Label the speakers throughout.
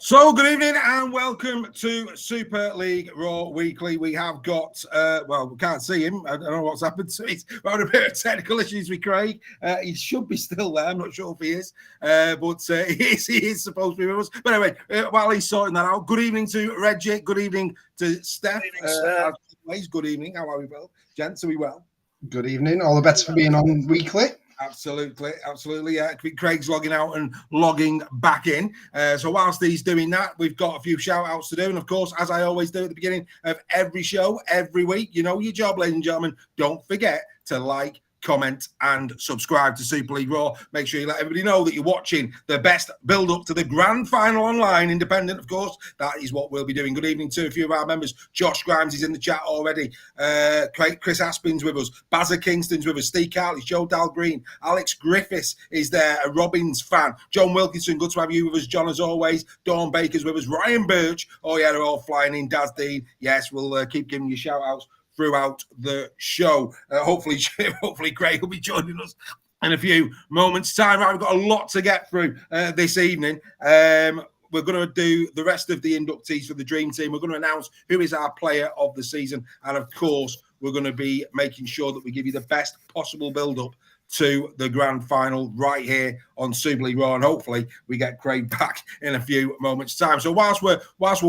Speaker 1: So, good evening and welcome to Super League Raw Weekly. We have got, we can't see him. I don't know what's happened to it. We're having a bit of technical issues with Craig. He should be still there. I'm not sure if he is, but he is supposed to be with us. But anyway, while he's sorting that out, good evening to Reggie. Good evening to Steph. Good evening. How are we, well? Gents, are we well?
Speaker 2: Good evening. All the best for being on weekly.
Speaker 1: Absolutely. Craig's logging out and logging back in. So whilst he's doing that, we've got a few shout-outs to do. And, of course, as I always do at the beginning of every show, every week, you know your job, ladies and gentlemen. Don't forget to like, comment and subscribe to Super League Raw. Make sure you let everybody know that you're watching the best build-up to the grand final online, independent, of course. That is what we'll be doing. Good evening to a few of our members. Josh Grimes is in the chat already. Chris Aspin's with us. Bazza Kingston's with us. Steve Cartley, Joe Dalgreen. Alex Griffiths is there, a Robbins fan. John Wilkinson, good to have you with us. John, as always. Dawn Baker's with us. Ryan Birch. Oh, yeah, they're all flying in. Daz Dean. Yes, we'll keep giving you shout-outs throughout the show. Hopefully Craig will be joining us in a few moments' time. Right, we've got a lot to get through this evening. We're going to do the rest of the inductees for the Dream Team. We're going to announce who is our player of the season. And, of course, we're going to be making sure that we give you the best possible build-up to the grand final right here on Super League Raw, and hopefully we get Craig back in a few moments' time. So whilst we're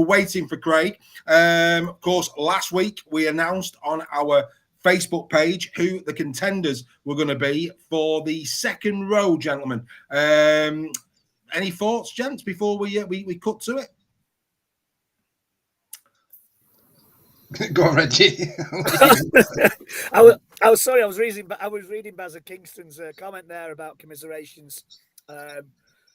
Speaker 1: waiting for Craig, of course, last week we announced on our Facebook page who the contenders were going to be for the second row, gentlemen. Any thoughts, gents, before we cut to it?
Speaker 2: Go on, Reggie.
Speaker 3: I was sorry. I was reading Bazza Kingston's comment there about commiserations,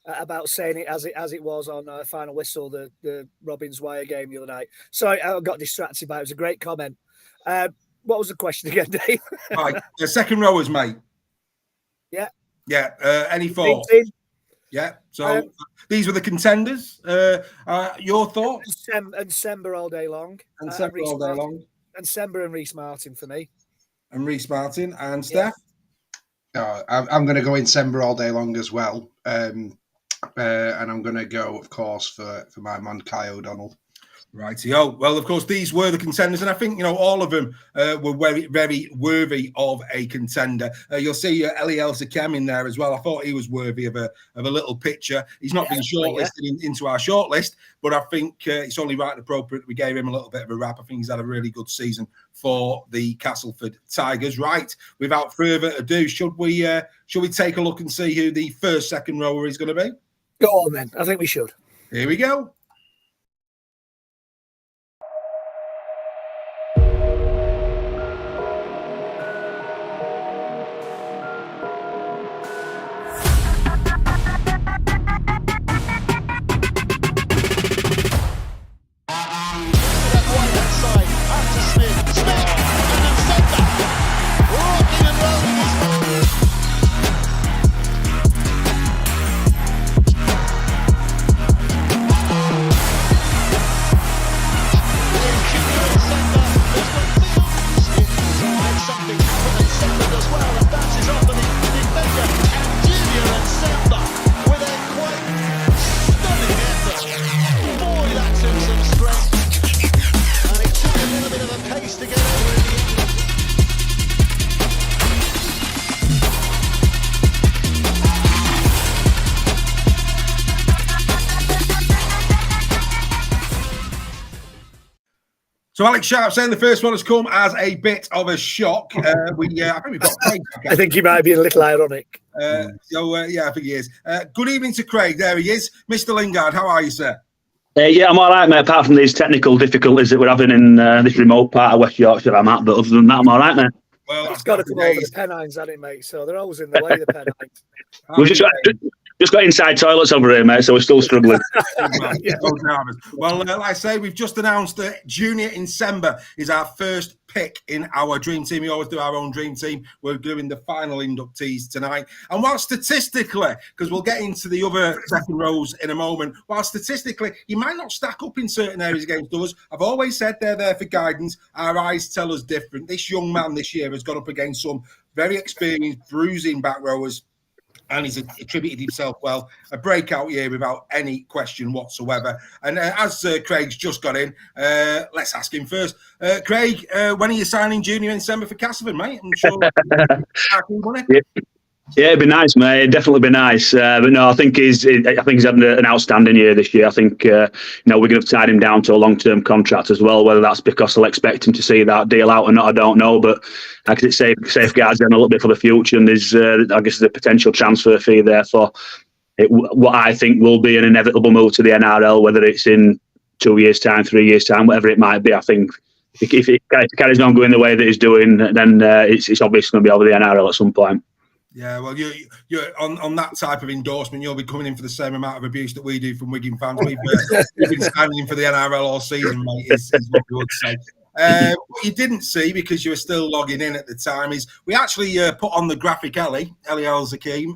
Speaker 3: about saying it as it was on Final Whistle, the Robbins Wire game the other night. Sorry, I got distracted by it. It was a great comment. What was the question again, Dave?
Speaker 1: Right, the second rowers, mate.
Speaker 3: Yeah.
Speaker 1: Any thoughts? Yeah. So these were the contenders. Your thoughts?
Speaker 3: And Sember all day long.
Speaker 1: And Sember all day long.
Speaker 3: And Sember and Reece Martin for me.
Speaker 1: And Reece Martin and Steph?
Speaker 2: I'm going to go in Sember all day long as well. And I'm going to go, of course, for my man, Kai O'Donnell.
Speaker 1: Rightio. Well, of course, these were the contenders, and I think, you know, all of them were very, very worthy of a contender. You'll see Eliel Zakem in there as well. I thought he was worthy of a little picture. He's not been shortlisted into our shortlist, but I think it's only right and appropriate that we gave him a little bit of a rap. I think he's had a really good season for the Castleford Tigers. Right, without further ado, should we take a look and see who the first second rower is going to be?
Speaker 3: Go on then. I think we should.
Speaker 1: Here we go. So Alex Sharp saying the first one has come as a bit of a shock. I think we've got Craig back.
Speaker 3: I think he might be a little ironic.
Speaker 1: I think he is. Good evening to Craig. There he is. Mr. Lingard, how are you, sir?
Speaker 4: Yeah, I'm all right, mate, apart from these technical difficulties that we're having in this remote part of West Yorkshire I'm at, but other than that, I'm all right, mate.
Speaker 1: Well,
Speaker 3: it's got to come over the Pennines, hasn't it, mate? So they're always in the way, the Pennines.
Speaker 4: We've just got inside toilets over here, mate, so we're still struggling.
Speaker 1: Well, like I say, we've just announced that Junior Insemba is our first pick in our Dream Team. We always do our own Dream Team. We're doing the final inductees tonight. And while statistically, because we'll get into the other second rows in a moment, while statistically, you might not stack up in certain areas against others, I've always said they're there for guidance. Our eyes tell us different. This young man this year has gone up against some very experienced bruising back rowers. And he's attributed himself well a breakout year without any question whatsoever. And as Craig's just got in, let's ask him first. Craig, when are you signing junior in December for Castleford, mate? I'm sure.
Speaker 4: Yeah, it'd be nice, mate. It'd definitely be nice. But no, I think he's having an outstanding year this year. I think we're going to have tied him down to a long-term contract as well. Whether that's because they'll expect him to see that deal out or not, I don't know. But I guess it safeguards them a little bit for the future. And there's, I guess, the potential transfer fee there for what I think will be an inevitable move to the NRL, whether it's in 2 years' time, 3 years' time, whatever it might be. I think if it carries on going the way that he's doing, then it's obviously going to be over the NRL at some point.
Speaker 1: Yeah, well, you're on that type of endorsement. You'll be coming in for the same amount of abuse that we do from Wigan fans. We've been standing for the NRL all season, mate. Is what we would say. What you didn't see because you were still logging in at the time is we actually put on the graphic Ellie El-Zakeem,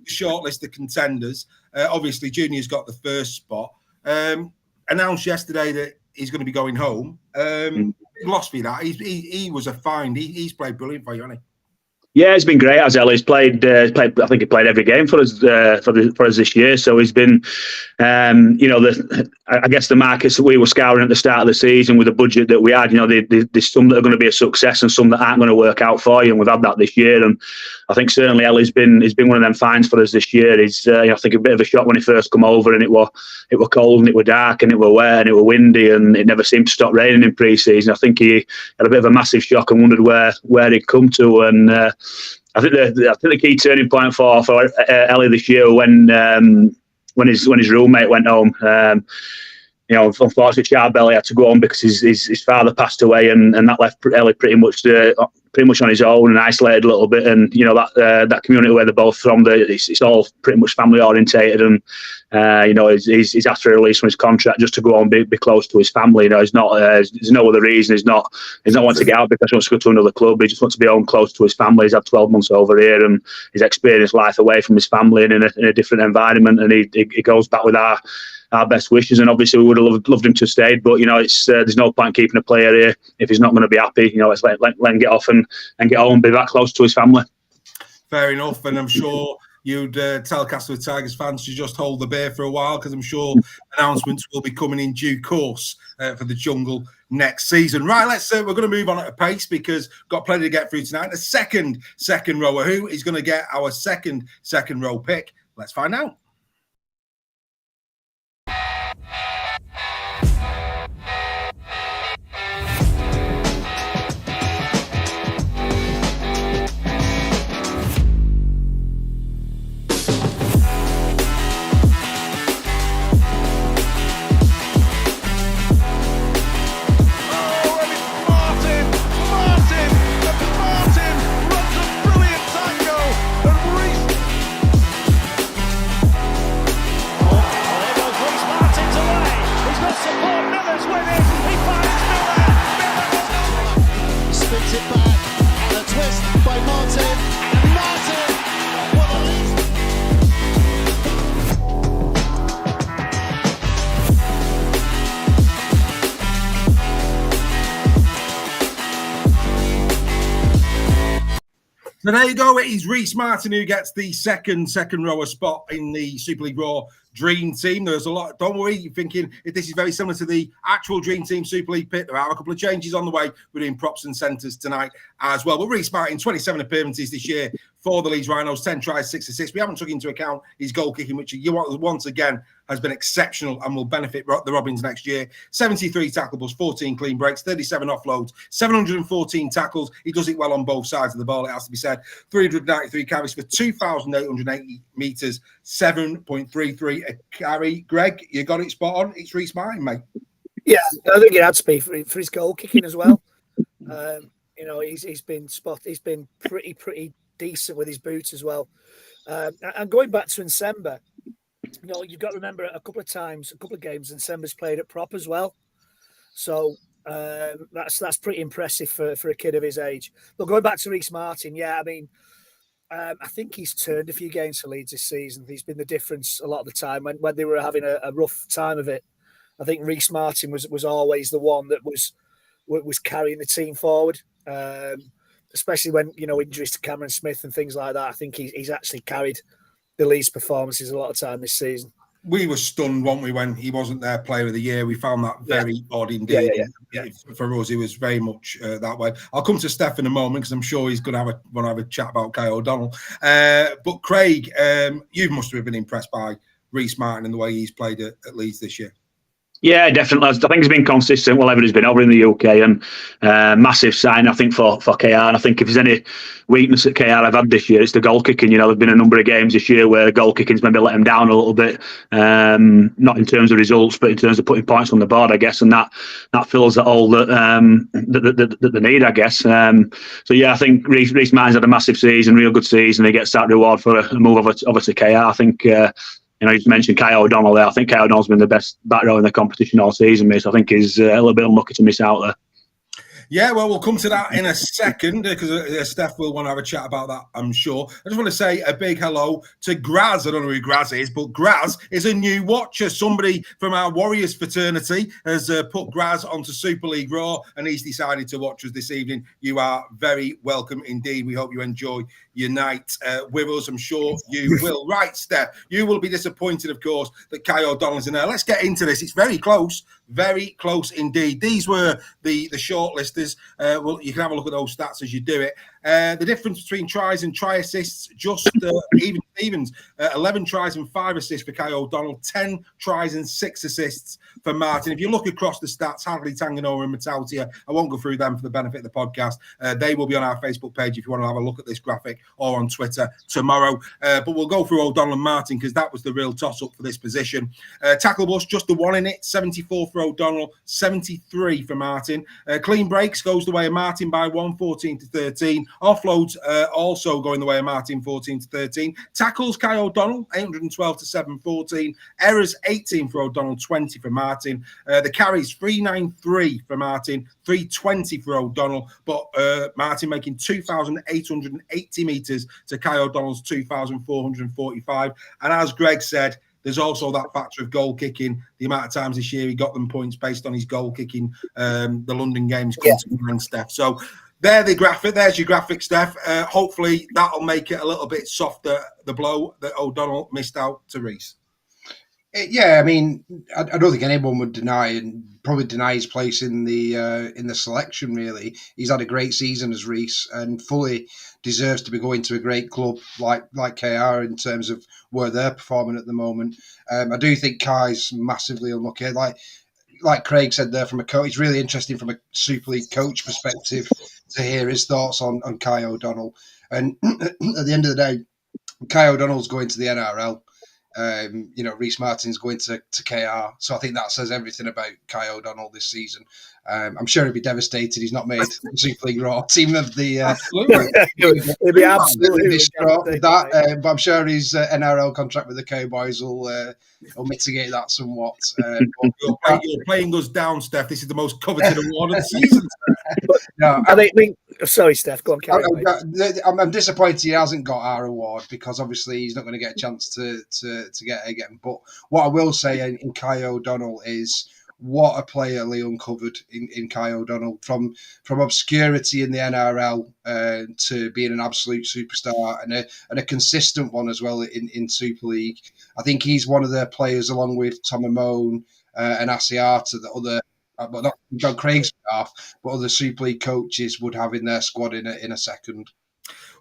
Speaker 1: shortlist of contenders. Obviously, Junior's got the first spot. Announced yesterday that he's going to be going home. Lost for that. He was a find. He's played brilliant for you, hasn't he?
Speaker 4: Yeah, it's been great. As He's played. I think he played every game for us for us this year. So he's been, I guess the markets that we were scouring at the start of the season with the budget that we had. There's some that are going to be a success and some that aren't going to work out for you. And we've had that this year. And I think certainly Ellie's been one of them finds for us this year. He's I think a bit of a shock when he first come over, and it were cold and it were dark and it were wet and it were windy and it never seemed to stop raining in pre-season. I think he had a bit of a massive shock and wondered where he'd come to. And I think the key turning point for Ellie this year when his roommate went home. Unfortunately, Charbelly had to go home because his father passed away, and that left Ellie pretty much on his own and isolated a little bit. And that community where they're both from, it's all pretty much family orientated. And he's asked for a release from his contract just to go on be close to his family. He's not. There's no other reason. He's not wanting to get out because he wants to go to another club. He just wants to be home close to his family. He's had 12 months over here and he's experienced life away from his family and in a different environment. And he goes back with our best wishes, and obviously we would have loved him to stay, but it's there's no point keeping a player here if he's not going to be happy. Let's let him get off and get home and be back close to his family.
Speaker 1: Fair enough, and I'm sure you'd tell Castleford Tigers fans to just hold the beer for a while, because I'm sure announcements will be coming in due course for the Jungle next season. Right, we're going to move on at a pace because we've got plenty to get through tonight. The second rower, who is going to get our second row pick? Let's find out. So there you go. It is Reece Martin who gets the second rower spot in the Super League Raw Dream Team. There's a lot. Don't worry, you're thinking if this is very similar to the actual Dream Team Super League pit. There are a couple of changes on the way. We're doing props and centres tonight as well. But Reece Martin, 27 appearances this year for the Leeds Rhinos, 10 tries, 6 assists. We haven't took into account his goal kicking, which once again has been exceptional and will benefit the Robins next year. 73 tackles, 14 clean breaks, 37 offloads, 714 tackles. He does it well on both sides of the ball, it has to be said. 393 carries for 2,880 metres, 7.33 a carry. Greg, you got it spot on. It's Reece Martin, mate.
Speaker 3: Yeah, I think it had to be for his goal kicking as well. He's been pretty decent with his boots as well. And going back to Nsemba, you've got to remember a couple of games, Nsemba's played at prop as well. So that's pretty impressive for a kid of his age. But going back to Reece Martin, I think he's turned a few games for Leeds this season. He's been the difference a lot of the time when they were having a rough time of it. I think Reece Martin was always the one that was carrying the team forward. especially when, injuries to Cameron Smith and things like that. I think he's actually carried the Leeds performances a lot of time this season.
Speaker 1: We were stunned, weren't we, when he wasn't their player of the year? We found that very odd indeed.
Speaker 3: Yeah.
Speaker 1: For us, it was very much that way. I'll come to Steph in a moment because I'm sure he's going to have a chat about Kai O'Donnell. But Craig, you must have been impressed by Reece Martin and the way he's played at Leeds this year.
Speaker 4: Yeah, definitely. I think he's been consistent wherever he's been over in the UK, and massive sign, I think, for KR. And I think if there's any weakness that KR have had this year, it's the goal kicking. There's been a number of games this year where goal kicking's maybe let them down a little bit, not in terms of results, but in terms of putting points on the board, I guess. And that fills that hole that they need, I guess. So yeah, I think Reece Martin's had a massive season, real good season. He gets that reward for a move over to KR. I think. You mentioned Kai O'Donnell there. I think Kai O'Donnell's been the best back row in the competition all season, mate. So I think he's a little bit unlucky to miss out there.
Speaker 1: Yeah, well, we'll come to that in a second because Steph will want to have a chat about that, I'm sure. I just want to say a big hello to Graz. I don't know who Graz is, but Graz is a new watcher. Somebody from our Warriors fraternity has put Graz onto Super League Raw, and he's decided to watch us this evening. You are very welcome indeed. We hope you enjoy your night with us. I'm sure you will. Right, Steph, you will be disappointed, of course, that Kai O'Donnell's in there. Let's get into this. It's very close indeed. These were the shortlisters. Well, you can have a look at those stats as you do it. The difference between tries and try assists, just even Stevens. 11 tries and 5 assists for Kai O'Donnell, 10 tries and 6 assists for Martin. If you look across the stats, Hadley, Tanganoa and Matautia, I won't go through them for the benefit of the podcast. They will be on our Facebook page if you want to have a look at this graphic, or on Twitter tomorrow. But we'll go through O'Donnell and Martin because that was the real toss-up for this position. Tackle bust, just the one in it, 74 for O'Donnell, 73 for Martin. Clean breaks goes the way of Martin by 1, 14-13. Offloads also going the way of Martin, 14-13. Tackles, Kai O'Donnell, 812-714. Errors, 18 for O'Donnell, 20 for Martin. The carries, 393 for Martin, 320 for O'Donnell. But Martin making 2,880 metres to Kai O'Donnell's 2,445. And as Greg said, there's also that factor of goal kicking. The amount of times this year he got them points based on his goal kicking. The London games come to mind, Steph. So there's your graphic, Steph. Hopefully that'll make it a little bit softer, the blow that O'Donnell missed out to Reece.
Speaker 2: Yeah, I mean, I don't think anyone would deny his place in the selection. Really, he's had a great season as Reece, and fully deserves to be going to a great club like KR in terms of where they're performing at the moment. I do think Kai's massively unlucky. Like Craig said there, from a coach, it's really interesting from a Super League coach perspective to hear his thoughts on Kai O'Donnell. And at the end of the day, Kai O'Donnell's going to the NRL. Reece Martin's going to KR, so I think that says everything about Kai O'Donnell this season. I'm sure he'd be devastated he's not made the Super League Raw team of the.
Speaker 3: He'd be absolutely
Speaker 2: distraught with that, but I'm sure his NRL contract with the Cowboys will mitigate that somewhat.
Speaker 1: You're playing us down, Steph. This is the most coveted award of the season.
Speaker 3: Sorry, Steph. Go on,
Speaker 2: I'm disappointed he hasn't got our award because obviously he's not going to get a chance to get it again. But what I will say in Kai O'Donnell is what a player Lee uncovered in Kai O'Donnell from obscurity in the NRL to being an absolute superstar and a consistent one as well in Super League. I think he's one of the players along with Tom Amone and Asiata that other. But not John Craig's staff, but other Super League coaches would have in their squad in a second.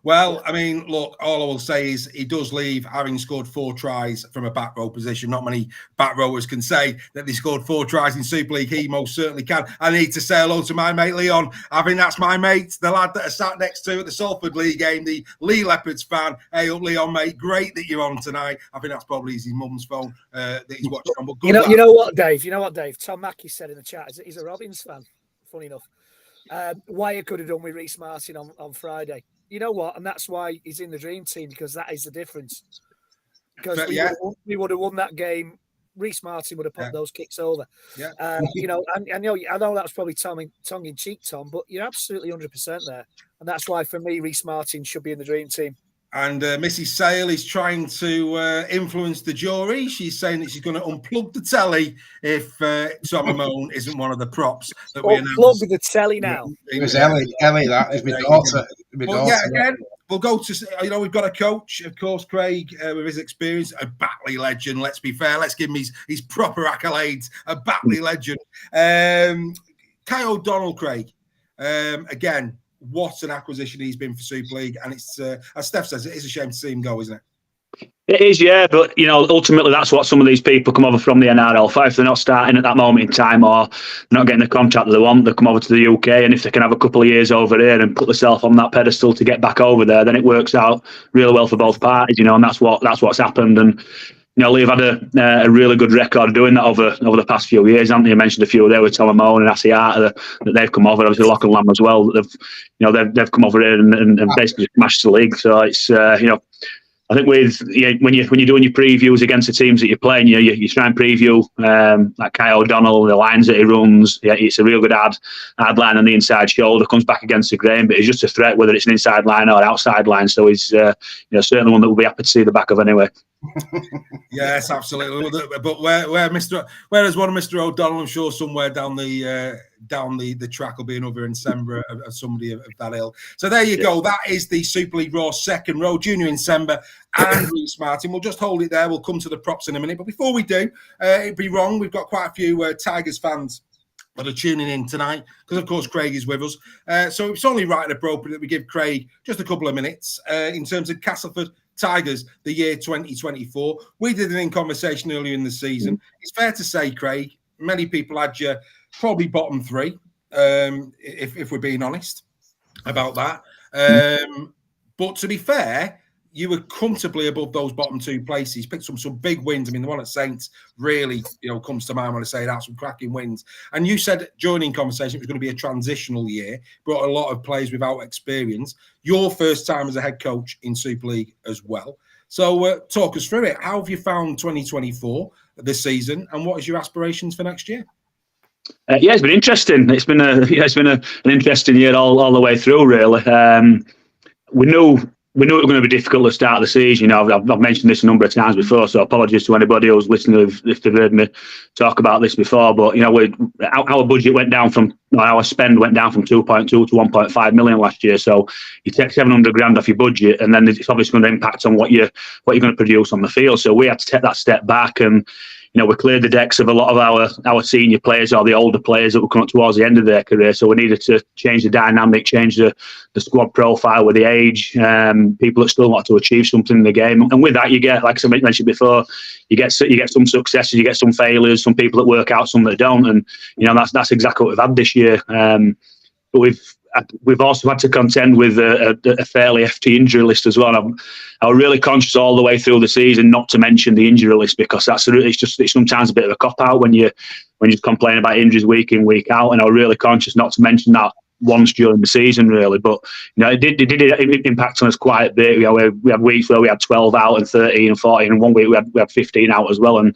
Speaker 1: Well, I mean, look, all I will say is he does leave having scored 4 tries from a back row position. Not many back rowers can say that they scored 4 tries in Super League. He most certainly can. I need to say hello to my mate Leon. I think that's my mate, the lad that I sat next to at the Salford League game, the Lee Leopards fan. Hey up, Leon, mate. Great that you're on tonight. I think that's probably his mum's phone that he's watching on. But
Speaker 3: you know what, Dave? Tom Mackey said in the chat, he's a Robins fan, funny enough. Wire could have done with Reece Martin on Friday. You know what? And that's why he's in the dream team, because that is the difference. Because we would have won that game. Reece Martin would have put those kicks over. Yeah. I know that was probably tongue in cheek, Tom, but you're absolutely 100% there. And that's why, for me, Reece Martin should be in the dream team.
Speaker 1: And Mrs. Sale is trying to influence the jury. She's saying that she's going to unplug the telly if Tom Amone isn't one of the props that we announced.
Speaker 3: Unplug the telly now.
Speaker 2: It was Ellie. That is my daughter.
Speaker 1: Well, yeah, again, we'll go to, we've got a coach, of course, Craig, with his experience, a Batley legend. Let's be fair. Let's give him his proper accolades. A Batley legend. Kai O'Donnell, Craig. Again, what an acquisition he's been for Super League. And it's, as Steph says, it is a shame to see him go, isn't it?
Speaker 4: It is, yeah, but ultimately that's what some of these people come over from the NRL. If they're not starting at that moment in time or not getting the contract that they want, they come over to the UK, and if they can have a couple of years over here and put themselves on that pedestal to get back over there, then it works out really well for both parties, and that's what's happened. And Lee have had a really good record of doing that over the past few years, haven't they? You mentioned a few there with Tom Amone and Asiata that they've come over. Obviously, Lock and Lamb as well. They've come over here and basically smashed the league. So it's I think when you're doing your previews against the teams that you're playing, you try and preview like Kai O'Donnell, the lines that he runs. Yeah, it's a real good hard line on the inside shoulder. Comes back against the grain, but he's just a threat whether it's an inside line or outside line. So he's certainly one that we'll be happy to see the back of anyway.
Speaker 1: Yes, absolutely. But whereas one of Mr. O'Donnell, I'm sure somewhere down the track will be another Insember of somebody of that ilk. So there you go. That is the Super League Raw second row. Junior Insember and Reece Martin. We'll just hold it there. We'll come to the props in a minute. But before we do, it'd be wrong. We've got quite a few Tigers fans that are tuning in tonight because, of course, Craig is with us. So it's only right and appropriate that we give Craig just a couple of minutes in terms of Castleford Tigers, the year 2024. We did an in-conversation earlier in the season. It's fair to say, Craig, many people had you probably bottom three, if we're being honest about that. But to be fair, you were comfortably above those bottom two places. Picked some big wins. I mean, the one at Saints really, comes to mind when I say that. Some cracking wins. And you said during conversation it was going to be a transitional year. Brought a lot of players without experience. Your first time as a head coach in Super League as well. So talk us through it. How have you found 2024 this season, and what is your aspirations for next year?
Speaker 4: It's been interesting. It's been an interesting year all the way through. Really, we knew it was going to be difficult to start the season. I've mentioned this a number of times before, so apologies to anybody who's listening if they've heard me talk about this before. But our budget went down our spend went down from 2.2 to 1.5 million last year. So you take 700 grand off your budget, and then it's obviously going to impact on what you're going to produce on the field. So we had to take that step back and. We cleared the decks of a lot of our senior players or the older players that were coming towards the end of their career. So we needed to change the dynamic, change the squad profile with the age, people that still want to achieve something in the game. And with that, you get, like I mentioned before, you get some successes, you get some failures, some people that work out, some that don't. And, that's exactly what we've had this year. But we've also had to contend with a fairly hefty injury list as well. I was really conscious all the way through the season not to mention the injury list, because it's sometimes a bit of a cop out when you complain about injuries week in, week out. And I was really conscious not to mention that once during the season, really. But it did impact on us quite a bit. We had weeks where we had 12 out and 13 and 14, and one week we had 15 out as well. And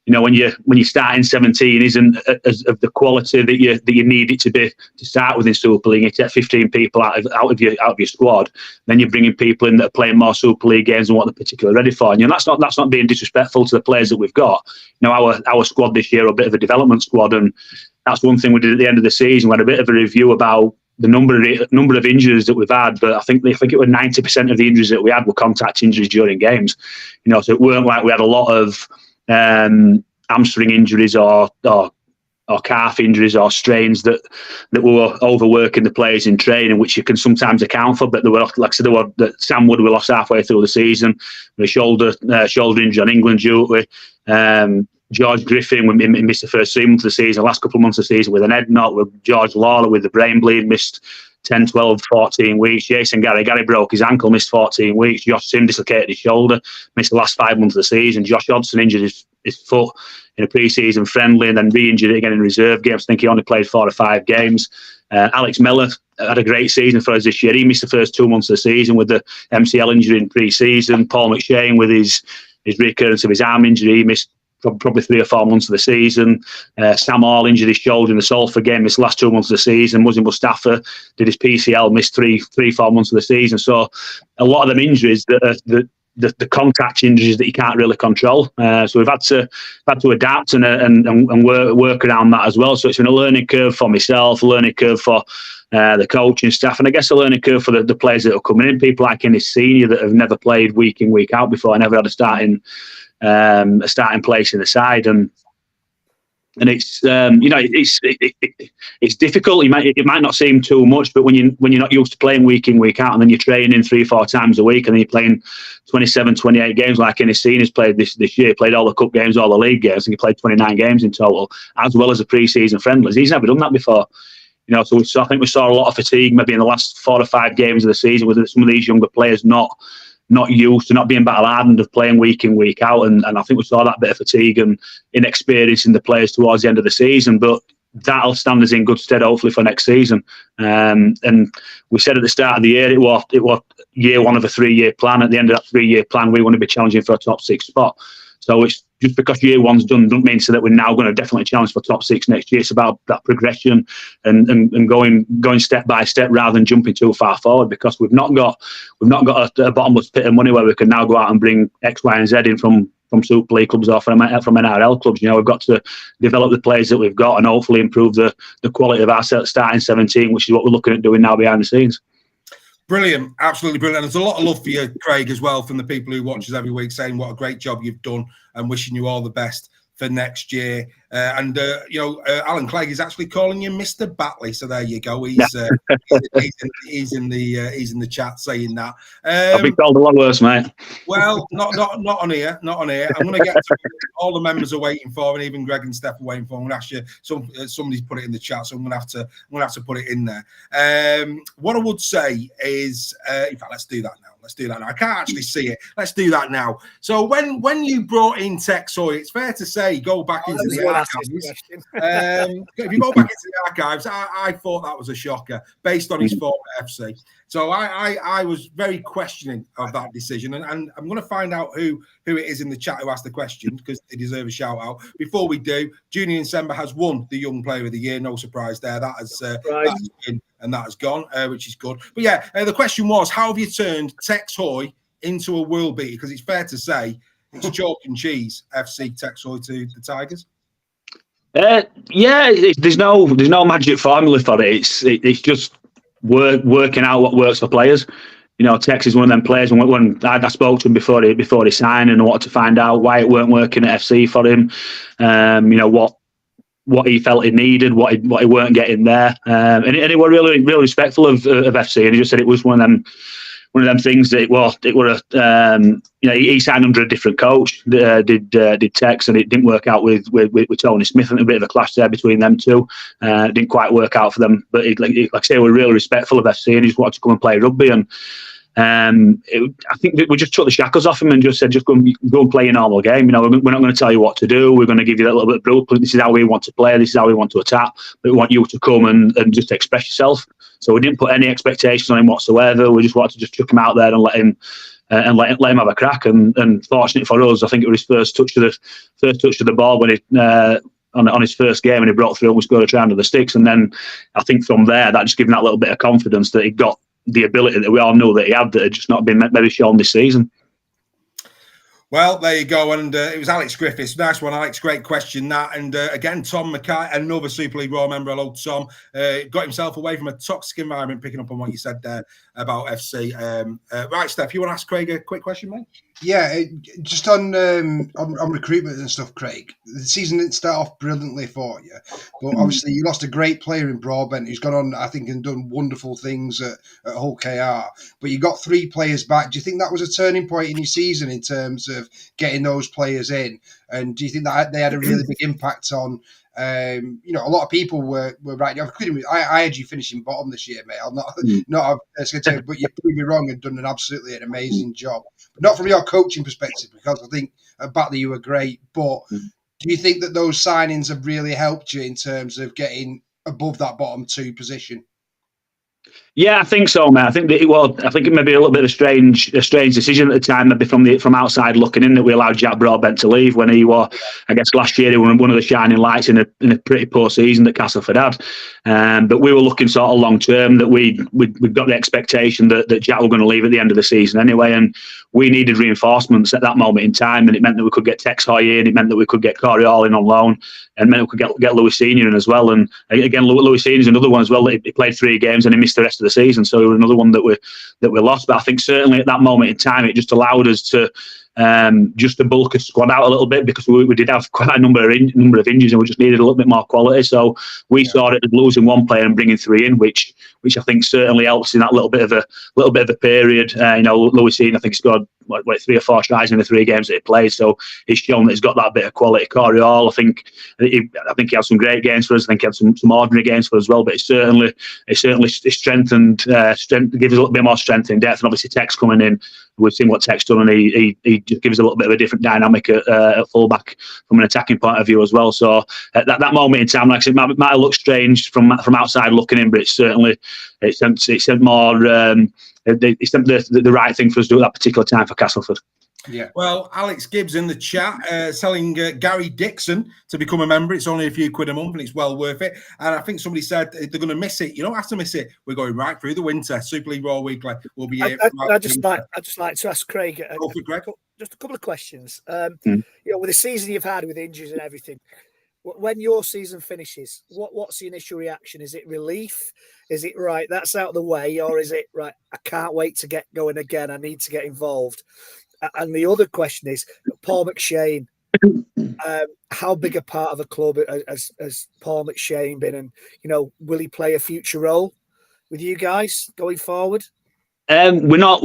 Speaker 4: when you start in 17 isn't of the quality that you need it to be to start with in Super League. You take 15 people out of your squad, then you're bringing people in that are playing more Super League games than what they're particularly ready for. And that's not being disrespectful to the players that we've got. Our squad this year are a bit of a development squad, and that's one thing we did at the end of the season. We had a bit of a review about the number of injuries that we've had, but I think it was 90% of the injuries that we had were contact injuries during games. So it weren't like we had a lot of hamstring injuries or calf injuries or strains that were overworking the players in training, which you can sometimes account for. But there were, like I said, Sam Wood we lost halfway through the season with a shoulder injury on England duty. George Griffin we missed the first 3 months of the season, last couple of months of the season with an head knock. With George Lawler with the brain bleed, missed 10, 12, 14 weeks. Jason Gary broke his ankle, missed 14 weeks. Josh Sim dislocated his shoulder, missed the last 5 months of the season. Josh Hodgson injured his foot in a pre-season friendly and then re-injured it again in reserve games. I think he only played 4 or 5 games. Alex Miller had a great season for us this year. He missed the first 2 months of the season with the MCL injury in pre-season. Paul McShane with his recurrence of his arm injury, he missed probably 3 or 4 months of the season. Sam Hall injured his shoulder in the Salford game, missed the last 2 months of the season. Muzzin Mustafa did his PCL, missed 3-4 months of the season. So a lot of them injuries the contact injuries that you can't really control. So we've had to adapt and work around that as well. So it's been a learning curve for myself, a learning curve for the coaching staff, and I guess a learning curve for the players that are coming in. People like in his senior that have never played week in, week out before, never had a starting place in the side, and it's it's difficult. It might not seem too much, but when you're not used to playing week in, week out, and then you're training 3-4 times a week, and then you're playing 27, 28 games like in his seniors played this year, played all the cup games, all the league games, and he played 29 games in total, as well as the pre-season friendlies. He's never done that before. So I think we saw a lot of fatigue maybe in the last 4 or 5 games of the season with some of these younger players not used to, not being battle-hardened of playing week in, week out. And I think we saw that bit of fatigue and inexperience in the players towards the end of the season. But that'll stand us in good stead, hopefully, for next season. And we said at the start of the year, it was year one of a 3-year plan. At the end of that 3-year plan, we want to be challenging for a top 6 spot. So it's just because year one's done doesn't mean so that we're now going to definitely challenge for top 6 next year. It's about that progression and going step by step rather than jumping too far forward, because we've not got a bottomless pit of money where we can now go out and bring X, Y, and Z in from Super League clubs or from NRL clubs. We've got to develop the players that we've got and hopefully improve the quality of our starting 17, which is what we're looking at doing now behind the scenes.
Speaker 1: Brilliant, absolutely brilliant. And there's a lot of love for you, Craig, as well, from the people who watch us every week, saying what a great job you've done and wishing you all the best for next year. Alan Clegg is actually calling you Mr. Batley, so there you go. He's in the chat saying that.
Speaker 4: I've been called a lot worse, mate.
Speaker 1: Well, not on here. I'm going to get to all the members are waiting for, and even Greg and Steph are waiting for. I'm going to ask you. Somebody's put it in the chat, so I'm going to have to put it in there. What I would say is, in fact, let's do that now. I can't actually see it. Let's do that now. So when you brought in Tex Hoy, it's fair to say, go back into the archives. If you go back into the archives, I thought that was a shocker based on his form at FC. So I was very questioning of that decision, and I'm going to find out who it is in the chat who asked the question, because they deserve a shout out. Before we do, Junior Nsemba has won the Young Player of the Year. No surprise there. That has been and that has gone, which is good. But yeah, the question was, how have you turned Tex Hoy into a world beater? Because it's fair to say it's chalk and cheese, FC Tex Hoy to the Tigers.
Speaker 4: There's no magic formula for it. It's just working out what works for players. Tex is one of them players. When I spoke to him before he signed, and I wanted to find out why it weren't working at FC for him. What he felt he needed, what he weren't getting there, and he were really respectful of FC, and he just said it was one of them things that he signed under a different coach, did Tex, and it didn't work out with Tony Smith, and a bit of a clash there between them two. It didn't quite work out for them, but like I say, we're really respectful of FC, and he just wanted to come and play rugby. And I think we just took the shackles off him and just said, just go and play a normal game. We're not going to tell you what to do. We're going to give you that little bit of blueprint. This is how we want to play. This is how we want to attack. But we want you to come and just express yourself. So we didn't put any expectations on him whatsoever. We just wanted to just chuck him out there and let him have a crack. And fortunate for us, I think it was his first touch of the ball when he on his first game, and he broke through and we scored a try under the sticks. And then I think from there, that just gave him that little bit of confidence that he got the ability that we all know that he had, that had just not been maybe shown this season.
Speaker 1: Well, there you go. And it was Alex Griffiths. Nice one, Alex. Great question, that. And again, Tom Mackay, another Super League Royal member. Hello, Tom. Got himself away from a toxic environment, picking up on what you said there about FC. Right, Steph, you want to ask Craig a quick question, mate?
Speaker 2: Yeah, just on recruitment and stuff, Craig. The season didn't start off brilliantly for you, but obviously you lost a great player in Broadbent who's gone on, I think, and done wonderful things at Hull KR. But you got 3 players back. Do you think that was a turning point in your season in terms of getting those players in? And do you think that they had a really big impact on? A lot of people were right. I had you finishing bottom this year, mate. I'll not but you proved me wrong and done an amazing job. But not from your coaching perspective, because I think at Batley you were great. But do you think that those signings have really helped you in terms of getting above that bottom 2 position?
Speaker 4: Yeah, I think so, mate. I think it may be a little bit of a strange decision at the time, maybe from outside looking in, that we allowed Jack Broadbent to leave when he was, I guess, last year he was one of the shining lights in a pretty poor season that Castleford had. But we were looking sort of long term, that we'd got the expectation that Jack was going to leave at the end of the season anyway, and we needed reinforcements at that moment in time, and it meant that we could get Tex Hoy in, it meant that we could get Corey Hall in on loan, and meant we could get Louis Senior in as well. And again, Louis Senior is another one as well. He played 3 games and he missed the rest of the season, so another one that we lost. But I think certainly at that moment in time, it just allowed us to just to bulk a squad out a little bit, because we did have quite a number of injuries and we just needed a little bit more quality. So we saw it as losing one player and bringing 3 in, which I think certainly helps in that little bit of a period. Louis Senior, I think, scored 3 or 4 tries in the 3 games that he played, so he's shown that he's got that bit of quality. Corey Hall, I think he had some great games for us. I think he had some ordinary games for us as well, but it certainly strengthened, gives us a little bit more strength in depth. And obviously Tex coming in, we've seen what Tex done, and he just gives a little bit of a different dynamic at fullback from an attacking point of view as well. So at that moment in time, like I said, it might have looked strange from outside looking in, but it sent the right thing for us to do at that particular time for Castleford.
Speaker 1: Yeah. Well, Alex Gibbs in the chat selling Gary Dixon to become a member. It's only a few quid a month and it's well worth it. And I think somebody said they're going to miss it. You don't have to miss it. We're going right through the winter. Super League Raw Weekly will be here.
Speaker 3: I'd just like to ask Craig just a couple of questions. With the season you've had with injuries and everything, when your season finishes, what's the initial reaction? Is it relief? Is it right, that's out of the way? Or is it right, I can't wait to get going again, I need to get involved? And the other question is, Paul McShane, how big a part of the club has Paul McShane been? And, will he play a future role with you guys going forward? We're not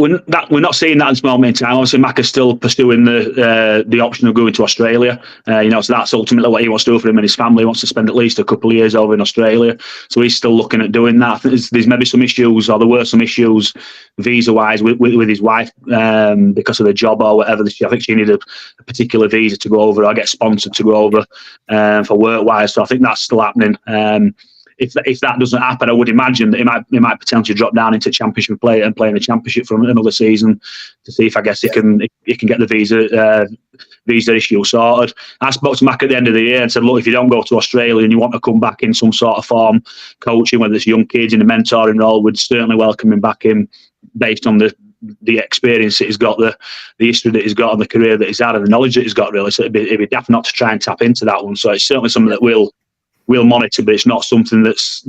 Speaker 3: seeing that at this moment in time. Obviously, Mac is still pursuing the option of going to Australia. So that's ultimately what he wants to do for him and his family. He wants to spend at least a couple of years over in Australia. So he's still looking at doing that. I think there's maybe some issues, or there were some issues visa-wise with his wife because of the job or whatever. I think she needed a particular visa to go over, or get sponsored to go over for work-wise. So I think that's still happening. If that doesn't happen, I would imagine that he might potentially drop down into Championship play and play in the Championship for another season to see if, I guess, he can get the visa issue sorted. I spoke to Mac at the end of the year and said, look, if you don't go to Australia and you want to come back in some sort of form, coaching, whether it's young kids in a mentoring role, we'd certainly welcome him back in, based on the experience that he's got, the history that he's got, and the career that he's had, and the knowledge that he's got, really. So it'd be daft not to try and tap into that one. So it's certainly something that we'll monitor, but it's not something that's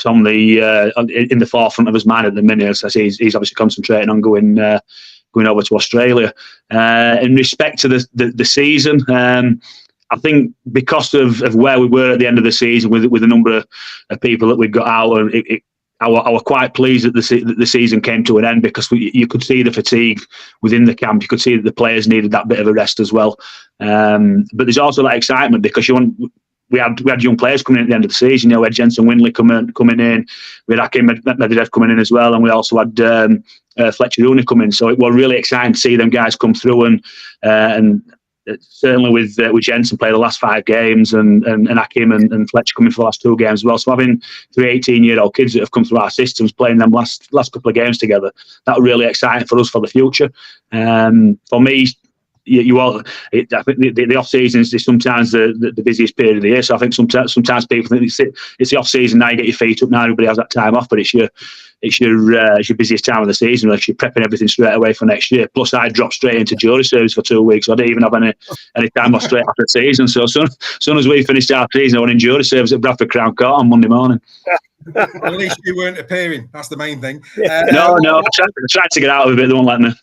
Speaker 3: on in the forefront of his mind at the minute. As I say, he's obviously concentrating on going over to Australia. In respect to the season, I think because of where we were at the end of the season with the number of people that we got out, and I was quite pleased that the season came to an end, because you could see the fatigue within the camp. You could see that the players needed that bit of a rest as well. But there's also that excitement, because we had young players coming in at the end of the season. We had Jensen Windley coming in. We had Akim Medvedev coming in as well, and we also had Fletcher Rooney come in. So it was really exciting to see them guys come through, and certainly with Jensen play the last 5 games, and Akim and Fletcher coming for the last 2 games as well. So having 3 18-year-old kids that have come through our systems, playing them last couple of games together, that was really exciting for us for the future. For me, I think the off season is sometimes the busiest period of the year. So I think sometimes people think it's the off season, now you get your feet up, now everybody has that time off, but it's your busiest time of the season. Like, you're prepping everything straight away for next year. Plus, I dropped straight into jury service for 2 weeks. So I didn't even have any time off straight after the season. So as soon as we finished our season, I went in jury service at Bradford Crown Court on Monday morning.
Speaker 1: At least you weren't appearing. That's the main thing.
Speaker 4: No, I tried to get out of it. They won't let me.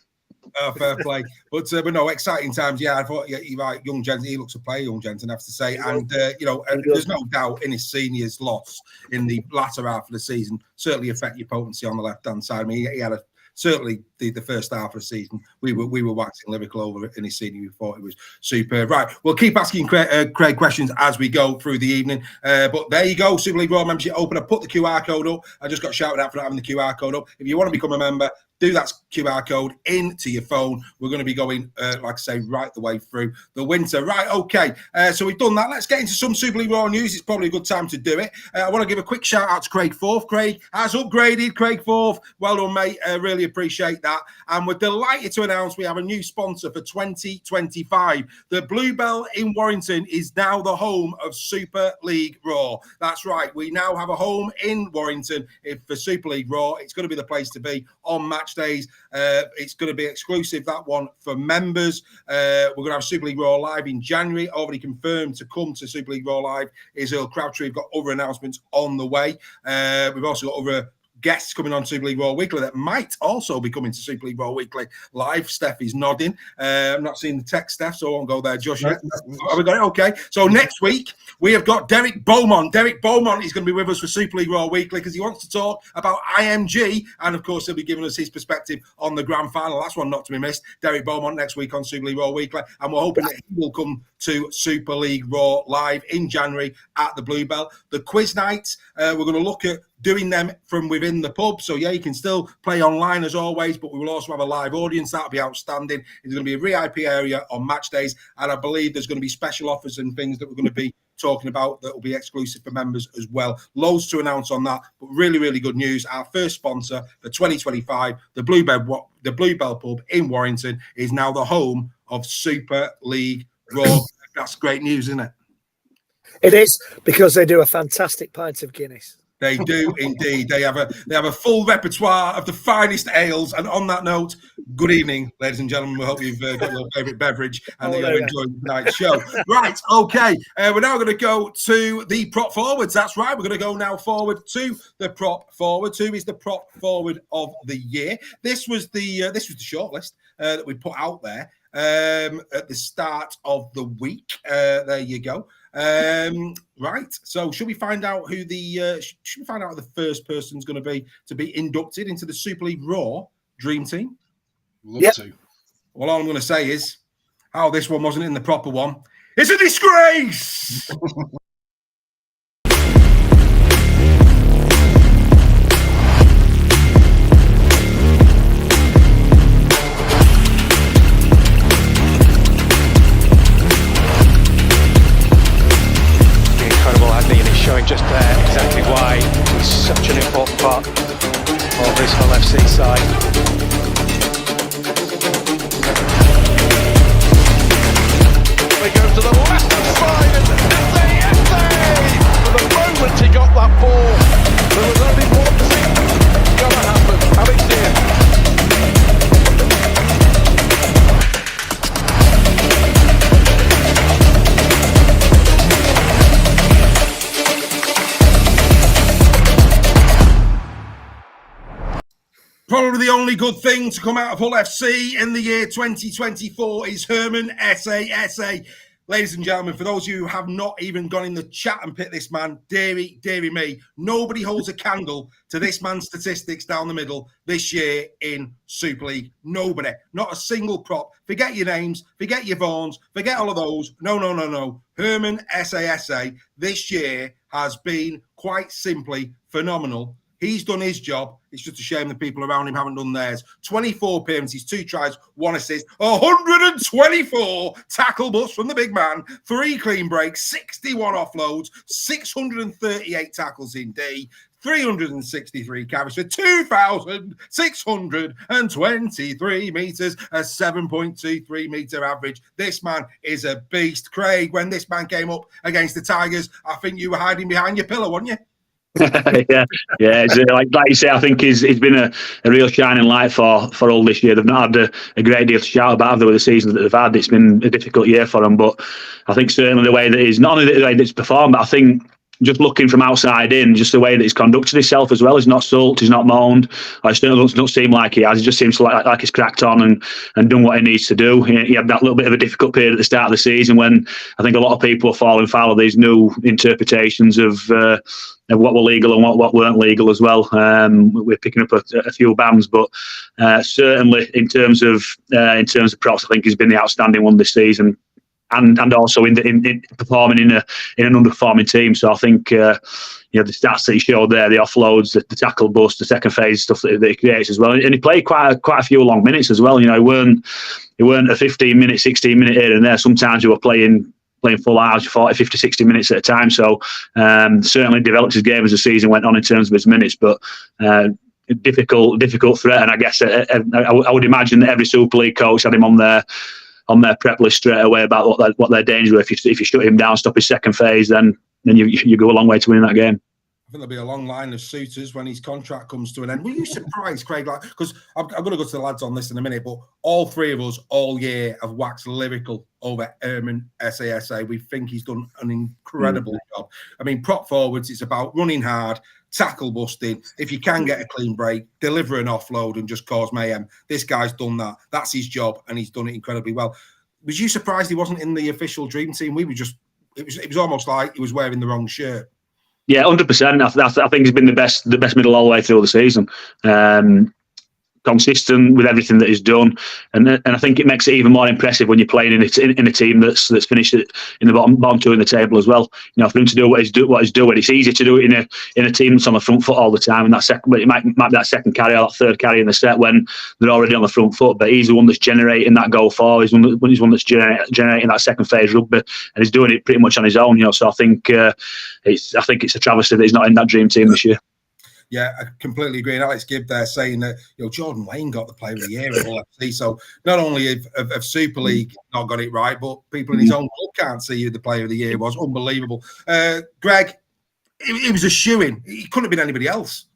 Speaker 1: Fair play, but no, exciting times. Yeah, I thought you're right. Young Jensen, he looks to play. Young Jensen, I have to say, and there's no doubt in his seniors' loss in the latter half of the season certainly affect your potency on the left hand side. I mean, he had certainly the first half of the season, we were waxing lyrical over it in his senior. We thought it was superb. Right, we'll keep asking Craig questions as we go through the evening. But there you go, Super League Raw membership open. I put the QR code up. I just got shouted out for not having the QR code up. If you want to become a member, do that QR code into your phone. We're going to be going, like I say, right the way through the winter. Right, okay. So we've done that. Let's get into some Super League Raw news. It's probably a good time to do it. I want to give a quick shout out to Craig Forth. Craig has upgraded. Craig Forth, well done, mate. Really appreciate that. And we're delighted to announce we have a new sponsor for 2025. The Bluebell in Warrington is now the home of Super League Raw. That's right. We now have a home in Warrington for Super League Raw. It's going to be the place to be on match days. It's going to be exclusive, that one, for members. We're going to have Super League Raw live in January. Already confirmed to come to Super League Raw live is Earl Crabtree. We've got other announcements on the way. We've also got other guests coming on Super League Raw Weekly that might also be coming to Super League Raw Weekly live. Steph is nodding. I'm not seeing the text, Steph, so I won't go there just yet. Have we got it? Okay. So next week, we have got Derek Beaumont. Derek Beaumont is going to be with us for Super League Raw Weekly because he wants to talk about IMG. And, of course, he'll be giving us his perspective on the grand final. That's one not to be missed. Derek Beaumont next week on Super League Raw Weekly. And we're hoping that he will come to Super League Raw live in January at the Bluebell. The quiz nights, we're going to look at doing them from within the pub. So, yeah, you can still play online as always, but we will also have a live audience. That'll be outstanding. There's going to be a VIP area on match days, and I believe there's going to be special offers and things that we're going to be talking about that will be exclusive for members as well. Loads to announce on that, but really, really good news. Our first sponsor for 2025, the Bluebell Pub in Warrington, is now the home of Super League Raw. That's great news, isn't it?
Speaker 3: It is, because they do a fantastic pint of Guinness.
Speaker 1: They do indeed. They have a full repertoire of the finest ales. And on that note, good evening, ladies and gentlemen. We hope you've got your favourite beverage and that you're enjoying tonight's show. Right, okay. We're now going to go to the prop forwards. That's right. We're going to go now forward to the prop forwards. Who is the prop forward of the year? This was the shortlist that we put out there at the start of the week. There you go. Right. So should we find out who the first person's going to be inducted into the Super League Raw Dream Team?
Speaker 2: Love to.
Speaker 1: Well, all I'm going to say is, this one wasn't in the proper one. It's a disgrace.
Speaker 5: Showing just there exactly why he's such an important part of this whole FC side. They go to the left side and for the moment he got that ball, there was only one thing gonna happen. Have it here.
Speaker 1: Probably the only good thing to come out of Hull FC in the year 2024 is Herman SA. Ladies and gentlemen, for those of you who have not even gone in the chat and picked this man, dearie me, nobody holds a candle to this man's statistics down the middle this year in Super League. Nobody. Not a single prop. Forget your names. Forget your Vaughns. Forget all of those. No. Herman SA this year has been quite simply phenomenal. He's done his job. It's just a shame the people around him haven't done theirs. 24 appearances, 2 tries, 1 assist, 124 tackle busts from the big man, 3 clean breaks, 61 offloads, 638 tackles in D, 363 carries for 2,623 metres, a 7.23 metre average. This man is a beast. Craig, when this man came up against the Tigers, I think you were hiding behind your pillow, weren't you?
Speaker 4: yeah. Like you say, I think he's been a real shining light for Hull this year. They've not had a great deal to shout about with the season that they've had. It's been a difficult year for them, but I think certainly the way that he's not only the way that he's performed, but I think just looking from outside in, just the way that he's conducted himself as well. He's not sulked, he's not moaned. It certainly doesn't seem like he has. It just seems like he's cracked on and done what he needs to do. He had that little bit of a difficult period at the start of the season when I think a lot of people are falling foul of these new interpretations of what were legal and what weren't legal as well. We're picking up a few bans, but certainly in terms of props, I think he's been the outstanding one this season. And also in performing in an underperforming team. So I think the stats that he showed there, the offloads, the tackle bust, the second phase stuff that he creates as well, and he played quite a few long minutes as well. He weren't a 15-minute, 16-minute here and there. Sometimes you were playing full hours, 40, 50, 60 minutes at a time. So certainly developed his game as the season went on in terms of his minutes, but. Difficult threat, and I guess I would imagine that every Super League coach had him on their prep list straight away about what their danger were. If you shut him down, stop his second phase, then you go a long way to winning that game.
Speaker 1: I think there'll be a long line of suitors when his contract comes to an end. Were you surprised, Craig? Because I'm going to go to the lads on this in a minute, but all three of us all year have waxed lyrical over Erman SASA. We think he's done an incredible job. I mean, prop forwards, it's about running hard, tackle busting. If you can get a clean break, deliver an offload and just cause mayhem. This guy's done that. That's his job, and he's done it incredibly well. Was you surprised he wasn't in the official dream team? It was almost like he was wearing the wrong shirt.
Speaker 4: Yeah, 100%. I think he's been the best middle all the way through the season. Consistent with everything that he's done, and I think it makes it even more impressive when you're playing in a team that's finished in the bottom two in the table as well. For him to do what he's doing, it's easy to do it in a team that's on the front foot all the time. And it might be that second carry or that third carry in the set when they're already on the front foot. But he's the one that's generating that goal forward. He's one that's generating that second phase rugby, and he's doing it pretty much on his own. So I think it's a travesty that he's not in that dream team this year.
Speaker 1: Yeah, I completely agree. And Alex Gibb there saying that Jordan Lane got the Player of the Year at All FC. So not only have Super League not got it right, but people in his own club can't see who the Player of the Year was. Unbelievable. Greg, it was a shoo-in. He couldn't have been anybody else.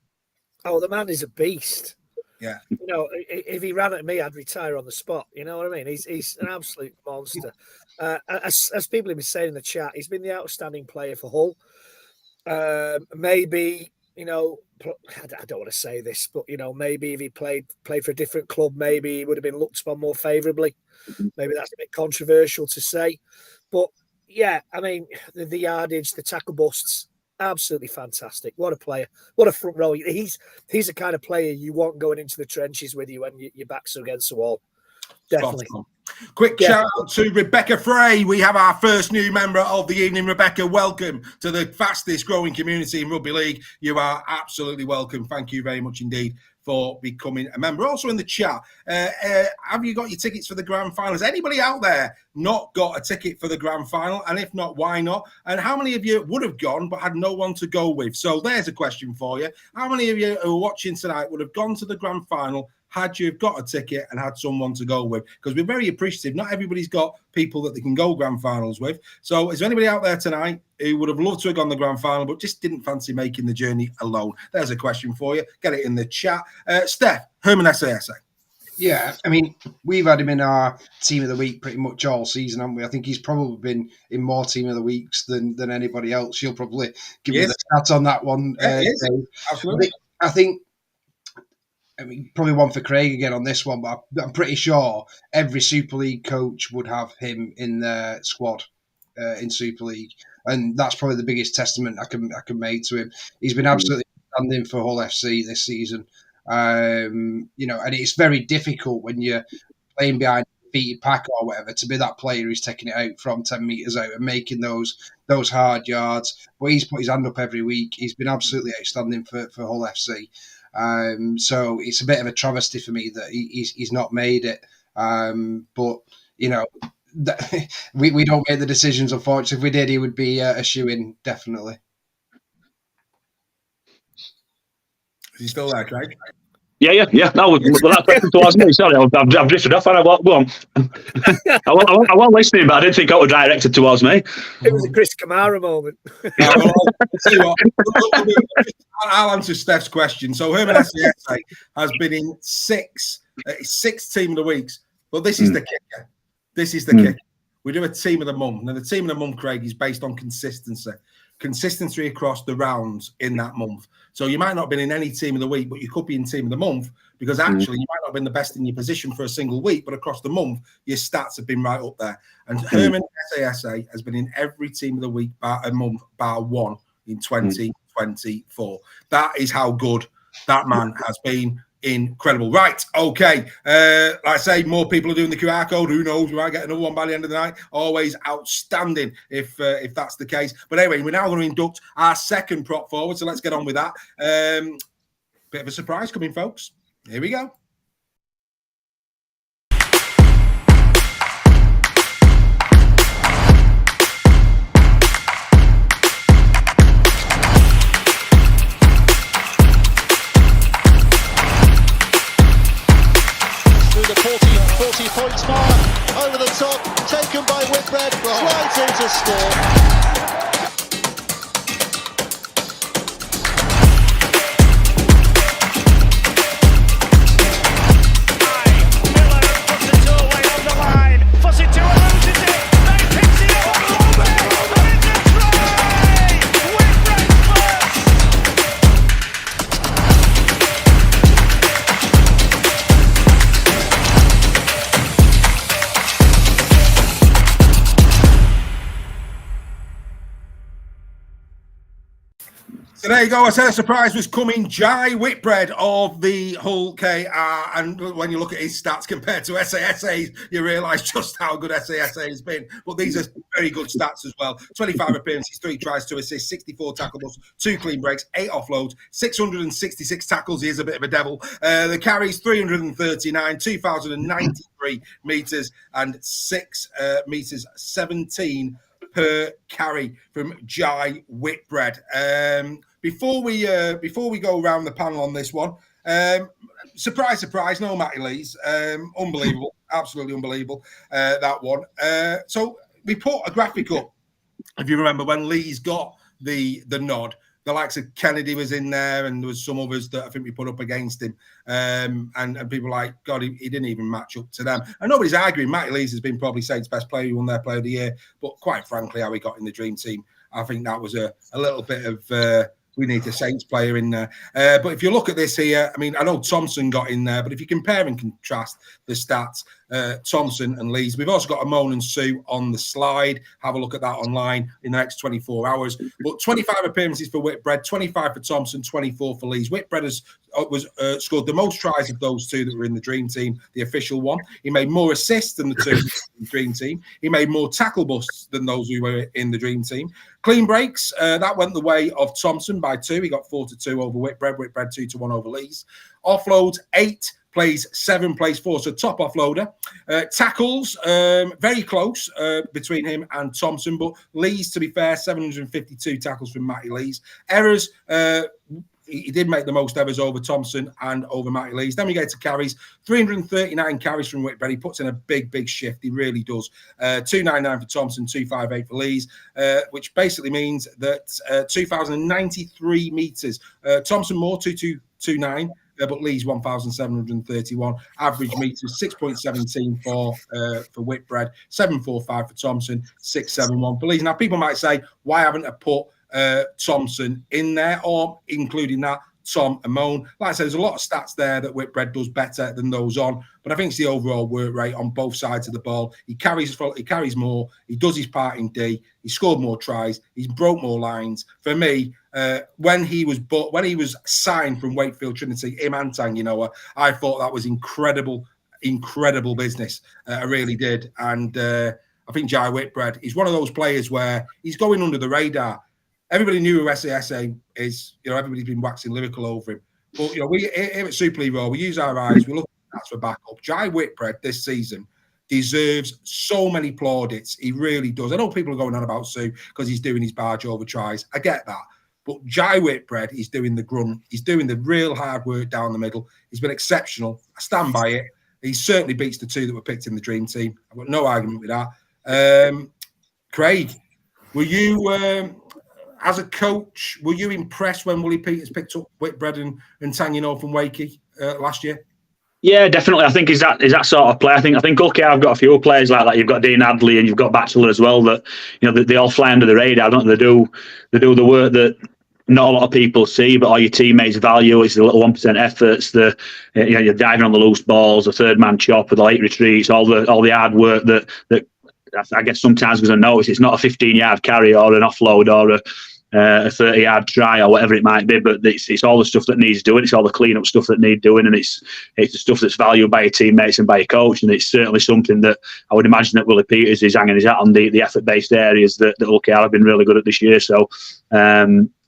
Speaker 3: Oh, the man is a beast.
Speaker 1: Yeah.
Speaker 3: If he ran at me, I'd retire on the spot. You know what I mean? He's an absolute monster. As people have been saying in the chat, he's been the outstanding player for Hull. Maybe. I don't want to say this, but maybe if he played for a different club, maybe he would have been looked upon more favourably. Maybe that's a bit controversial to say, but yeah, I mean the yardage, the tackle busts, absolutely fantastic. What a player! What a front row! He's the kind of player you want going into the trenches with you when your backs are against the wall. Definitely.
Speaker 1: Quick shout out to Rebecca Frey. We have our first new member of the evening. Rebecca, welcome to the fastest growing community in rugby league. You are absolutely welcome. Thank you very much indeed for becoming a member. Also in the chat, have you got your tickets for the grand final? Has anybody out there not got a ticket for the grand final? And if not, why not? And how many of you would have gone but had no one to go with? So there's a question for you. How many of you who are watching tonight would have gone to the grand final had you got a ticket and had someone to go with? Because we're very appreciative. Not everybody's got people that they can go grand finals with. So is there anybody out there tonight who would have loved to have gone the grand final but just didn't fancy making the journey alone? There's a question for you. Get it in the chat. Steph, Herman SASA.
Speaker 2: Yeah, I mean, we've had him in our team of the week pretty much all season, haven't we? I think he's probably been in more team of the weeks than anybody else. You'll probably give me the stats on that one.
Speaker 1: Absolutely.
Speaker 2: I think probably one for Craig again on this one, but I'm pretty sure every Super League coach would have him in their squad in Super League, and that's probably the biggest testament I can make to him. He's been absolutely standing for Hull FC this season, and it's very difficult when you're playing behind a defeated pack or whatever to be that player who's taking it out from 10 metres out and making those hard yards. But he's put his hand up every week. He's been absolutely outstanding for Hull FC. So it's a bit of a travesty for me that he's not made it. But we don't make the decisions, unfortunately. If we did, he would be a shoo-in, definitely.
Speaker 1: Is he still there, Craig?
Speaker 4: Yeah. No, that question towards me. Sorry, I've drifted off. I wasn't listening, but I didn't think it was directed towards me.
Speaker 3: It was a Chris Kamara moment.
Speaker 1: I'll answer Steph's question. So Herman SASA has been in six team of the weeks, but this is the kicker. This is the kicker. We do a team of the month. Now, the team of the month, Craig, is based on consistency. consistency across the rounds in that month. So you might not have been in any team of the week, but you could be in team of the month, because actually you might not have been the best in your position for a single week, but across the month, your stats have been right up there. And Herman SASA has been in every team of the week bar a month, bar one in 2024. That is how good that man has been. Incredible. Right. Okay. Like I say, more people are doing the QR code. Who knows? We might get another one by the end of the night. Always outstanding if that's the case. But anyway, we're now going to induct our second prop forward. So let's get on with that. Bit of a surprise coming, folks. Here we go.
Speaker 5: The 40 points mark, over the top, taken by Whitbread, slides in to score.
Speaker 1: So there you go. I said a surprise was coming. Jai Whitbread of the Hull KR. And when you look at his stats compared to SASA's, you realise just how good SASA has been. But these are very good stats as well. 25 appearances, 3 tries, 2 assists, 64 tackles, 2 clean breaks, 8 offloads, 666 tackles. He is a bit of a devil. The carries 339, 2,093 metres and 6 metres 17 per carry from Jai Whitbread. Before we go around the panel on this one, surprise, no Matty Lees. Unbelievable, absolutely unbelievable, that one. So we put a graphic up, if you remember, when Lees got the nod. The likes of Kennedy was in there, and there was some others that I think we put up against him. And people were like, God, he didn't even match up to them. And nobody's arguing. Matty Lees has been probably Saints' best player. He won their player of the year. But quite frankly, how he got in the dream team, I think that was a little bit of we need a Saints player in there. But if you look at this here, I mean, I know Thompson got in there, but if you compare and contrast the stats, Thompson and Lees, we've also got Amon and Sue on the slide. Have a look at that online in the next 24 hours. But 25 appearances for Whitbread, 25 for Thompson, 24 for Lees. Whitbread has scored the most tries of those two that were in the dream team, the official one. He made more assists than the two in the dream team. He made more tackle busts than those who were in the dream team. Clean breaks, that went the way of Thompson by 2. He got 4-2 over Whitbread. Whitbread 2-1 over Lees. Offloads 8, plays 7, plays 4. So top offloader. Tackles, very close between him and Thompson. But Lees, to be fair, 752 tackles from Matty Lees. Errors, he did make the most errors over Thompson and over Matty Lees. Then we get to carries, 339 carries from Whitbread. He puts in a big shift. He really does. 299 for Thompson, 258 for Lees, which basically means that 2,093 metres. Thompson more, 2,229. But Lees 1,731. Average meters 6.17 for Whitbread, 7.45 for Thompson, 6.71 for Lees. Now people might say, why haven't I put Thompson in there, or including that Tom and Moan? Like I said, there's a lot of stats there that Whitbread does better than those on, but I think it's the overall work rate on both sides of the ball. He carries more. He does his part in D. He scored more tries. He's broke more lines. For me, when he was signed from Wakefield Trinity, him and Tanginoa, I thought that was incredible business. I really did, and I think Jai Whitbread is one of those players where he's going under the radar. Everybody knew who SASA is. Everybody's been waxing lyrical over him. But, we here at Super League Raw, we use our eyes. We look at stats for backup. Jai Whitbread this season deserves so many plaudits. He really does. I know people are going on about Sue because he's doing his barge over tries. I get that. But Jai Whitbread, he's doing the grunt. He's doing the real hard work down the middle. He's been exceptional. I stand by it. He certainly beats the two that were picked in the dream team. I've got no argument with that. Craig, were you... as a coach, were you impressed when Willie Peters picked up Whitbread and Tangino from Wakey last year?
Speaker 4: Yeah, definitely. I think is that sort of play. I think okay, I've got a few players like that. You've got Dean Hadley and you've got Batchelor as well. That they all fly under the radar. Don't they? They do the work that not a lot of people see, but all your teammates value. It's the little 1% efforts. You're diving on the loose balls, the third man chop, the late retreats, all the hard work that I guess sometimes goes unnoticed. It's not a 15-yard carry or an offload or a 30-yard try or whatever it might be, but it's all the stuff that needs doing. It's all the clean-up stuff that need doing, and it's the stuff that's valued by your teammates and by your coach. And it's certainly something that I would imagine that Willie Peters is hanging his hat on, the effort-based areas that OKR have been really good at this year. So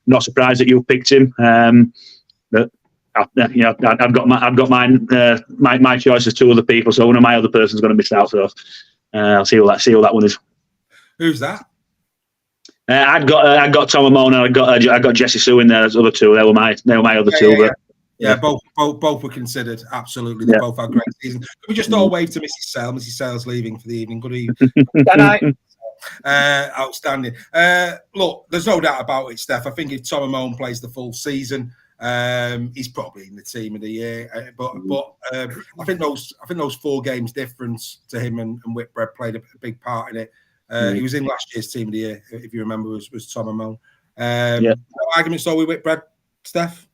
Speaker 4: not surprised that you picked him. But I've got my choice as two other people, so one of my other person's going to miss out. So I'll see what that one is.
Speaker 1: Who's that?
Speaker 4: I got Tom Amon and I got Jesse Sue in there as other two. They were my other two.
Speaker 1: Yeah, both were considered. Absolutely, they both had great seasons. We just all wave to Mrs. Sale. Mrs. Sale's leaving for the evening. Good evening.
Speaker 3: Good night.
Speaker 1: Outstanding. Look, there's no doubt about it, Steph. I think if Tom Amon plays the full season, he's probably in the team of the year. But I think those 4 games difference to him and Whitbread played a big part in it. He was in last year's team of the year, if you remember, was Tom Amon. No arguments though with Whitbread, Steph?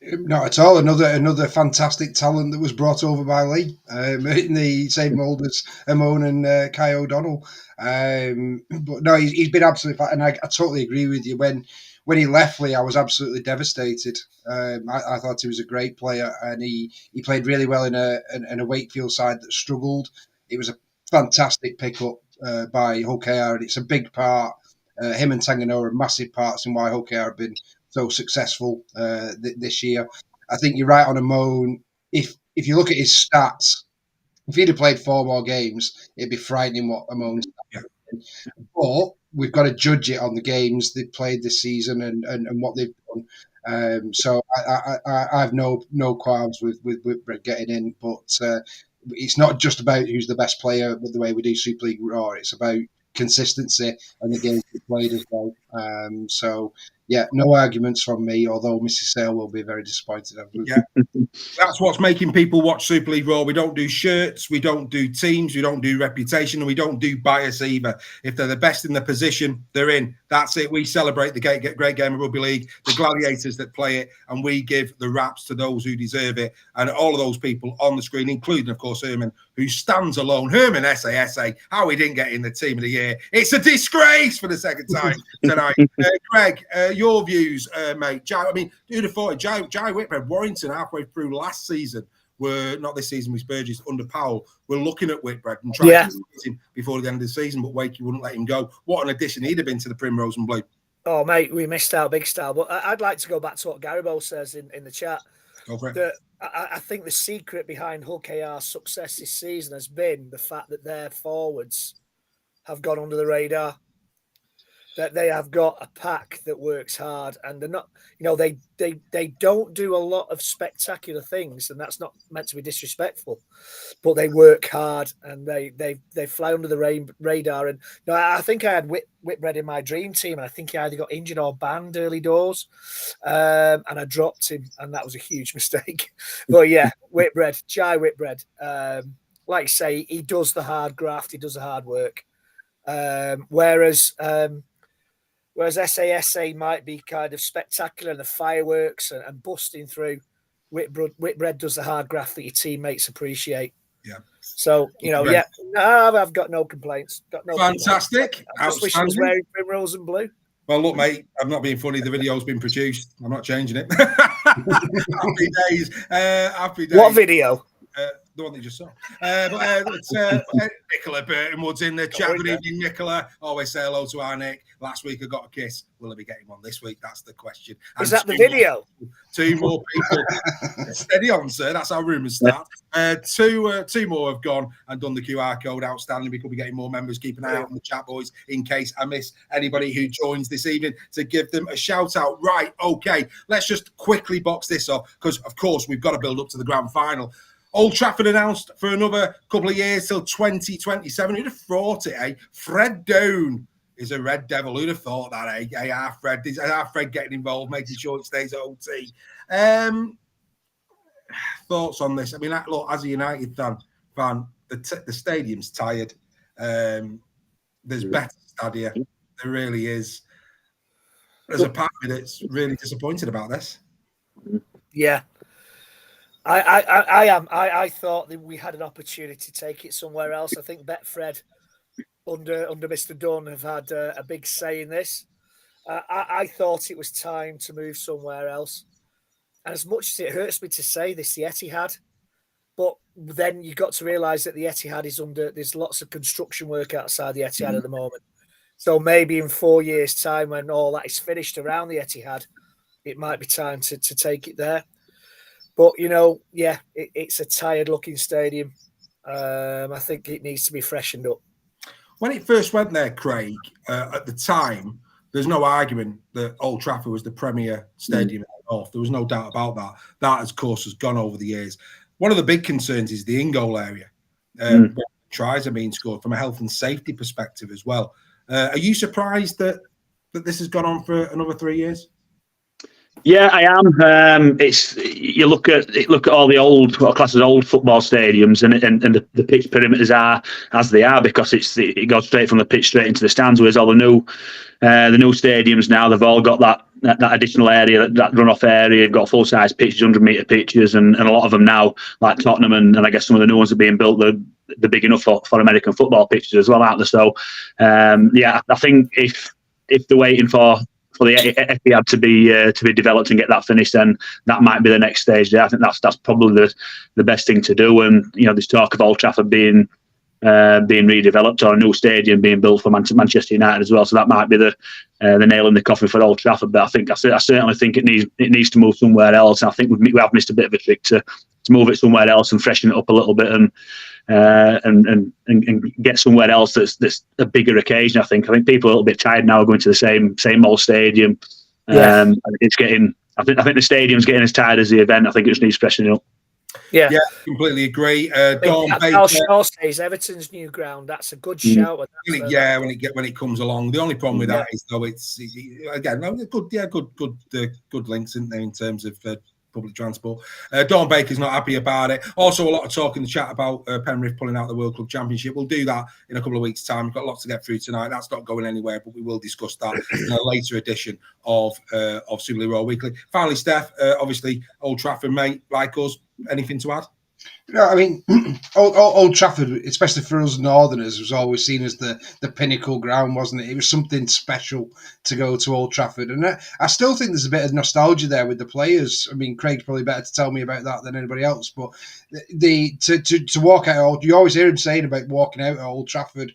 Speaker 2: Not at all. Another fantastic talent that was brought over by Lee in the same mould as Amon and Kai O'Donnell. But no, he's been absolutely fine, and I totally agree with you. When he left Lee, I was absolutely devastated. I thought he was a great player, and he played really well in a Wakefield side that struggled. It was a fantastic pickup by OKR, and it's a big part. Him and Tanganoa are massive parts in why OKR have been so successful this year. I think you're right on Amon. If you look at his stats, if he'd have played 4 more games, it'd be frightening what Amon's done. But we've got to judge it on the games they've played this season and what they've done. So I have no qualms with Whitbread getting in, but it's not just about who's the best player with the way we do Super League Raw. It's about consistency and the games we played as well. So yeah, no arguments from me, although Mrs. Sale will be very disappointed.
Speaker 1: Yeah, that's what's making people watch Super League Raw. We don't do shirts, we don't do teams, we don't do reputation, and we don't do bias either. If they're the best in the position, they're in. That's it. We celebrate the great game of rugby league, the gladiators that play it, and we give the raps to those who deserve it. And all of those people on the screen, including, of course, Herman, who stands alone. Herman, SA, how he didn't get in the team of the year. It's a disgrace for the second time tonight. Greg, your views, mate. I mean, who'd have thought Jai Whitbread, Warrington, halfway through last season, were not this season with Burgess under Powell. We're looking at Whitbread and trying to get him before the end of the season, but Wakey wouldn't let him go. What an addition he'd have been to the Primrose and Blue.
Speaker 3: Oh, mate, we missed out big style. But I'd like to go back to what Garibo says in the chat.
Speaker 1: Go for it.
Speaker 3: I think the secret behind Hull KR's success this season has been the fact that their forwards have gone under the radar. That they have got a pack that works hard, and they're not, they don't do a lot of spectacular things, and that's not meant to be disrespectful, but they work hard and they fly under the radar. And I think I had Whitbread in my dream team, and I think he either got injured or banned early doors, and I dropped him, and that was a huge mistake. But yeah, Jai Whitbread, like I say, he does the hard graft, he does the hard work, whereas SASA might be kind of spectacular and the fireworks and busting through. Whitbread does the hard graft that your teammates appreciate.
Speaker 1: Yeah.
Speaker 3: So, I've got no complaints.
Speaker 1: Fantastic.
Speaker 3: I just wish I was wearing primrose and blue.
Speaker 1: Well, look, mate, I'm not being funny. The video's been produced. I'm not changing it. Happy days. Happy days.
Speaker 3: What video?
Speaker 1: The one that you just saw. Nicola Burtonwood's in the chat. Good evening, Nicola. Always say hello to our Nick. Last week I got a kiss. Will I be getting one this week? That's the question. And
Speaker 3: is that the video?
Speaker 1: Two more people. Steady on, sir. That's how rumours start. Two more have gone and done the QR code. Outstanding. We could be getting more members. Keep an eye out on the chat, boys, in case I miss anybody who joins this evening to give them a shout out. Right, okay. Let's just quickly box this off because, of course, we've got to build up to the grand final. Old Trafford announced for another couple of years till 2027. Who'd have thought it, eh? Fred Down is a Red Devil. Who'd have thought that, eh? Hey, our Fred getting involved, making sure it stays OT. thoughts on this? I mean, look, as a United fan, the stadium's tired. There's better stadia. There really is. There's a part of me that's really disappointed about this.
Speaker 3: Yeah. I am. I thought that we had an opportunity to take it somewhere else. I think Betfred under Mr. Dunn have had a big say in this. I thought it was time to move somewhere else. And as much as it hurts me to say this, the Etihad, but then you got to realise that the Etihad is there's lots of construction work outside the Etihad at the moment. So maybe in 4 years' time, when all that is finished around the Etihad, it might be time to take it there. But, it's a tired-looking stadium. I think it needs to be freshened up.
Speaker 1: When it first went there, Craig, at the time, there's no argument that Old Trafford was the premier stadium in the North. There was no doubt about that. That, of course, has gone over the years. One of the big concerns is the in-goal area. Where tries are being scored from a health and safety perspective as well. Are you surprised that this has gone on for another 3 years?
Speaker 4: Yeah, I am. You look at all the old, what are classed as old football stadiums, and the pitch perimeters are as they are because it goes straight from the pitch straight into the stands. Whereas all the new stadiums now, they've all got that additional area, that runoff area. You've got full size pitches, 100-metre pitches, and a lot of them now, like Tottenham, and I guess some of the new ones are being built. They're big enough for American football pitches as well, aren't they? So, I think if they're waiting for the Etihad to be developed and get that finished, then that might be the next stage there. I think that's probably the best thing to do. And there's talk of Old Trafford being redeveloped or a new stadium being built for Manchester United as well. So that might be the nail in the coffin for Old Trafford. But I certainly think it needs to move somewhere else. And I think we have missed a bit of a trick to move it somewhere else and freshen it up a little bit and get somewhere else that's a bigger occasion. I think people are a little bit tired now of going to the same old stadium. And it's getting. I think the stadium's getting as tired as the event. I think it just needs freshening up.
Speaker 1: Yeah, completely agree. Dawn
Speaker 3: Baker says Everton's new ground. That's a good shout.
Speaker 1: When it comes along. The only problem with that is though it's again good links, isn't there, in terms of public transport. Dawn Baker's not happy about it. Also, a lot of talk in the chat about Penrith pulling out the World Club Championship. We'll do that in a couple of weeks' time. We've got lots to get through tonight. That's not going anywhere, but we will discuss that in a later edition of Super League Roll Weekly. Finally, Steph, obviously, Old Trafford, mate, like us, anything to add?
Speaker 2: No, I mean, Old Trafford, especially for us Northerners, was always seen as the pinnacle ground, wasn't it? It was something special to go to Old Trafford. And I still think there's a bit of nostalgia there with the players. I mean, Craig's probably better to tell me about that than anybody else. But to walk out, you always hear him saying about walking out at Old Trafford,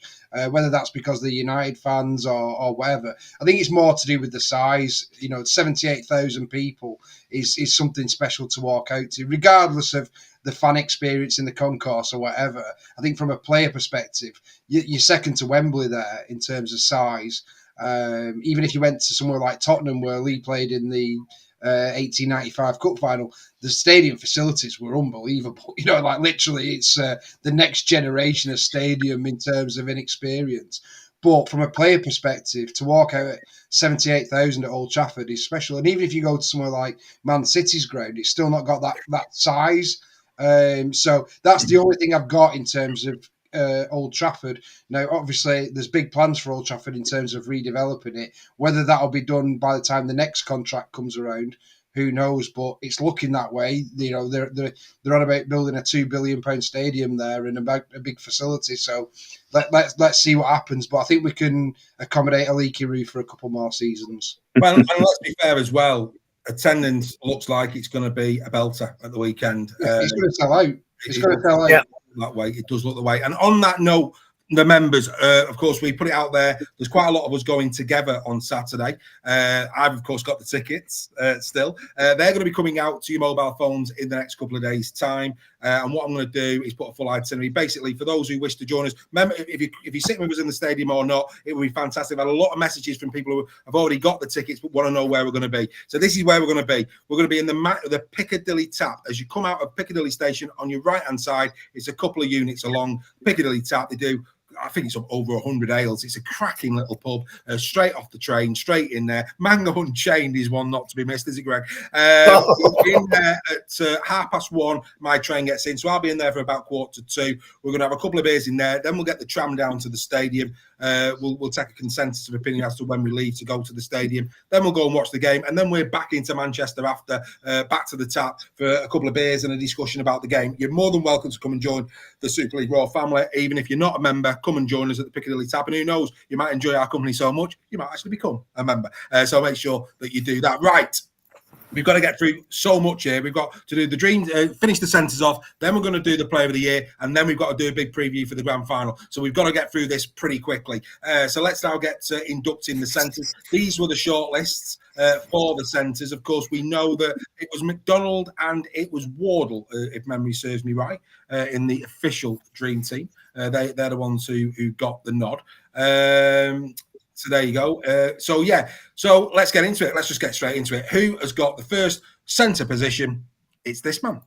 Speaker 2: whether that's because they're United fans or whatever. I think it's more to do with the size. 78,000 people is something special to walk out to, regardless of the fan experience in the concourse or whatever. I think from a player perspective, you're second to Wembley there in terms of size. Even if you went to somewhere like Tottenham, where Lee played in the 1895 Cup final, the stadium facilities were unbelievable. Literally, it's the next generation of stadium in terms of inexperience. But from a player perspective, to walk out at 78,000 at Old Trafford is special. And even if you go to somewhere like Man City's ground, it's still not got that size. So that's the only thing I've got in terms of Old Trafford. Now, obviously, there's big plans for Old Trafford in terms of redeveloping it. Whether that'll be done by the time the next contract comes around, who knows? But it's looking that way. They're on about building a £2 billion stadium there and a big facility. So let's see what happens. But I think we can accommodate a leaky roof for a couple more seasons.
Speaker 1: Well, and let's be fair as well. Attendance looks like it's going to be a belter at the weekend.
Speaker 2: It's going to sell out. It's going to sell out.
Speaker 1: Yeah, that way. It does look the way. And on that note, the members, of course, we put it out there. There's quite a lot of us going together on Saturday. I've, of course, got the tickets still. They're going to be coming out to your mobile phones in the next couple of days' time. And what I'm going to do is put a full itinerary. Basically, for those who wish to join us, remember, if you're sitting with us in the stadium or not, it would be fantastic. I've had a lot of messages from people who have already got the tickets but want to know where we're going to be. So this is where we're going to be. We're going to be in the Piccadilly Tap. As you come out of Piccadilly Station, on your right-hand side, it's a couple of units along Piccadilly Tap. They do I think it's over 100 ales. It's a cracking little pub, straight off the train, straight in there. Mango Unchained is one not to be missed, is it, Greg? In there at 1:30, my train gets in, so I'll be in there for about 1:45. We're going to have a couple of beers in there. Then we'll get the tram down to the stadium. We'll take a consensus of opinion as to when we leave to go to the stadium. Then we'll go and watch the game, and then we're back into Manchester after, back to the tap for a couple of beers and a discussion about the game. You're more than welcome to come and join the Super League Raw family. Even if you're not a member, come and join us at the Piccadilly Tap, and who knows, you might enjoy our company so much you might actually become a member. So make sure that you do that. Right, we've got to get through so much here. We've got to do the dream, finish the centres off, then we're going to do the Player of the Year, and then we've got to do a big preview for the grand final. So we've got to get through this pretty quickly. So let's now get inducting the centres. These were the short lists for the centres. Of course, we know that it was McDonald and it was Wardle, if memory serves me right, in the official Dream Team. They're the ones who got the nod. So there you go. So let's get into it. Let's just get straight into it. Who has got the first centre position? It's this man.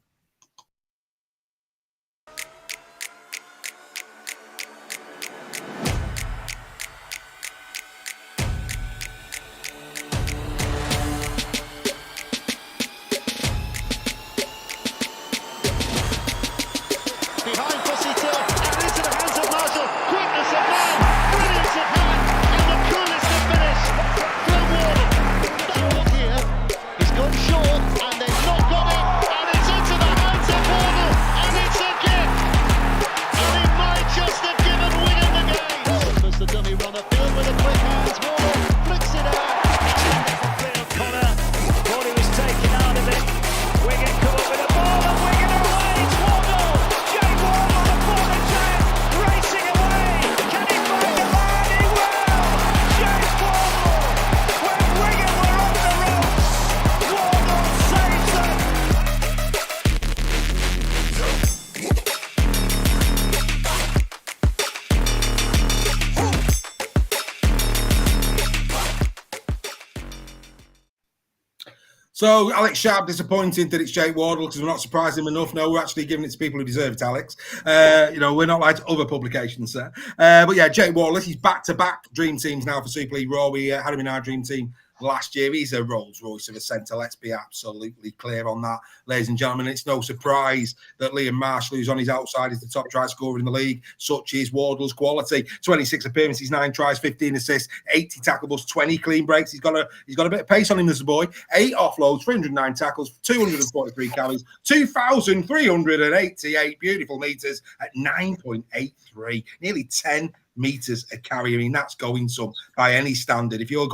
Speaker 1: So, Alex Sharp disappointed that it's Jake Wardle because we're not surprising him enough. No, we're actually giving it to people who deserve it, Alex. We're not like other publications, sir. But yeah, Jake Wardle, he's back-to-back Dream Teams now for Super League Raw. We had him in our Dream Team last year. He's a Rolls Royce of a centre. Let's be absolutely clear on that, ladies and gentlemen. It's no surprise that Liam Marshall, who's on his outside, is the top try scorer in the league. Such is Wardle's quality. 26 appearances, 9 tries, 15 assists, 80 tackles, 20 clean breaks. He's got a bit of pace on him, this boy. 8 offloads, 309 tackles, 243 carries, 2,388 beautiful metres at 9.83, nearly 10 meters a carry. I mean, that's going some by any standard. If you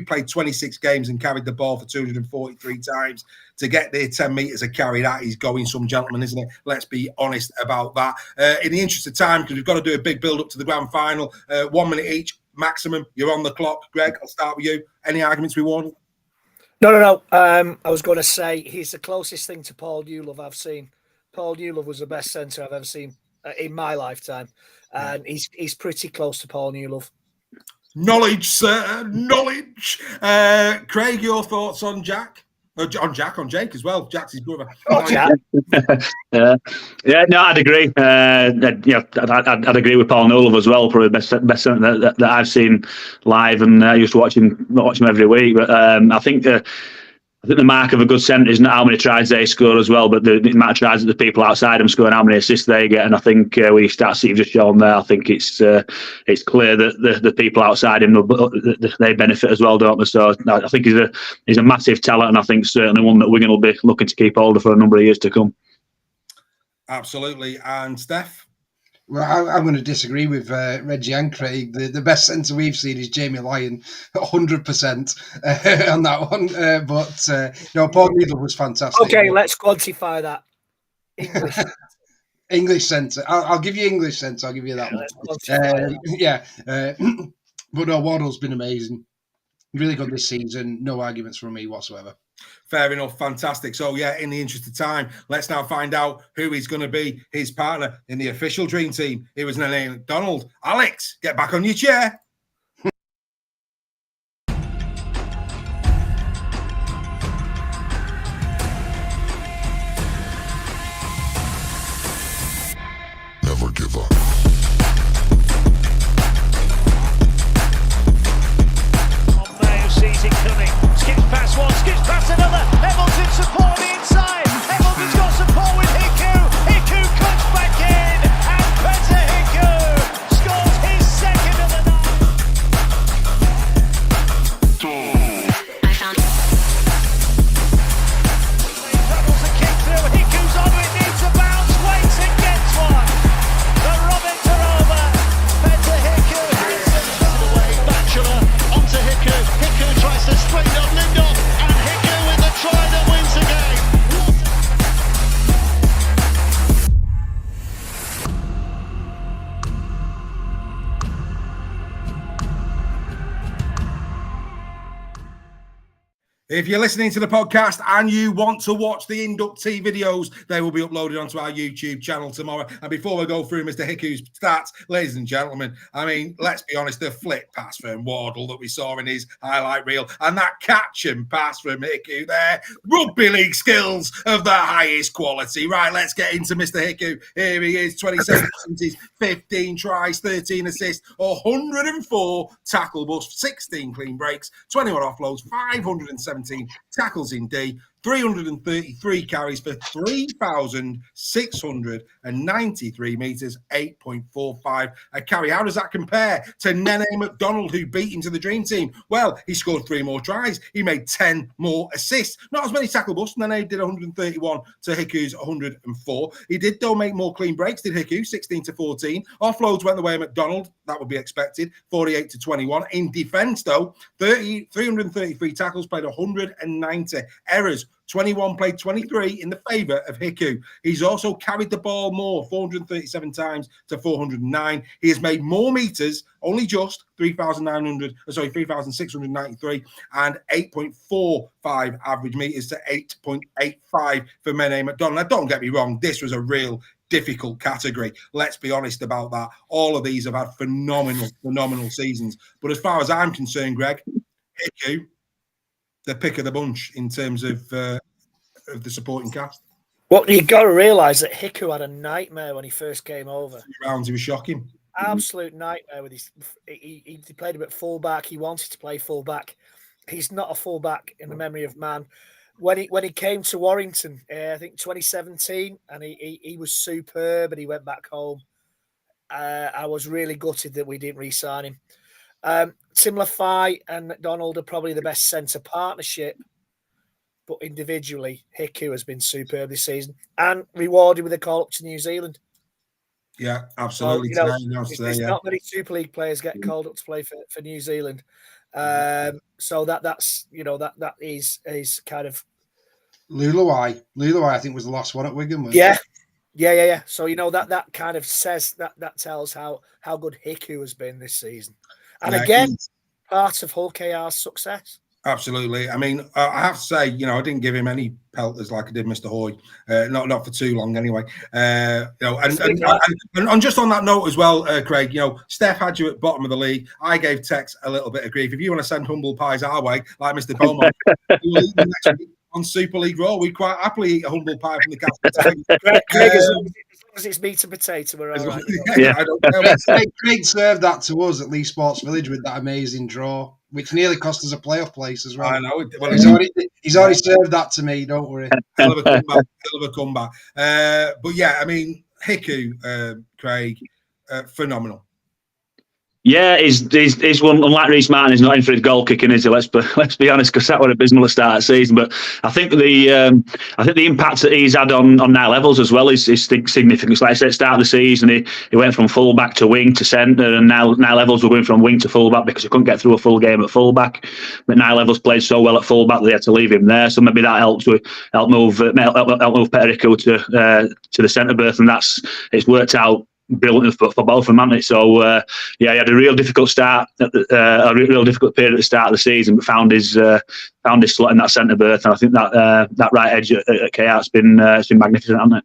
Speaker 1: played 26 games and carried the ball for 243 times to get there 10 meters a carry, that is going some, gentlemen, isn't it? Let's be honest about that. In the interest of time, because we've got to do a big build up to the grand final, 1 minute each maximum. You're on the clock. Greg, I'll start with you. Any arguments we want?
Speaker 3: No. I was going to say he's the closest thing to Paul Newlove I've seen. Paul Newlove was the best centre I've ever seen in my lifetime. And he's pretty close to Paul Newlove.
Speaker 1: Knowledge, sir. Knowledge. Craig, your thoughts on Jack? On Jake as well. Jack's his brother.
Speaker 3: Jack.
Speaker 4: I'd agree. I'd agree with Paul Newlove as well. Probably the best that I've seen live, and I used to watch him every week. But I think the mark of a good centre is not how many tries they score as well, but the amount of tries that the people outside them score and how many assists they get. And I think when you start seeing just shown there, I think it's clear that the people outside him, they benefit as well, don't they? So I think he's a massive talent, and I think certainly one that Wigan will be looking to keep hold of for a number of years to come.
Speaker 1: Absolutely. And Steph?
Speaker 2: Well, I'm going to disagree with Reggie and Craig. The best centre we've seen is Jamie Lyon, 100% on that one. But Paul Newlove was fantastic.
Speaker 3: Okay, let's quantify that.
Speaker 2: English centre. I'll give you English centre. I'll give you that one. But no, Wardle's been amazing. Really good this season. No arguments from me whatsoever.
Speaker 1: Fair enough. Fantastic. So, in the interest of time, let's now find out who is going to be his partner in the official Dream Team. It was Nelly McDonald. Alex, get back on your chair.
Speaker 6: Never give up.
Speaker 1: If you're listening to the podcast and you want to watch the inductee videos, they will be uploaded onto our YouTube channel tomorrow. And before we go through Mr. Hiku's stats, ladies and gentlemen, I mean, let's be honest, the flick pass from Wardle that we saw in his highlight reel and that catch and pass from Hiku there, rugby league skills of the highest quality. Right, let's get into Mr. Hiku. Here he is, 27 70s, 15 tries, 13 assists, 104 tackle busts, 16 clean breaks, 21 offloads, 517 tackles in D, 333 carries for 3,693 metres, 8.45 a carry. How does that compare to Nene McDonald, who beat him to the Dream Team? Well, he scored 3 more tries. He made 10 more assists. Not as many tackle busts. Nene did 131 to Hiku's 104. He did, though, make more clean breaks, did Hiku, 16 to 14. Offloads went the way of McDonald. That would be expected, 48 to 21. In defence, though, 333 tackles, played 190 errors. 21 played 23 in the favour of Hiku. He's also carried the ball more, 437 times to 409. He has made more metres, only just 3,693 and 8.45 average metres to 8.85 for Nene McDonald. Now, don't get me wrong, this was a real difficult category. Let's be honest about that. All of these have had phenomenal seasons. But as far as I'm concerned, Greg, Hiku, the pick of the bunch in terms of the supporting cast.
Speaker 3: Well, you got to realise that Hiku had a nightmare when he first came over.
Speaker 1: 3 rounds, he was shocking.
Speaker 3: Absolute nightmare with his. He played a bit fullback. He wanted to play fullback. He's not a fullback in the memory of man. When he came to Warrington, I think 2017, and he was superb, and he went back home. I was really gutted that we didn't re-sign him. Tim Lafay and McDonald are probably the best centre partnership, but individually, Hiku has been superb this season and rewarded with a call up to New Zealand.
Speaker 1: Yeah, absolutely.
Speaker 3: So, not many Super League players get called up to play for New Zealand. So that's that is kind of
Speaker 2: Luluai, I think was the last one at Wigan.
Speaker 3: Yeah. So that kind of says that tells how good Hiku has been this season. And again, part of Hull KR's success.
Speaker 1: Absolutely. I mean, I have to say, I didn't give him any pelters like I did Mr. Hoy. Not for too long, anyway. And just on that note as well, Craig. Steph had you at bottom of the league. I gave Tex a little bit of grief. If you want to send humble pies our way, like Mr. Beaumont, we'll eat them next week on Super League Raw. We quite happily eat a humble pie from the Castleford Tigers.
Speaker 3: Craig, as long as it's meat and potato, we're all right.
Speaker 1: Yeah. I don't know.
Speaker 2: Craig served that to us at Lee Sports Village with that amazing draw, which nearly cost us a playoff place as well.
Speaker 1: I know. Well,
Speaker 2: he's already served that to me. Don't worry.
Speaker 1: Hell of a comeback. But yeah, I mean, Hiku, Craig, phenomenal.
Speaker 4: Yeah, he's one. Unlike Reece Martin, he's not in for his goal kicking, is he? Let's be honest, because that was abysmal to start the season. But I think the impact that he's had on night levels as well is significant. Like I said, at the start of the season, he went from full back to wing to centre, and now night levels were going from wing to full back because he couldn't get through a full game at full back. But night levels played so well at full back that they had to leave him there. So maybe that helped move Perico to the centre berth, and it's worked out brilliant for both of them, hasn't it? So he had a real difficult start, a real difficult period at the start of the season, but found his slot in that centre berth, and I think that right edge at KR has been magnificent, hasn't it?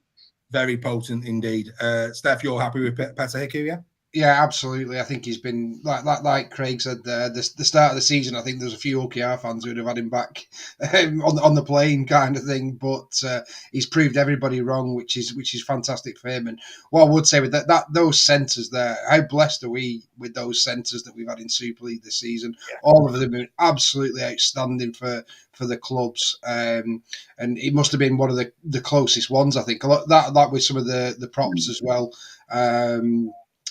Speaker 1: Very potent indeed. Steph, you're happy with Peter Hiku, yeah?
Speaker 2: Yeah, absolutely. I think he's been like Craig said there. The start of the season, I think there's a few OKR fans who'd have had him back on the plane, kind of thing. But he's proved everybody wrong, which is fantastic for him. And what I would say with that those centres there, how blessed are we with those centres that we've had in Super League this season? Yeah. All of them have been absolutely outstanding for the clubs, and it must have been one of the closest ones. I think that with some of the props as well.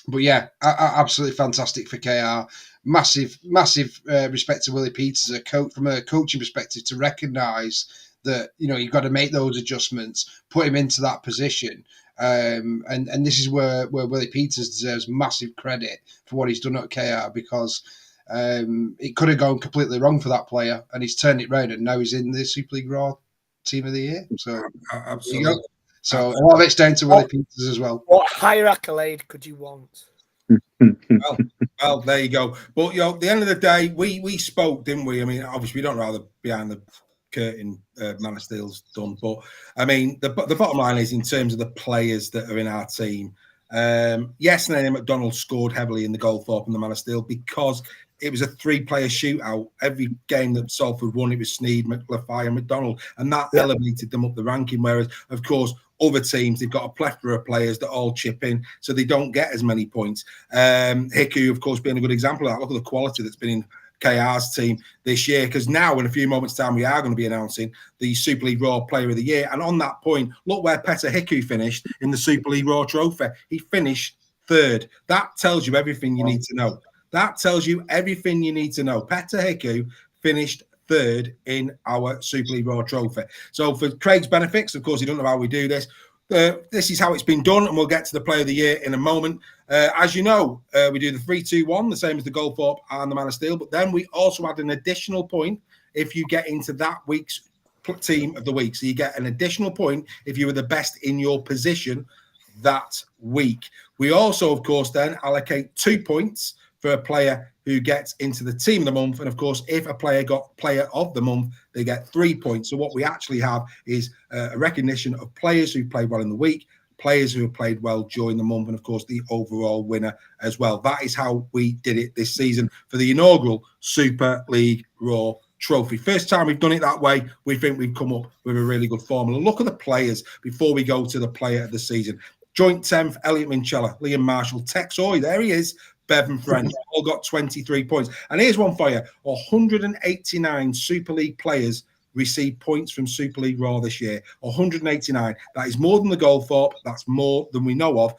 Speaker 2: But yeah, absolutely fantastic for KR. Massive respect to Willie Peters, a coach, from a coaching perspective, to recognise that you've got to make those adjustments, put him into that position, and this is where Willie Peters deserves massive credit for what he's done at KR, because it could have gone completely wrong for that player, and he's turned it round, and now he's in the Super League Raw Team of the Year. So
Speaker 1: absolutely.
Speaker 2: So a lot of it's down to Willie Peters as well.
Speaker 3: What higher accolade could you want?
Speaker 1: Well, there you go. But at the end of the day, we spoke, didn't we? I mean, obviously, we don't rather behind the curtain Man of Steel's done. But I mean, the bottom line is, in terms of the players that are in our team, yes, Nene McDonald scored heavily in the Goldthorpe and the Man of Steel because it was a 3-player shootout. Every game that Salford won, it was Sneed, McLafie and McDonald, and that elevated them up the ranking. Whereas, of course, other teams, they've got a plethora of players that all chip in, so they don't get as many points. Hiku, of course, being a good example of that. Look at the quality that's been in KR's team this year, because now in a few moments' time we are going to be announcing the Super League Raw Player of the Year. And on that point, look where Petter Hiku finished in the Super League Raw Trophy. He finished 3rd. That tells you everything you need to know. That tells you everything you need to know. Petter Hiku finished 3rd in our Super League Raw Trophy. So for Craig's benefits, of course, you don't know how we do this. This is how it's been done, and we'll get to the Player of the Year in a moment. As you know, we do the 3-2-1, the same as the Goldthorpe and the Man of Steel, but then we also add an additional point if you get into that week's team of the week. So you get an additional point if you were the best in your position that week. We also, of course, then allocate 2 points for a player who gets into the team of the month. And of course, if a player got player of the month, they get 3 points. So what we actually have is a recognition of players who played well in the week, players who have played well during the month, and of course, the overall winner as well. That is how we did it this season for the inaugural Super League Raw Trophy. First time we've done it that way. We think we've come up with a really good formula. Look at the players before we go to the player of the season. Joint 10th, Elliot Minchella, Liam Marshall, Tex Oy, there he is, Bevan French, all got 23 points. And here's one for you. 189 Super League players received points from Super League Raw this year. 189. That is more than the Goldthorpe. That's more than we know of.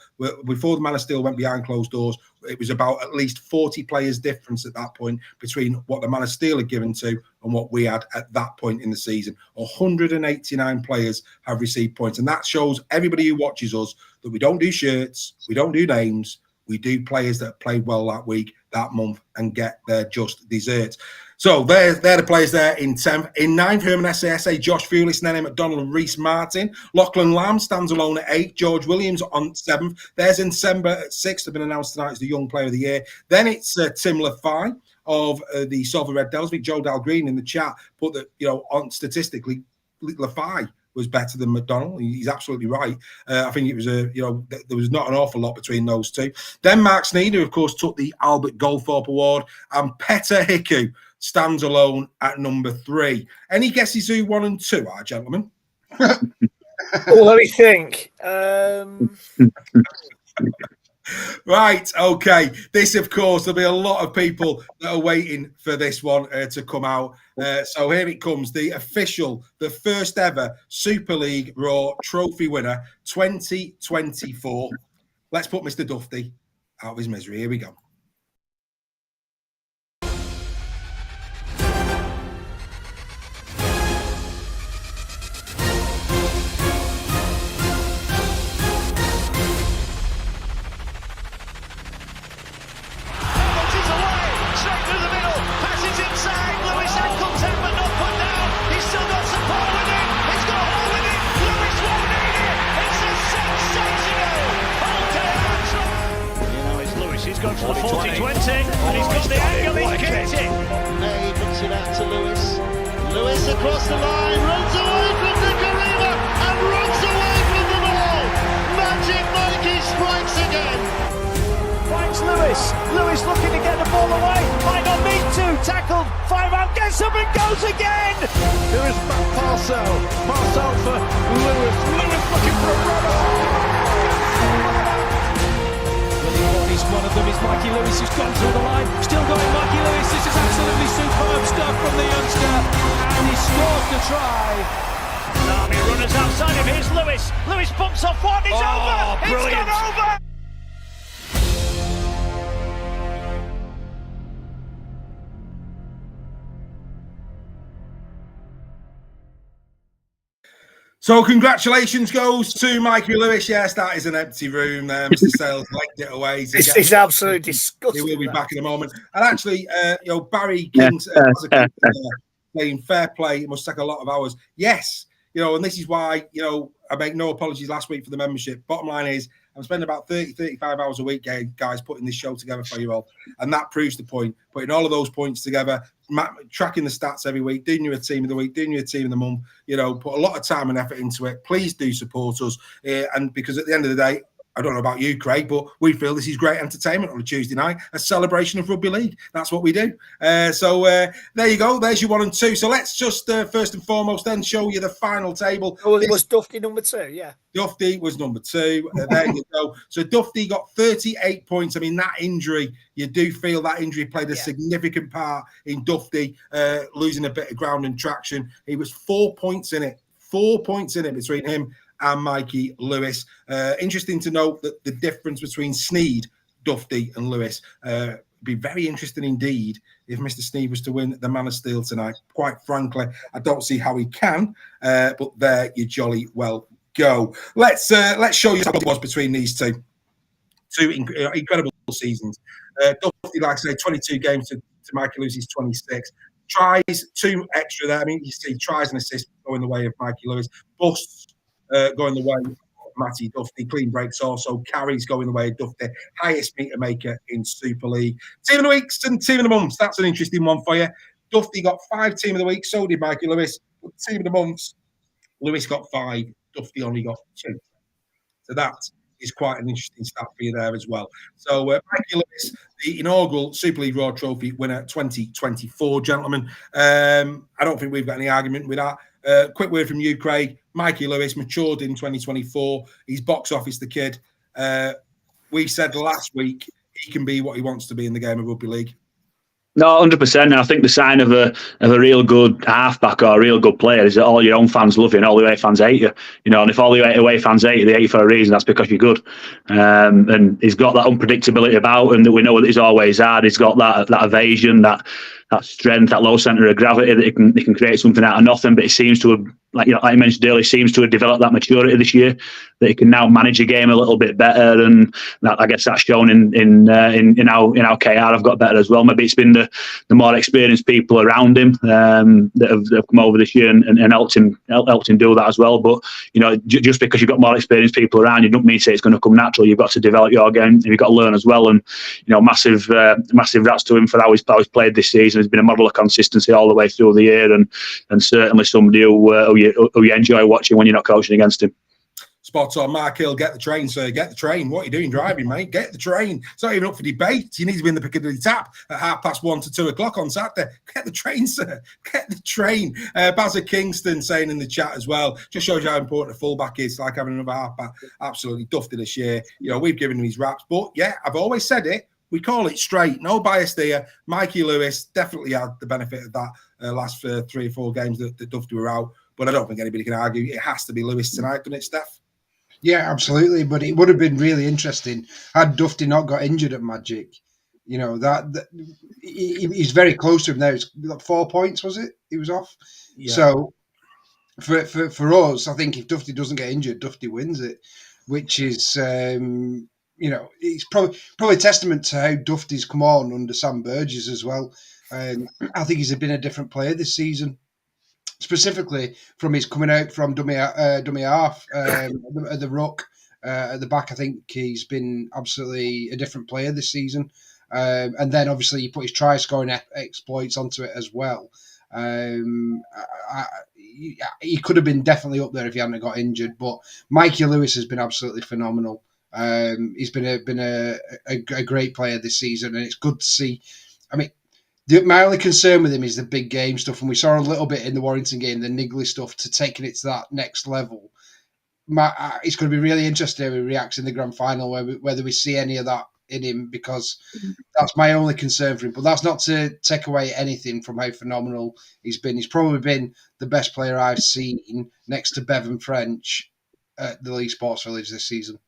Speaker 1: Before the Man of Steel went behind closed doors, it was about at least 40 players difference at that point between what the Man of Steel had given to and what we had at that point in the season. 189 players have received points. And that shows everybody who watches us that we don't do shirts, we don't do names, we do players that played well that week, that month, and get their just desserts. So they're the players there in 10th. In 9th, Herman SASA, Josh Fulis, Nene McDonald and Reece Martin. Lachlan Lamb stands alone at 8th. George Williams on 7th. There's Nsemba at 6th. They've been announced tonight as the Young Player of the Year. Then it's Tim Lafai of the Salford Red Devils. Joe Dalgreen in the chat put that, on statistically, Lafai was better than McDonald. He's absolutely right. I think it was there was not an awful lot between those two. Then Mark Sneed, who of course took the Albert Goldthorpe Award, and Petter Hiku stands alone at number 3. Any guesses who 1 and 2 are, gentlemen?
Speaker 3: Well, let me think.
Speaker 1: Right, okay. This, of course, there'll be a lot of people that are waiting for this one to come out. So here it comes, the first ever Super League Raw Trophy winner, 2024. Let's put Mr. Dufty out of his misery. Here we go.
Speaker 6: Gone for the 40-20, and he's got the angle, he's kicked it.
Speaker 7: May puts it out to Lewis. Lewis across the line, runs away from Nicarima, and runs away from the ball. Magic Mikey strikes again.
Speaker 6: Finds Lewis. Lewis looking to get the ball away. Might not need to. Tackled. 5 out, gets up and goes again.
Speaker 5: Here is back Parcell. Parcell for Lewis. Lewis looking for a runner.
Speaker 6: One of them is Mikey Lewis, who's gone through the line. Still going Mikey Lewis. This is absolutely superb stuff from the youngster. And he scores the try.
Speaker 8: Army runners outside him. Here's Lewis. Lewis bumps off one. It's over.
Speaker 6: Brilliant.
Speaker 8: It's gone over.
Speaker 1: So congratulations goes to Mikey Lewis. Yes, that is an empty room there. Mr. Sales legged it away.
Speaker 3: It's absolutely disgusting.
Speaker 1: He will be back in a moment. And actually, Barry King's playing fair play. It must take a lot of hours. Yes, and this is why, I make no apologies last week for the membership. Bottom line is, I'm spending about 30, 35 hours a week, guys, putting this show together for you all. And that proves the point. Putting all of those points together, tracking the stats every week, doing you a team of the week, doing you a team of the month, put a lot of time and effort into it. Please do support us. And because at the end of the day, I don't know about you, Craig, but we feel this is great entertainment on a Tuesday night, a celebration of rugby league. That's what we do. So there you go. There's your 1 and 2. So let's just first and foremost then show you the final table.
Speaker 3: Oh, it was Dufty number 2, yeah.
Speaker 1: Dufty was number 2. There you go. So Dufty got 38 points. I mean, that injury, you do feel that injury played a significant part in Dufty losing a bit of ground and traction. He was 4 points in it. 4 points in it between him and Mikey Lewis. Interesting to note that the difference between Sneed, Dufty and Lewis be very interesting indeed if Mr. Sneed was to win the Man of Steel tonight. Quite frankly, I don't see how he can, but there you jolly well go. Let's show you how it was between these two incredible seasons. Dufty, like I say, 22 games to Mikey Lewis's 26. Tries 2 extra there. I mean, you see tries and assists going the way of Mikey Lewis. Busts going the way of Matty Dufty. Clean breaks also. Carries going the way of Dufty. Highest meter maker in Super League. Team of the weeks and team of the months. That's an interesting one for you. Dufty got 5 team of the week. So did Mikey Lewis. But team of the months, Lewis got 5. Dufty only got 2. So that is quite an interesting stat for you there as well. So Mikey Lewis, the inaugural Super League Raw Trophy winner 2024, gentlemen. I don't think we've got any argument with that. Quick word from you, Craig. Mikey Lewis matured in 2024. He's box office the kid. We said last week he can be what he wants to be in the game of rugby league.
Speaker 4: No, 100%. And I think the sign of a real good halfback or a real good player is that all your own fans love you and all the away fans hate you. And if all the away fans hate you, they hate you for a reason. That's because you're good. And he's got that unpredictability about him that we know that he's always had. He's got that evasion, that strength, that low centre of gravity that he can create something out of nothing. But he seems to have, like you mentioned earlier, seems to have developed that maturity this year, that he can now manage a game a little bit better, and that, I guess that's shown in how KR have got better as well. Maybe it's been the more experienced people around him that have come over this year and helped him do that as well. But just because you've got more experienced people around, you don't mean to say it's going to come natural. You've got to develop your game, and you've got to learn as well. And massive rats to him for how he's played this season. He's been a model of consistency all the way through the year, and certainly somebody who you enjoy watching when you're not coaching against him.
Speaker 1: Spot on. Mark Hill, get the train, sir. Get the train. What are you doing driving, mate? Get the train. It's not even up for debate. You need to be in the Piccadilly Tap at 1:30 to 2 o'clock on Saturday. Get the train, sir. Get the train. Bazza Kingston saying in the chat as well, just shows you how important a fullback is, like having another halfback. Absolutely duffed it this year. We've given him his raps. But, yeah, I've always said it. We call it straight. No bias there. Mikey Lewis definitely had the benefit of that last 3 or 4 games that Dufty were out. But I don't think anybody can argue. It has to be Lewis tonight, doesn't it, Steph?
Speaker 2: Yeah, absolutely. But it would have been really interesting had Dufty not got injured at Magic. He's very close to him now. It's 4 points, was it? He was off. Yeah. So for us, I think if Dufty doesn't get injured, Dufty wins it, which is it's probably a testament to how Dufty's come on under Sam Burgess as well. I think he's been a different player this season, specifically from his coming out from dummy half at the ruck at the back. I think he's been absolutely a different player this season. And then obviously you put his try scoring exploits onto it as well. He could have been definitely up there if he hadn't got injured. But Mikey Lewis has been absolutely phenomenal. He's been a great player this season, and it's good to see. I mean, my only concern with him is the big game stuff, and we saw a little bit in the Warrington game, the niggly stuff, to taking it to that next level. It's going to be really interesting how he reacts in the grand final, whether we see any of that in him, because that's my only concern for him. But that's not to take away anything from how phenomenal he's been. He's probably been the best player I've seen next to Bevan French at the League Sports Village this season.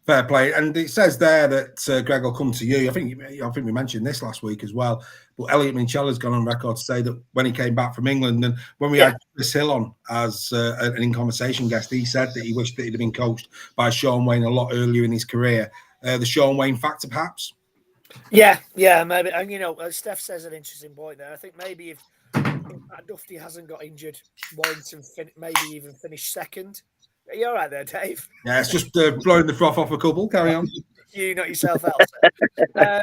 Speaker 1: Fair play. And it says there that Greg will come to you. I think we mentioned this last week as well. But Elliot Minchella's gone on record to say that when he came back from England, and when we had Chris Hill on as an in-conversation guest, he said that he wished that he'd have been coached by Sean Wayne a lot earlier in his career. The Sean Wayne factor, perhaps?
Speaker 3: Yeah, maybe. And, Steph says an interesting point there. I think maybe if Dufty hasn't got injured, Warrington maybe even finished second. Are you all right there, Dave?
Speaker 1: Yeah, it's just blowing the froth off a couple. Carry on.
Speaker 3: You knock yourself out. Yeah,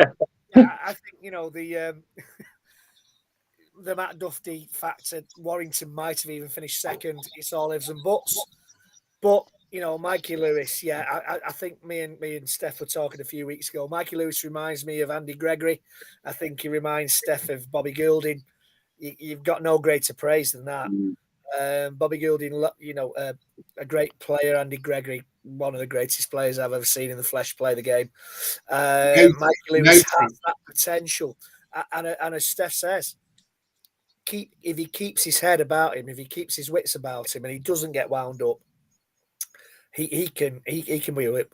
Speaker 3: I think, the Matt Duffy factor, Warrington might have even finished second. It's all ifs and buts. But, Mikey Lewis, I think me and Steph were talking a few weeks ago. Mikey Lewis reminds me of Andy Gregory. I think he reminds Steph of Bobby Goulding. You've got no greater praise than that. Bobby Goulding, a great player. Andy Gregory, one of the greatest players I've ever seen in the flesh play the game. Mikey Lewis has that potential. And as Steph says, if he keeps his head about him, if he keeps his wits about him, and he doesn't get wound up, he can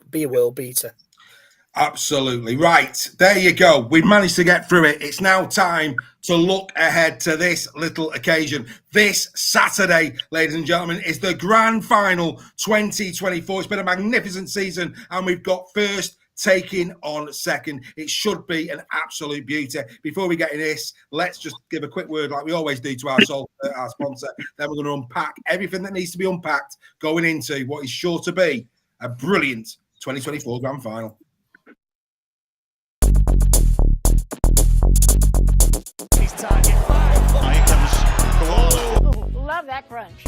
Speaker 3: be a world beater.
Speaker 1: Absolutely. Right. There you go. We've managed to get through it. It's now time to look ahead to this little occasion. This Saturday, ladies and gentlemen, is the grand final 2024. It's been a magnificent season, and we've got first taking on second. It should be an absolute beauty. Before we get in this, let's just give a quick word like we always do to our sponsor. Then we're going to unpack everything that needs to be unpacked going into what is sure to be a brilliant 2024 grand final.
Speaker 9: Love that crunch.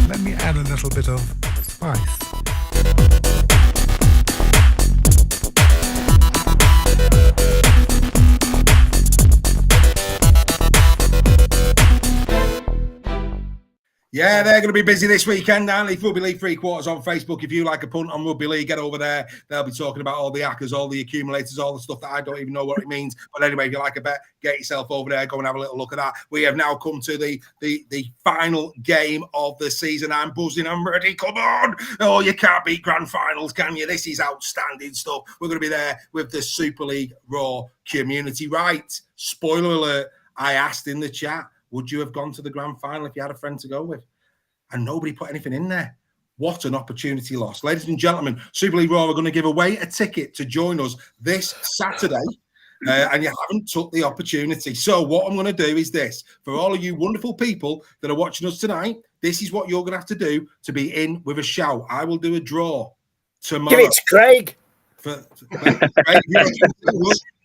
Speaker 10: Let me add a little bit of spice.
Speaker 1: Yeah, they're going to be busy this weekend. Leaf Rugby League 3/4 on Facebook. If you like a punt on Rugby League, get over there. They'll be talking about all the hackers, all the accumulators, all the stuff that I don't even know what it means. But anyway, if you like a bet, get yourself over there. Go and have a little look at that. We have now come to the final game of the season. I'm buzzing. I'm ready. Come on. Oh, you can't beat grand finals, can you? This is outstanding stuff. We're going to be there with the Super League Raw community. Right. Spoiler alert. I asked in the chat, would you have gone to the grand final if you had a friend to go with? And nobody put anything in there. What an opportunity lost. Ladies and gentlemen, Super League Raw are going to give away a ticket to join us this Saturday. And you haven't took the opportunity. So what I'm going to do is this. For all of you wonderful people that are watching us tonight, this is what you're going to have to do to be in with a shout. I will do a draw tomorrow.
Speaker 3: Give it to Craig.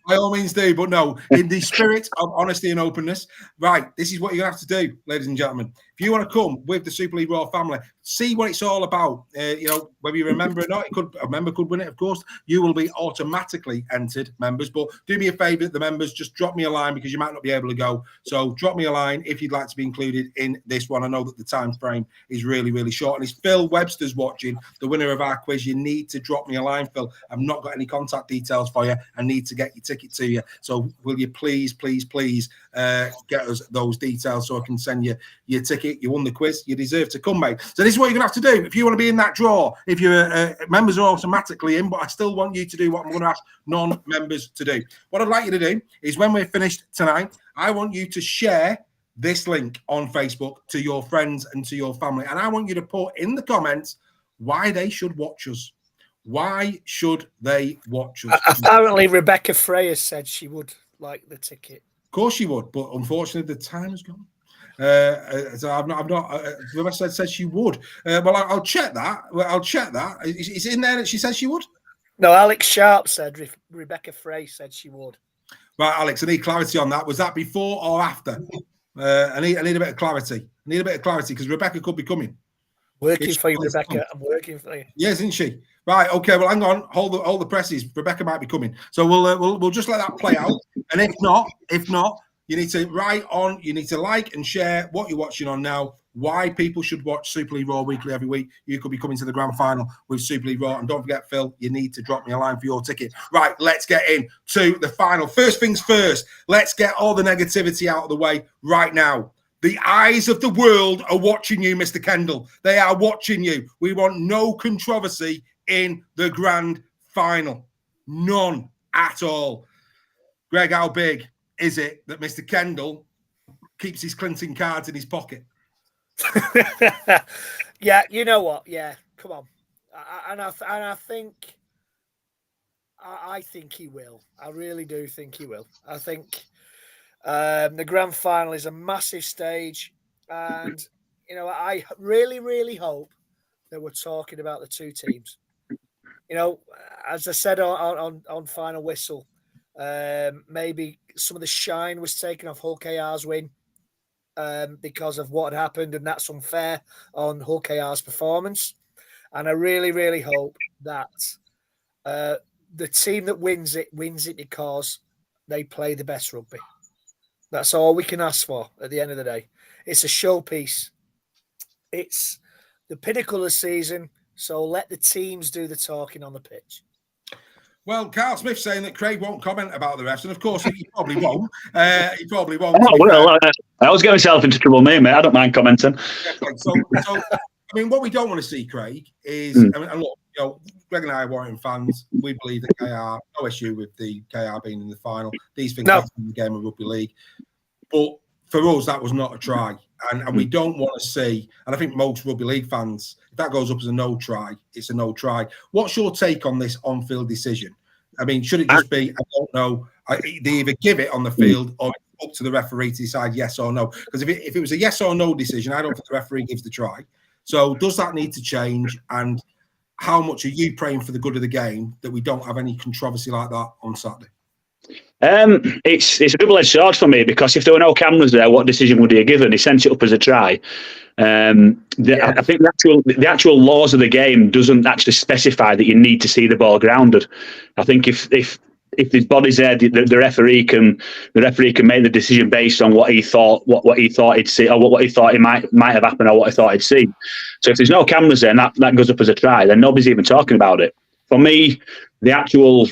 Speaker 1: By all means do, but no, in the spirit of honesty and openness. Right, this is what you're going to have to do, ladies and gentlemen. If you want to come with the Super League Raw family, see what it's all about. Whether you remember or not, a member could win it, of course. You will be automatically entered, members. But do me a favour, the members, just drop me a line because you might not be able to go. So drop me a line if you'd like to be included in this one. I know that the time frame is really, really short. And it's Phil Webster's watching, the winner of our quiz. You need to drop me a line, Phil. I've not got any contact details for you. I need to get your ticket to you. So will you please get us those details so I can send you your ticket. You won the quiz. You deserve to come, mate. So this is what you're going to have to do if you want to be in that draw. If you're members are automatically in, but I still want you to do what I'm going to ask non-members to do. What I'd like you to do is when we're finished tonight, I want you to share this link on Facebook to your friends and to your family. And I want you to put in the comments why they should watch us. Why should they watch us?
Speaker 3: Apparently, Rebecca Frey has said she would like the ticket.
Speaker 1: Of course she would, but unfortunately, the time has gone. So I'm not. Rebecca said she would. Well, I'll check that. Is it in there that she said she would?
Speaker 3: No, Alex Sharp said Rebecca Frey said she would.
Speaker 1: Right, Alex, I need clarity on that. Was that before or after? I need a bit of clarity. Because Rebecca could be coming.
Speaker 3: Working for you, Rebecca. I'm working for you.
Speaker 1: Yes, isn't she? Right. Okay. Well, hang on. Hold the presses. Rebecca might be coming. So we'll just let that play out. And if not, you need to write on. You need to like and share what you're watching on now. Why people should watch Super League Raw weekly every week. You could be coming to the grand final with Super League Raw. And don't forget, Phil, you need to drop me a line for your ticket. Right. Let's get in to the final. First things first. Let's get all the negativity out of the way right now. The eyes of the world are watching you, Mr. Kendall. They are watching you. We want no controversy in the grand final. None at all. Greg, how big is it that Mr. Kendall keeps his Clinton cards in his pocket?
Speaker 3: Yeah, you know what? Yeah, come on. I think he will. I really do think he will. I think the grand final is a massive stage, and I really, really hope that we're talking about the two teams. As I said on Final Whistle, maybe some of the shine was taken off Hull KR's win because of what had happened, and that's unfair on Hull KR's performance. And I really, really hope that the team that wins it because they play the best rugby. That's all we can ask for at the end of the day. It's a showpiece. It's the pinnacle of the season, so let the teams do the talking on the pitch.
Speaker 1: Well, Carl Smith's saying that Craig won't comment about the refs, and of course he probably won't. He probably won't.
Speaker 4: Oh, well, I always get myself into trouble, mate. I don't mind commenting.
Speaker 1: So, I mean, what we don't want to see, Craig, is and look, Greg and I are Warrington fans. We believe that KR, no issue with the KR being in the final. These things happen in the game of rugby league, but for us, that was not a try. And we don't want to see, and I think most rugby league fans, if that goes up as a no try, it's a no try. What's your take on this on-field decision? I mean, should it just be, I don't know, they either give it on the field or it's up to the referee to decide yes or no? Because if it was a yes or no decision, I don't think the referee gives the try. So does that need to change? And how much are you praying for the good of the game that we don't have any controversy like that on Saturday?
Speaker 4: It's a double-edged sword for me, because if there were no cameras there, what decision would he have given? He sent it up as a try. I think the actual laws of the game doesn't actually specify that you need to see the ball grounded. I think if his body's there, the referee can make the decision based on what he thought he'd see, or what he thought it might have happened, or what he thought he'd see. So if there's no cameras there and that goes up as a try, then nobody's even talking about it. For me, the actual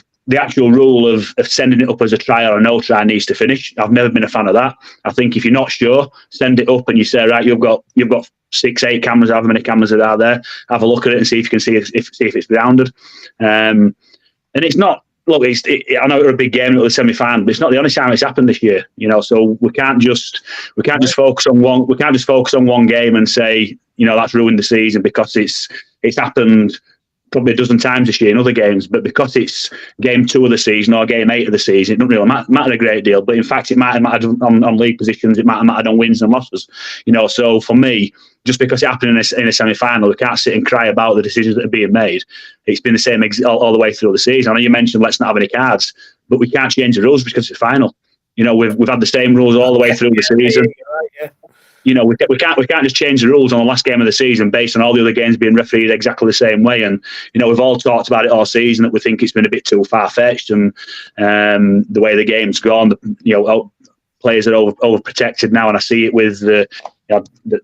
Speaker 4: rule of sending it up as a try or a no try needs to finish. I've never been a fan of that. I think if you're not sure, send it up and you say, right, you've got 6-8 cameras, however many cameras that are there. Have a look at it and see if you can see if it's grounded. And it's not. Look, I know it was a big game, it was a semi-final, but it's not the only time it's happened this year. So we can't just focus on one. We can't just focus on one game and say, that's ruined the season, because it's happened probably a dozen times this year in other games, but because it's game 2 of the season or game 8 of the season, it doesn't really matter a great deal. But in fact, it might have mattered on league positions, it might have mattered on wins and losses. So for me, just because it happened in a semi-final, we can't sit and cry about the decisions that are being made. It's been the same all the way through the season. I know you mentioned let's not have any cards, but we can't change the rules because it's final. We've had the same rules all the way through the season. We can't just change the rules on the last game of the season based on all the other games being refereed exactly the same way. And we've all talked about it all season that we think it's been a bit too far-fetched, and the way the game's gone, players are overprotected now, and I see it with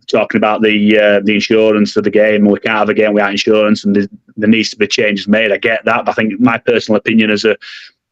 Speaker 4: talking about the insurance for the game. We can't have a game without insurance, and there needs to be changes made. I get that, but I think my personal opinion as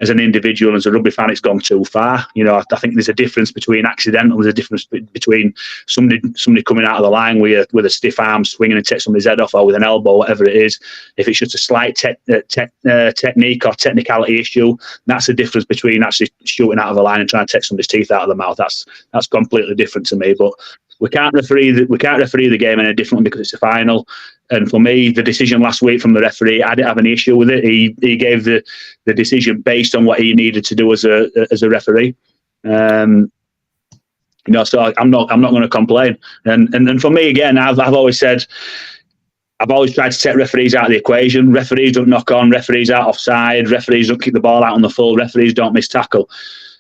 Speaker 4: an individual, as a rugby fan, it's gone too far. I think there's a difference between accidental. There's a difference between somebody coming out of the line with a stiff arm swinging and take somebody's head off, or with an elbow, whatever it is. If it's just a slight technique or technicality issue, that's the difference between actually shooting out of the line and trying to take somebody's teeth out of the mouth. That's completely different to me. But we can't referee the game any differently because it's a final. And for me, the decision last week from the referee, I didn't have any issue with it. He gave the decision based on what he needed to do as a referee. So I'm not going to complain. And for me, again, I've always said, I've always tried to take referees out of the equation. Referees don't knock on, referees aren't offside, referees don't kick the ball out on the full, referees don't miss tackle.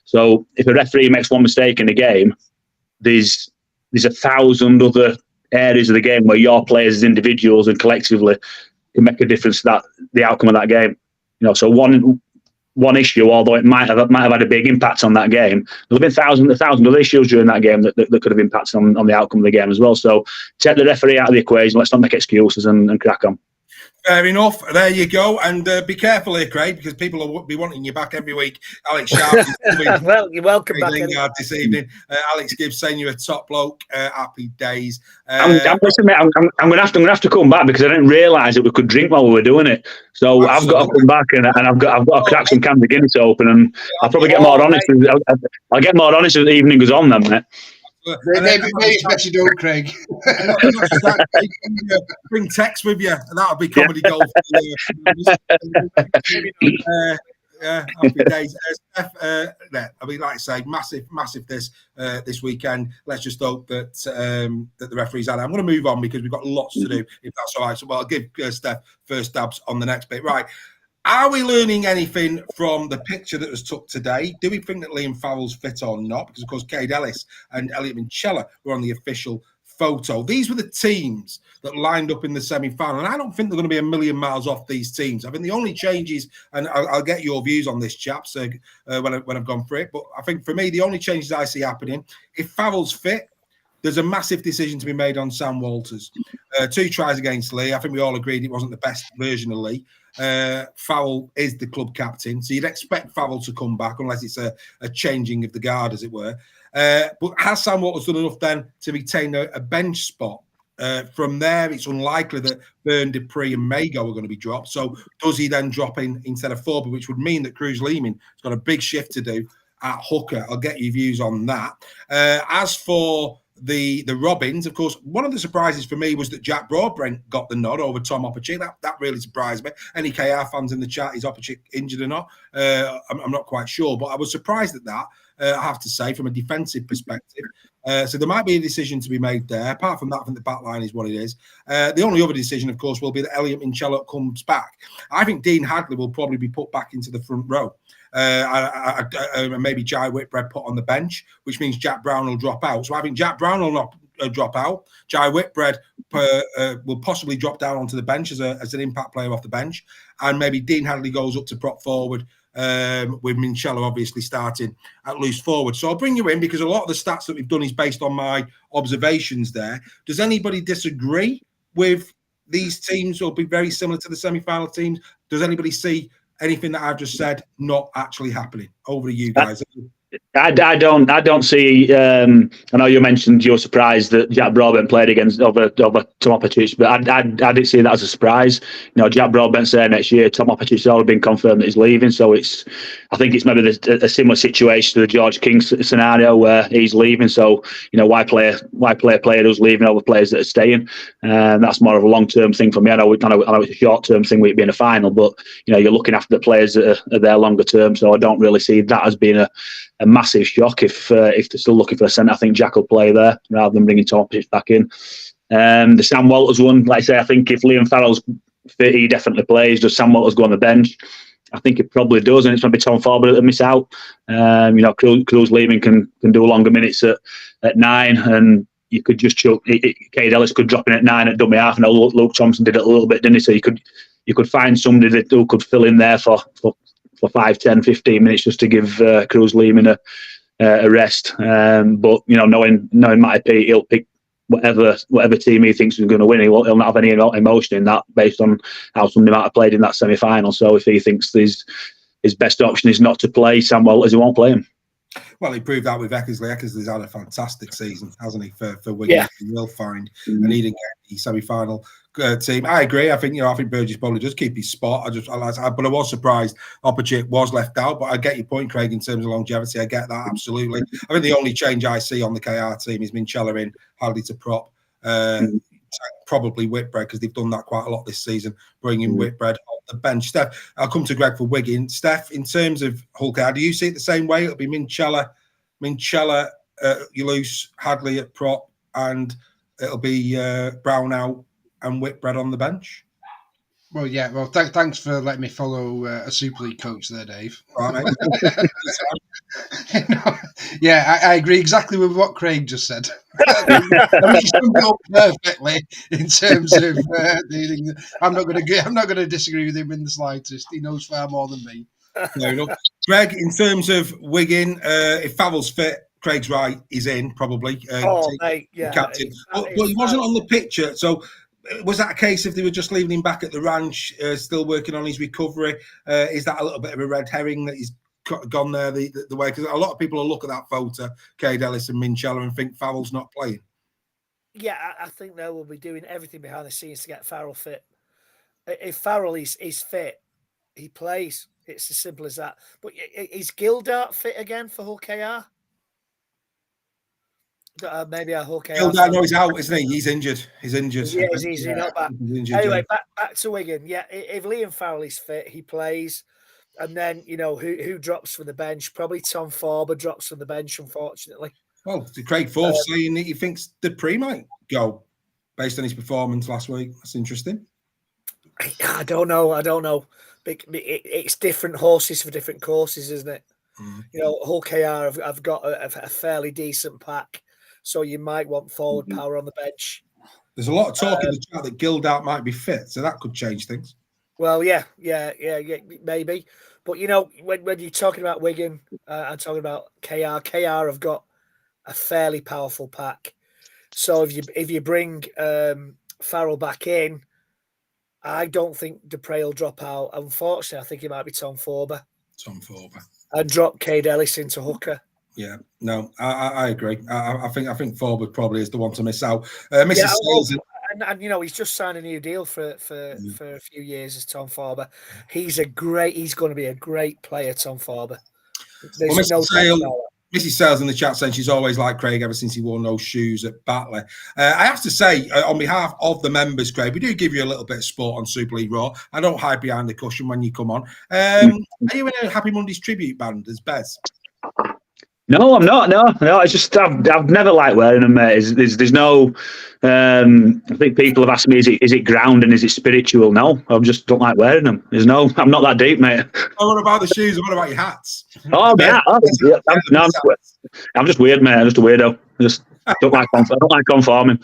Speaker 4: So if a referee makes one mistake in a game, there's 1,000 other areas of the game where your players as individuals and collectively can make a difference to the outcome of that game. So one issue, although it might have had a big impact on that game, there's been 1,000 other issues during that game that could have impacted on the outcome of the game as well. So take the referee out of the equation. Let's not make excuses and crack on.
Speaker 1: Fair enough. There you go. And be careful here, Craig, because people will be wanting you back every week. Alex Sharp.
Speaker 3: Well, you're welcome back.
Speaker 1: LINGARD this evening. Alex Gibbs saying you're a top bloke. Happy days.
Speaker 4: Listen, mate, I'm going to have to come back because I didn't realise that we could drink while we were doing it. So absolutely. I've got to come back and I've got to crack some cans of Guinness open, and I'll probably get more honest. I'll get more honest as the evening goes on, then, mate.
Speaker 2: Maybe it's better you don't, Craig.
Speaker 1: Bring Tex with you, and that'll be comedy gold. Happy days. Steph, I mean, like I say, massive this weekend. Let's just hope that that the referees are. I'm going to move on because we've got lots to do, if that's all right. So, I'll give Steph first stabs on the next bit. Right. Are we learning anything from the picture that was took today? Do we think that Liam Farrell's fit or not? Because, of course, Cade Ellis and Elliot Minchella were on the official photo. These were the teams that lined up in the semi-final, and I don't think they're going to be a million miles off these teams. I think the only changes, and I'll get your views on this, chaps, when I've gone through it, but I think for me, the only changes I see happening, if Farrell's fit, there's a massive decision to be made on Sam Walters. 2 tries against Lee. I think we all agreed it wasn't the best version of Lee. Farrell is the club captain, so you'd expect Farrell to come back unless it's a changing of the guard, as it were. But has Sam Walters done enough then to retain a bench spot? From there, it's unlikely that Byrne, Dupree and Mago are going to be dropped. So does he then drop in instead of Forby, which would mean that Cruz Leeming has got a big shift to do at hooker? I'll get your views on that. As for the Robins, of course, one of the surprises for me was that Jack Broadbent got the nod over Tom Opachik. That really surprised me. Any KR fans in the chat, is Opachik injured or not? I'm not quite sure, but I was surprised at that, I have to say, from a defensive perspective. So there might be a decision to be made there. Apart from that, I think the back line is what it is. The only other decision, of course, will be that Elliot Minchella comes back. I think Dean Hadley will probably be put back into the front row. Maybe Jai Whitbread put on the bench, which means Jack Brown will drop out. So I think Jack Brown will not drop out. Jai Whitbread will possibly drop down onto the bench as an impact player off the bench, and maybe Dean Hadley goes up to prop forward, with Minchella obviously starting at loose forward. So I'll bring you in because a lot of the stats that we've done is based on my observations there. Does anybody disagree with these teams or be very similar to the semi-final teams? Does anybody see anything that I've just said not actually happening? Over to you guys.
Speaker 4: I don't see. I know you mentioned you're surprised that Jack Broadbent played over Tom Opachik, but I didn't see that as a surprise. You know, Jack Broadbent's there next year. Tom Opachik's already been confirmed that he's leaving, so I think it's maybe a similar situation to the George King scenario where he's leaving. So you know, why play a player who's leaving over players that are staying? That's more of a long-term thing for me. I know it's a short-term thing with it being a final, but you know, you're looking after the players that are there longer term. So I don't really see that as being a massive shock if they're still looking for a centre. I think Jack will play there rather than bringing Tom Opachik back in. The Sam Walters one, like I say, I think if Liam Farrell's fit, he definitely plays. Does Sam Walters go on the bench? I think it probably does, and it's maybe Tom Forby that'll miss out. You know, Cruz Leeming can do longer minutes at 9, and you could just chuck. Cade Ellis could drop in at 9 at dummy half. I know Luke Thompson did it a little bit, didn't he? So you could find somebody who could fill in there for 5, 10, 15 minutes just to give Cruz Leeming a rest. But you know, knowing Matty P, he'll pick whatever team he thinks is going to win. He'll not have any emotion in that based on how somebody might have played in that semi-final. So if he thinks his best option is not to play Sam Walters, he won't play him.
Speaker 1: Well, he proved that with Eckersley. Eckersley's had a fantastic season, hasn't he, for Wigan? Yeah. He will find and he didn't get the semi-final team. I agree. I think Burgess probably does keep his spot. But I was surprised Opachik was left out. But I get your point, Craig, in terms of longevity. I get that absolutely. I think the only change I see on the KR team is Minchella in, Hadley to prop. Probably Whitbread, because they've done that quite a lot this season, bringing Whitbread off the bench. Steph, I'll come to Greg for Wigan. Steph, in terms of Hull KR, do you see it the same way? It'll be Minchella, you lose Hadley at prop, and it'll be Brown out and Whitbread on the bench?
Speaker 2: Well, yeah. Well, thanks for letting me follow a Super League coach there, Dave.
Speaker 1: All right, mate.
Speaker 2: Yeah, I agree exactly with what Craig just said. He summed it up perfectly in terms of. I'm not going to disagree with him in the slightest. He knows far more than me.
Speaker 1: Fair enough. Greg, in terms of Wigan, if Favell's fit, Craig's right. He's in probably.
Speaker 3: Mate, yeah,
Speaker 1: captain. But he wasn't on the picture, so. Was that a case if they were just leaving him back at the ranch, still working on his recovery? Is that a little bit of a red herring that he's gone there the way? Because a lot of people will look at that photo, Cade Ellis and Minchella, and think Farrell's not playing.
Speaker 3: Yeah, I think they will be doing everything behind the scenes to get Farrell fit. If Farrell is fit, he plays. It's as simple as that. But is Gildart fit again for Hull KR? Maybe a Hull KR.
Speaker 1: Gildart, no, he's out, isn't he? He's injured. He's injured.
Speaker 3: Yeah, he's not back. Anyway, back to Wigan. Yeah, if Liam Farrell is fit, he plays. And then, who drops from the bench? Probably Tom Forber drops from the bench, unfortunately.
Speaker 1: Well, Craig Forth saying that he thinks Dupree might go based on his performance last week. That's interesting.
Speaker 3: I don't know. It's different horses for different courses, isn't it? Hull KR have got a fairly decent pack, so you might want forward power on the bench.
Speaker 1: There's a lot of talk in the chat that Gildart might be fit, so that could change things.
Speaker 3: Well, yeah, maybe. But when you're talking about Wigan and talking about KR have got a fairly powerful pack. So if you bring Farrell back in, I don't think Dupree will drop out. Unfortunately, I think it might be Tom Forber. And drop Cade Ellis into hooker.
Speaker 1: Yeah, no, I agree. I think Forber probably is the one to miss out.
Speaker 3: And he's just signed a new deal for a few years as Tom Forber. He's going to be a great player, Tom Forber.
Speaker 1: Mrs. Sales in the chat saying she's always liked Craig ever since he wore no shoes at Batley. I have to say, on behalf of the members, Craig, we do give you a little bit of sport on Super League Raw. I don't hide behind the cushion when you come on. Are you in a Happy Mondays tribute band as Bez?
Speaker 4: No, I'm not. No. It's just I've never liked wearing them, mate. There's no. I think people have asked me, is it ground and is it spiritual? No, I just don't like wearing them. I'm not that deep, mate.
Speaker 1: Oh, what about the shoes? What about your hats?
Speaker 4: Oh, yeah. I'm just weird, mate. I'm just a weirdo. I just don't like conforming.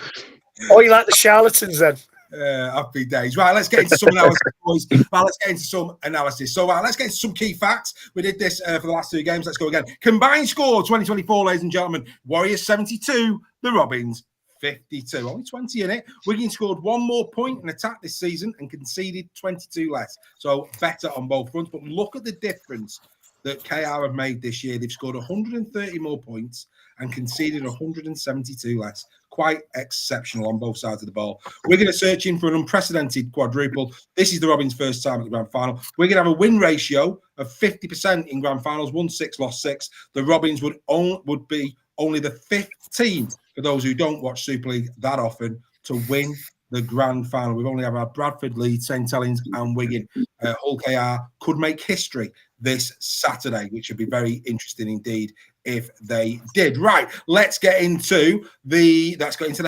Speaker 3: Oh, you like the charlatans then?
Speaker 1: Happy days. Right, let's get into some analysis, boys. Let's get into some analysis. So, let's get into some key facts. We did this for the last two games. Let's go again. Combined score 2024, ladies and gentlemen. Warriors 72, the Robins 52. Only 20 in it. Wigan scored one more point in attack this season and conceded 22 less. So, better on both fronts. But look at the difference that KR have made this year. They've scored 130 more points and conceded 172 less. Quite exceptional on both sides of the ball. We're going to search in for an unprecedented quadruple. This is the Robins' first time at the grand final. We're going to have a win ratio of 50% in grand finals, won 6, lost 6. The Robins would be only the 5th team, for those who don't watch Super League that often, to win the grand final. We've only had Bradford, Leeds, St Helens and Wigan. Hull KR could make history this Saturday, which would be very interesting indeed if they did. Right, let's get into the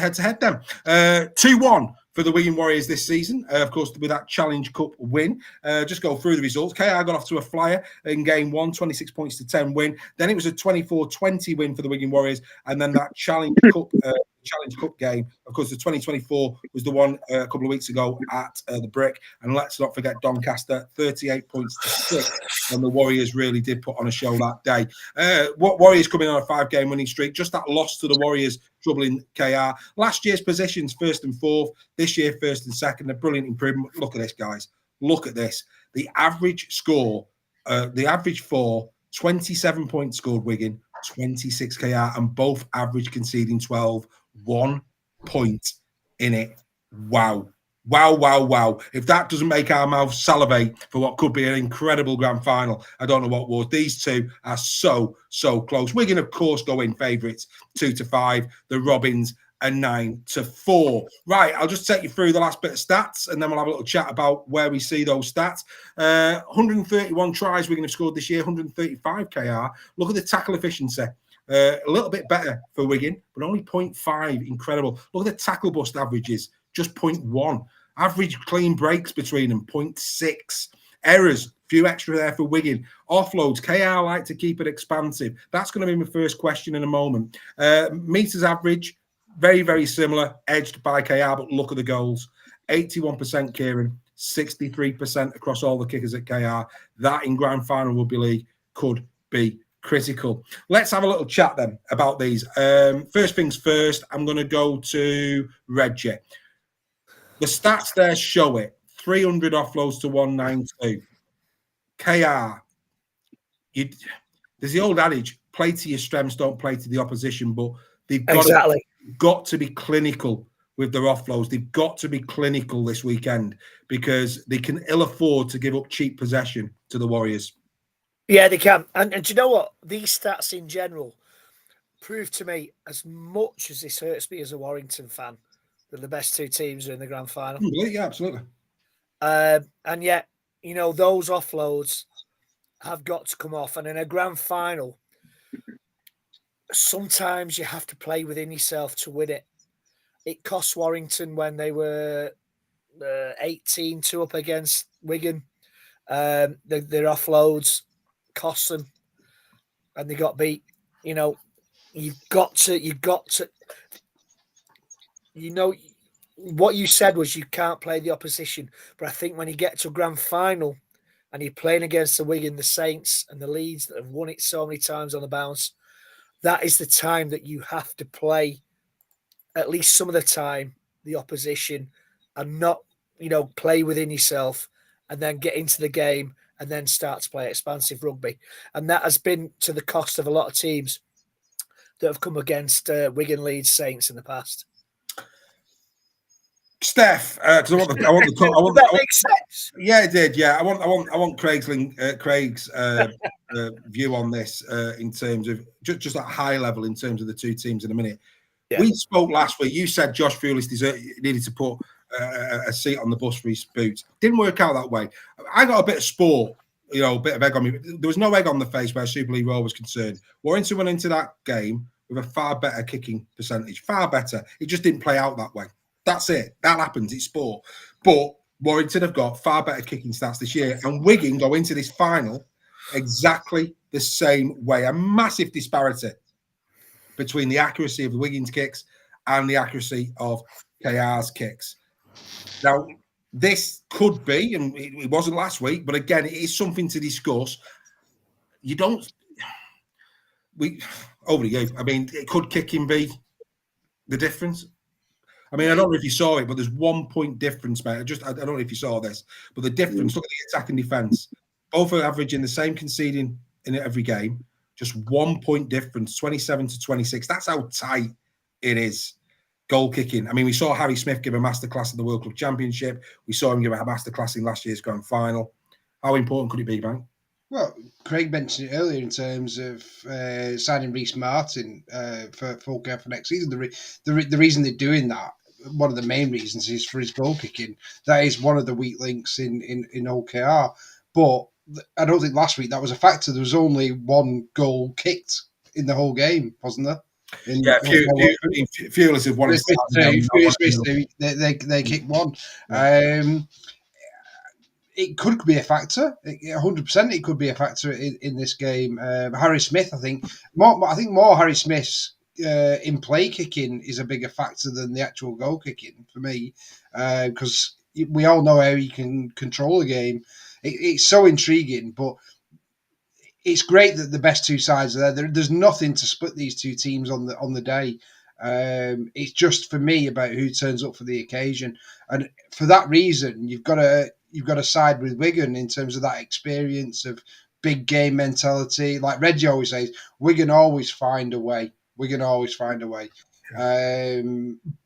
Speaker 1: head-to-head then. 2-1 for the Wigan Warriors this season, of course, with that Challenge Cup win. Just go through the results. KR got off to a flyer in game 1, 26 points to 10 win. Then it was a 24-20 win for the Wigan Warriors, and then that Challenge Cup game. Of course, the 2024 was the one a couple of weeks ago at the Brick. And let's not forget Doncaster, 38 points to 6. And the Warriors really did put on a show that day. Warriors coming on a 5-game winning streak. Just that loss to the Warriors troubling KR. Last year's positions, 1st and 4th. This year, 1st and 2nd. A brilliant improvement. Look at this, guys. Look at this. The average score, the average for 27 points scored Wigan, 26 KR, and both average conceding 12. 1 point in it. Wow. If that doesn't make our mouth salivate for what could be an incredible grand final, I don't know what would. These two are so close. Wigan, of course, go in favourites 2-5. The Robins are 9-4. Right, I'll just take you through the last bit of stats and then we'll have a little chat about where we see those stats. 131 tries Wigan have scored this year, 135 KR. Look at the tackle efficiency. A little bit better for Wigan, but only 0.5. Incredible. Look at the tackle bust averages, just 0.1. Average clean breaks between them, 0.6. Errors, few extra there for Wigan. Offloads, KR like to keep it expansive. That's going to be my first question in a moment. Meters average, very similar, edged by KR, but look at the goals. 81% Kieran, 63% across all the kickers at KR. That in grand final rugby league could be critical. Let's have a little chat then about these. First things first, I'm going to go to Reggie. The stats there show it. 300 offloads to 192. KR. There's the old adage, play to your strengths, don't play to the opposition, but they've got to be clinical with their offloads. They've got to be clinical this weekend because they can ill afford to give up cheap possession to the Warriors.
Speaker 3: Yeah, they can. And do you know what? These stats in general prove to me, as much as this hurts me as a Warrington fan, that the best two teams are in the grand final.
Speaker 1: Yeah, absolutely.
Speaker 3: And yet, those offloads have got to come off. And in a grand final, sometimes you have to play within yourself to win it. It cost Warrington when they were 18-2 up against Wigan. Their offloads cost them, and they got beat. You know, you've got to. You know, what you said was you can't play the opposition, but I think when you get to a grand final and you're playing against the Wigan, the Saints, and the Leeds that have won it so many times on the bounce, that is the time that you have to play, at least some of the time, the opposition, and not, play within yourself and then get into the game and then start to play expansive rugby. And that has been to the cost of a lot of teams that have come against Wigan, Leeds, Saints in the past.
Speaker 1: Steph, because I want
Speaker 3: that makes sense.
Speaker 1: Yeah, it did. Yeah, I want Craig's view on this in terms of just at high level in terms of the two teams in a minute. Yeah. We spoke last week. You said Josh Fewlis needed to put a seat on the bus for his boots. Didn't work out that way. I got a bit of sport, a bit of egg on me. There was no egg on the face where Super League Raw was concerned. Warrington went into that game with a far better kicking percentage, far better. It just didn't play out that way. That's it. That happens. It's sport. But Warrington have got far better kicking stats this year. And Wigan go into this final exactly the same way. A massive disparity between the accuracy of the Wigan's kicks and the accuracy of KR's kicks. Now, this could be, and it wasn't last week, but again, it is something to discuss. Over to you. I mean, could kicking be the difference? I mean, I don't know if you saw it, but there's 1 point difference, mate. I don't know if you saw this, but the difference, look at the attack and defence. Both are averaging the same conceding in every game. Just 1 point difference, 27 to 26. That's how tight it is. Goal kicking. I mean, we saw Harry Smith give a masterclass in the World Club Championship. We saw him give a masterclass in last year's grand final. How important could it be, Bank?
Speaker 2: Well, Craig mentioned it earlier in terms of signing Reece Martin for OKR for next season. The reason they're doing that, one of the main reasons, is for his goal kicking. That is one of the weak links in OKR. But I don't think last week that was a factor. There was only one goal kicked in the whole game, wasn't there?
Speaker 1: Fewlis have won
Speaker 2: it. They kicked one. It could be a factor. 100%, it could be a factor in this game. Harry Smith, I think more Harry Smith's in play kicking is a bigger factor than the actual goal kicking for me, because we all know how he can control a game. It's so intriguing, but it's great that the best two sides are there. There's nothing to split these two teams on the day. It's just, for me, about who turns up for the occasion, and for that reason, you've got to side with Wigan in terms of that experience of big game mentality. Like Reggie always says, Wigan always find a way.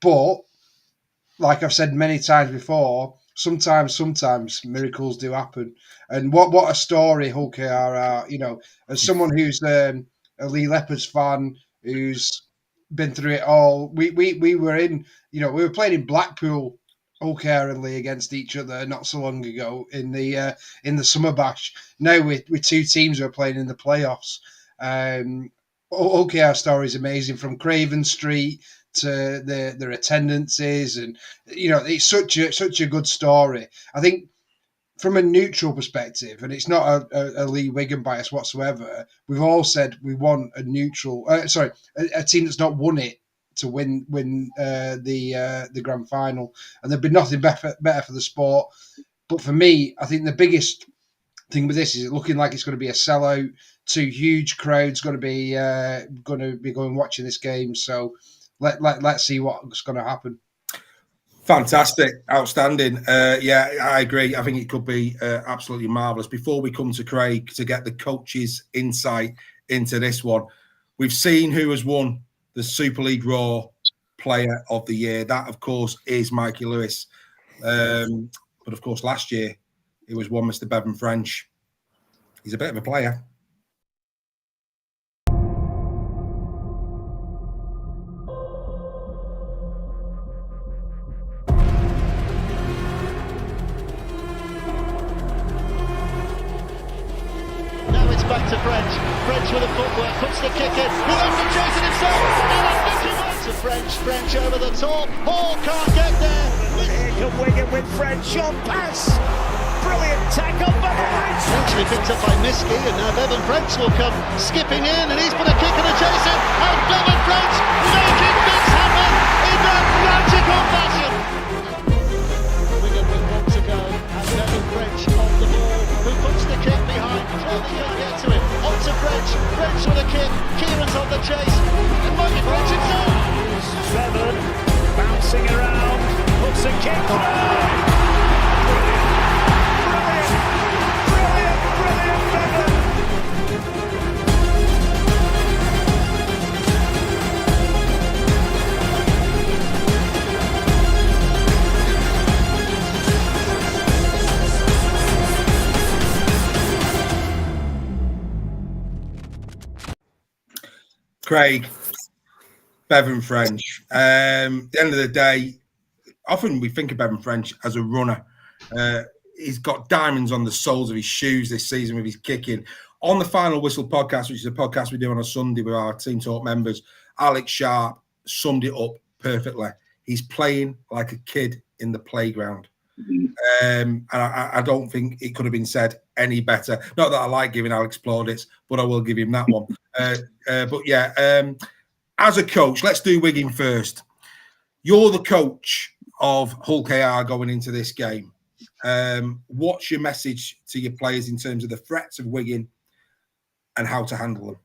Speaker 2: But like I've said many times before, sometimes miracles do happen. And what a story Hull KR are. As someone who's a Lee Leopards fan, who's been through it all, we were in, we were playing in Blackpool, OKR and Lee, against each other not so long ago in the Summer Bash. Now with two teams who are playing in the playoffs. OKR story is amazing, from Craven Street to their attendances, and it's such a good story. I think from a neutral perspective, and it's not a Lee Wigan bias whatsoever, we've all said we want a team that's not won it to win the grand final, and there'd be nothing better for the sport. But for me, I think the biggest thing with this is it looking like it's going to be a sellout. Two huge crowds going to be going watching this game. So let's see what's going to happen.
Speaker 1: Fantastic, outstanding. Yeah, I agree. I think it could be absolutely marvellous. Before we come to Craig to get the coach's insight into this one, we've seen who has won the Super League Raw Player of the Year. That, of course, is Mikey Lewis. But, of course, last year it was one Mr. Bevan French. He's a bit of a player.
Speaker 7: back to French. French with a footwork, puts the kick in. He left to chase it himself. And a nicky back to French. French over the top. Hall can't get there.
Speaker 8: Here come Wigan with French on pass. Brilliant tackle, Bevan French.
Speaker 7: Eventually picked up by Miski, and now Bevan French will come skipping in, and he's put a kick and a chase in. And Bevan French making things happen in that magical fashion. Wigan with one to go, and Bevan French on the ball, who puts the kick behind. Clearly can't get to him. On to French. French with a kick. Kieran's on the chase. It might be French himself.
Speaker 8: Bevan bouncing around, puts a kick through.
Speaker 1: Craig, Bevan French. At the end of the day, often we think of Bevan French as a runner. He's got diamonds on the soles of his shoes this season with his kicking. On the Final Whistle podcast, which is a podcast we do on a Sunday with our Team Talk members, Alex Sharp summed it up perfectly. He's playing like a kid in the playground. And I don't think it could have been said any better. Not that I like giving Alex plaudits, but I will give him that one. But yeah, as a coach, let's do Wigan first. You're the coach of Hull KR going into this game. What's your message to your players in terms of the threats of Wigan and how to handle them?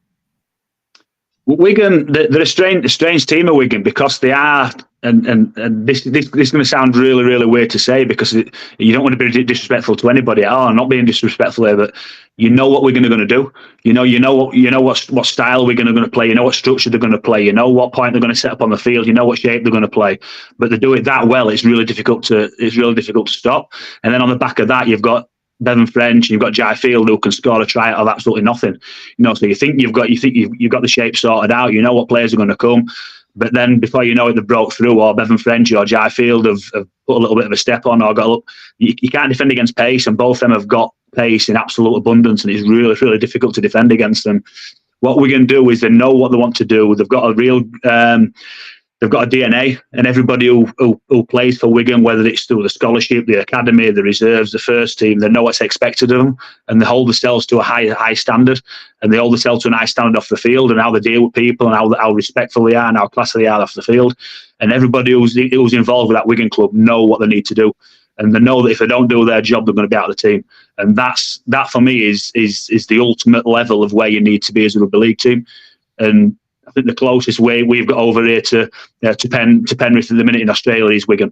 Speaker 4: Wigan, they're a strange team of Wigan because they are, and this is going to sound really, really weird to say because you don't want to be disrespectful to anybody at all. I'm not being disrespectful here, but you know what Wigan are going to do. You know what style Wigan are going to play. You know what structure they're going to play. You know what point they're going to set up on the field. You know what shape they're going to play. But they do it that well. It's really difficult to stop. And then on the back of that, you've got Bevan French, you've got Jai Field who can score a try out of absolutely nothing. So you think you've got the shape sorted out. You know what players are going to come, but then before you know it, they've broke through, or Bevan French or Jai Field have put a little bit of a step on, or got up. You can't defend against pace, and both of them have got pace in absolute abundance, and it's really, really difficult to defend against them. What we're going to do is they know what they want to do. They've got a real. They've got a DNA, and everybody who plays for Wigan, whether it's through the scholarship, the academy, the reserves, the first team, they know what's expected of them, and they hold themselves to a high standard, and they hold themselves to a high standard off the field, and how they deal with people, and how respectful they are, and how classy they are off the field. And everybody who's involved with that Wigan club know what they need to do, and they know that if they don't do their job, they're going to be out of the team. And that for me is the ultimate level of where you need to be as a rugby league team. And I think the closest way we've got over here to Penrith at the minute in Australia is Wigan.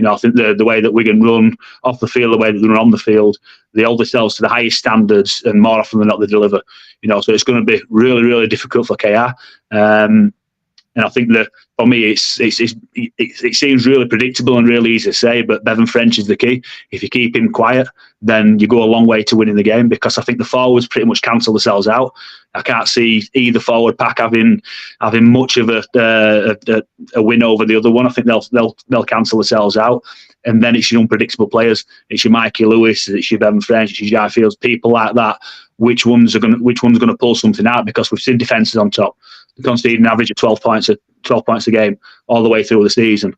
Speaker 4: I think the way that Wigan run off the field, the way that they run on the field, they hold themselves to the highest standards, and more often than not, they deliver. So it's going to be really, really difficult for KR. And I think that for me, it seems really predictable and really easy to say, but Bevan French is the key. If you keep him quiet, then you go a long way to winning the game, because I think the forwards pretty much cancel themselves out. I can't see either forward pack having much of a win over the other one. I think they'll cancel themselves out, and then it's your unpredictable players. It's your Mikey Lewis, it's your Bevan French, it's your Jai Fields, people like that. Which one's going to pull something out? Because we've seen defences on top conceding an average of 12 points a game all the way through the season.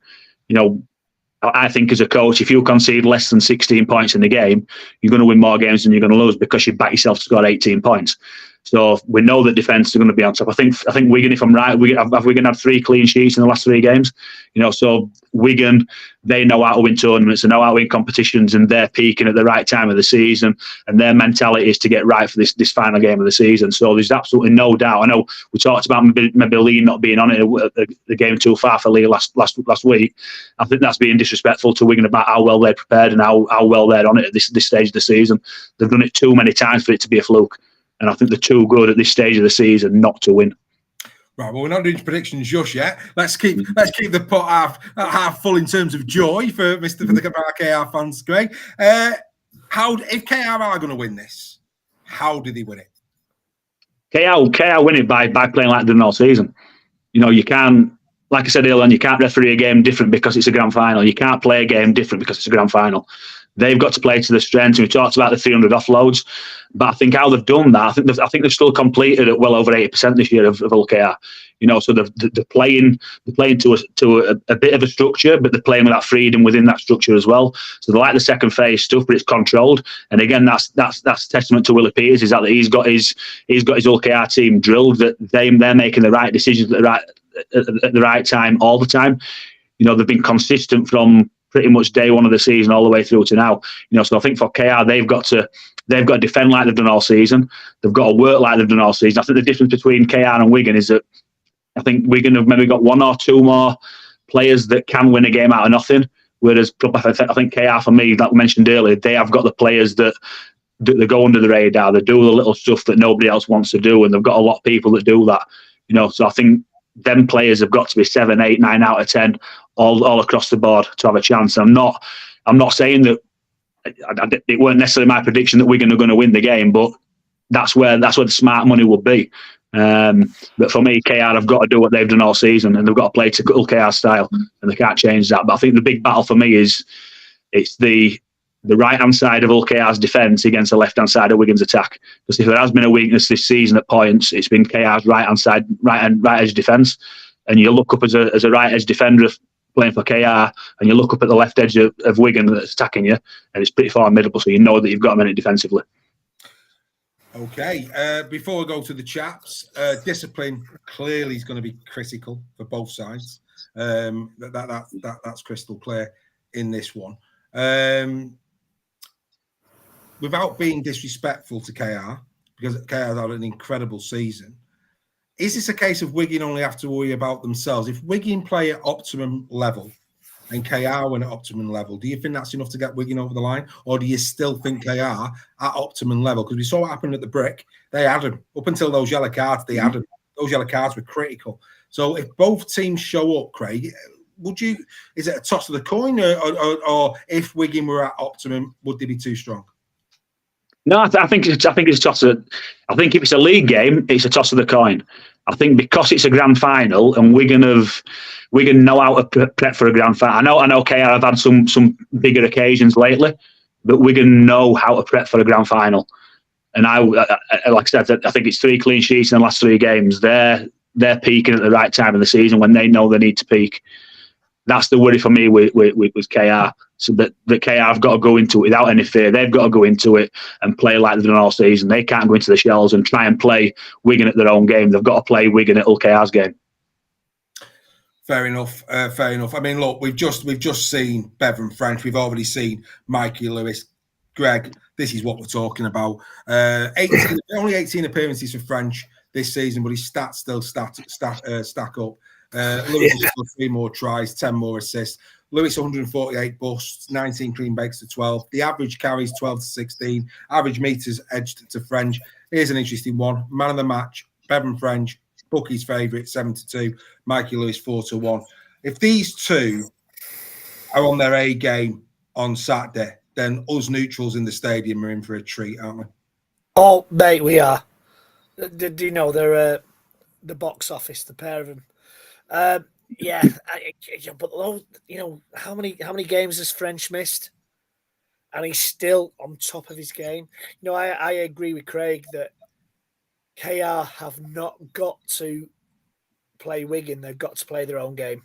Speaker 4: I think as a coach, if you concede less than 16 points in the game, you're going to win more games than you're going to lose, because you back yourself to score 18 points. So we know that defence are going to be on top. I think Wigan, if I'm right, Wigan had 3 clean sheets in the last 3 games. So Wigan, they know how to win tournaments, they know how to win competitions, and they're peaking at the right time of the season. And their mentality is to get right for this final game of the season. So there's absolutely no doubt. I know we talked about maybe Lee not being on it, the game too far for Lee last week. I think that's being disrespectful to Wigan about how well they're prepared and how well they're on it at this stage of the season. They've done it too many times for it to be a fluke. And I think they're too good at this stage of the season not to win.
Speaker 1: Right, well, we're not doing predictions just yet. Let's keep the pot half full in terms of joy for the KR fans, Greg. If KR are going to win this, how do they win it?
Speaker 4: KR win it by playing like they've done all season. You can't, like I said earlier on, you can't referee a game different because it's a grand final. You can't play a game different because it's a grand final. they've got to play to their strengths. We talked about the 300 offloads, but I think how they've done that, I think they've still completed at well over 80% this year of LKR. So they're playing to a bit of a structure, but they're playing with that freedom within that structure as well. So they like the second phase stuff, but it's controlled. And again, that's testament to Willie Peters, is that he's got his LKR team drilled, that they're making the right decisions at the right time all the time. They've been consistent from pretty much day one of the season all the way through to now. So I think for KR, they've got to defend like they've done all season. They've got to work like they've done all season. I think the difference between KR and Wigan is that I think Wigan have maybe got one or two more players that can win a game out of nothing. Whereas I think KR, for me, like we mentioned earlier, they have got the players that go under the radar. They do the little stuff that nobody else wants to do, and they've got a lot of people that do that. So I think them players have got to be 7, 8, 9 out of 10 all across the board to have a chance. I'm not saying that it weren't necessarily my prediction that Wigan are going to win the game, but that's where the smart money will be. But for me, KR have got to do what they've done all season, and they've got to play to KR style, and they can't change that. But I think the big battle for me is it's the right-hand side of KR's defence against the left-hand side of Wigan's attack. Because if there has been a weakness this season at points, it's been KR's right-hand side, right edge defence. And you look up as a right edge defender playing for KR, and you look up at the left edge of Wigan that's attacking you, and it's pretty formidable. So you know that you've got them in it defensively.
Speaker 1: Okay, before we go to the chaps, discipline clearly is going to be critical for both sides. That's crystal clear in this one. Without being disrespectful to KR, because KR had an incredible season, is this a case of Wigan only have to worry about themselves? If Wigan play at optimum level and KR win at optimum level, do you think that's enough to get Wigan over the line? Or do you still think KR at optimum level? Because we saw what happened at the Brick. They had them. Up until those yellow cards, they had them. Those yellow cards were critical. So if both teams show up, Craig, is it a toss of the coin? Or if Wigan were at optimum, would they be too strong?
Speaker 4: No, I think it's a toss of. I think if it's a league game, it's a toss of the coin. I think because it's a grand final and Wigan know how to prep for a grand final. I know KR have had some bigger occasions lately, but Wigan know how to prep for a grand final. And like I said, I think it's 3 clean sheets in the last 3 games. They're peaking at the right time of the season when they know they need to peak. That's the worry for me with KR. So that KR have got to go into it without any fear. They've got to go into it and play like they've done all season. They can't go into the shells and try and play Wigan at their own game. They've got to play Wigan at KR's game.
Speaker 1: Fair enough. Fair enough. I mean, look, we've just seen Bevan French. We've already seen Mikey Lewis. Greg, this is what we're talking about. 18, only 18 appearances for French this season, but his stats still stack up. Lewis has got 3 more tries, 10 more assists. Lewis 148 busts, 19 clean breaks to 12. The average carries 12 to 16. Average meters edged to French. Here's an interesting one. Man of the match, Bevan French, Bookie's favourite, 7-2. Mikey Lewis 4-1. If these two are on their A game on Saturday, then us neutrals in the stadium are in for a treat, aren't we?
Speaker 3: Oh, mate, we are. Do you know they're the box office, the pair of them? Yeah, but how many games has French missed, and he's still on top of his game. I agree with Craig that KR have not got to play Wigan; they've got to play their own game.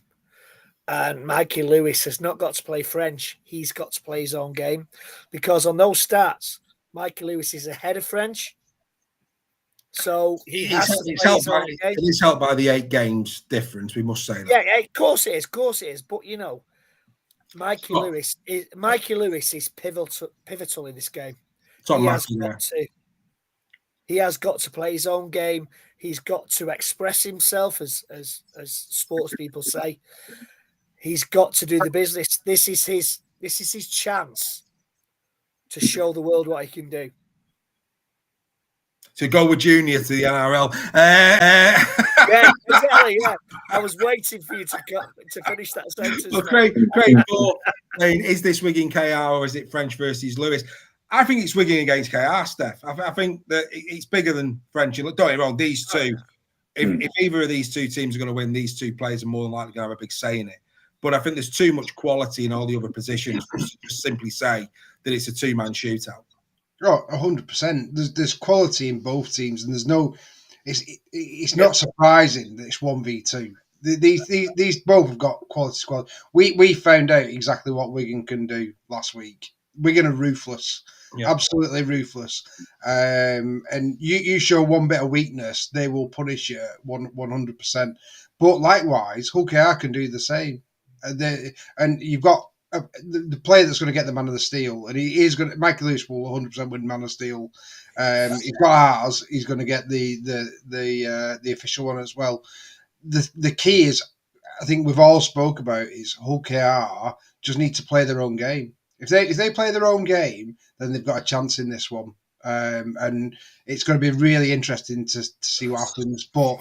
Speaker 3: And Mikey Lewis has not got to play French; he's got to play his own game, because on those stats, Mikey Lewis is ahead of French. So he has to play his own game.
Speaker 1: It is helped by the 8 games difference, we must say that.
Speaker 3: Yeah, of course it is. But Mikey Lewis is pivotal in this game. He has got to play his own game. He's got to express himself, as sports people say. He's got to do the business. This is his chance to show the world what he can do.
Speaker 1: To go with Junior to the NRL.
Speaker 3: Yeah, exactly. Yeah, I was waiting for you to finish that sentence.
Speaker 1: Well, Craig, is this Wigan KR or is it French versus Lewis? I think it's Wigan against KR, Steph. I think that it's bigger than French. Don't get me wrong, these two, if either of these two teams are going to win, these two players are more than likely going to have a big say in it. But I think there's too much quality in all the other positions to just simply say that it's a two-man shootout.
Speaker 2: Oh, 100%. There's quality in both teams, and there's no. It's not surprising that it's 1v2. These both have got quality squad. We found out exactly what Wigan can do last week. Wigan are ruthless, absolutely ruthless. And you show one bit of weakness, they will punish you 100%. But likewise, Hull KR can do the same. And you've got the player that's going to get the man of the steel, and he is going to. Michael Lewis will 100% win man of steel. He's got ours. He's going to get the official one as well. The key is, I think we've all spoke about, is Hull KR just need to play their own game. If they play their own game, then they've got a chance in this one. And it's going to be really interesting to see what happens. But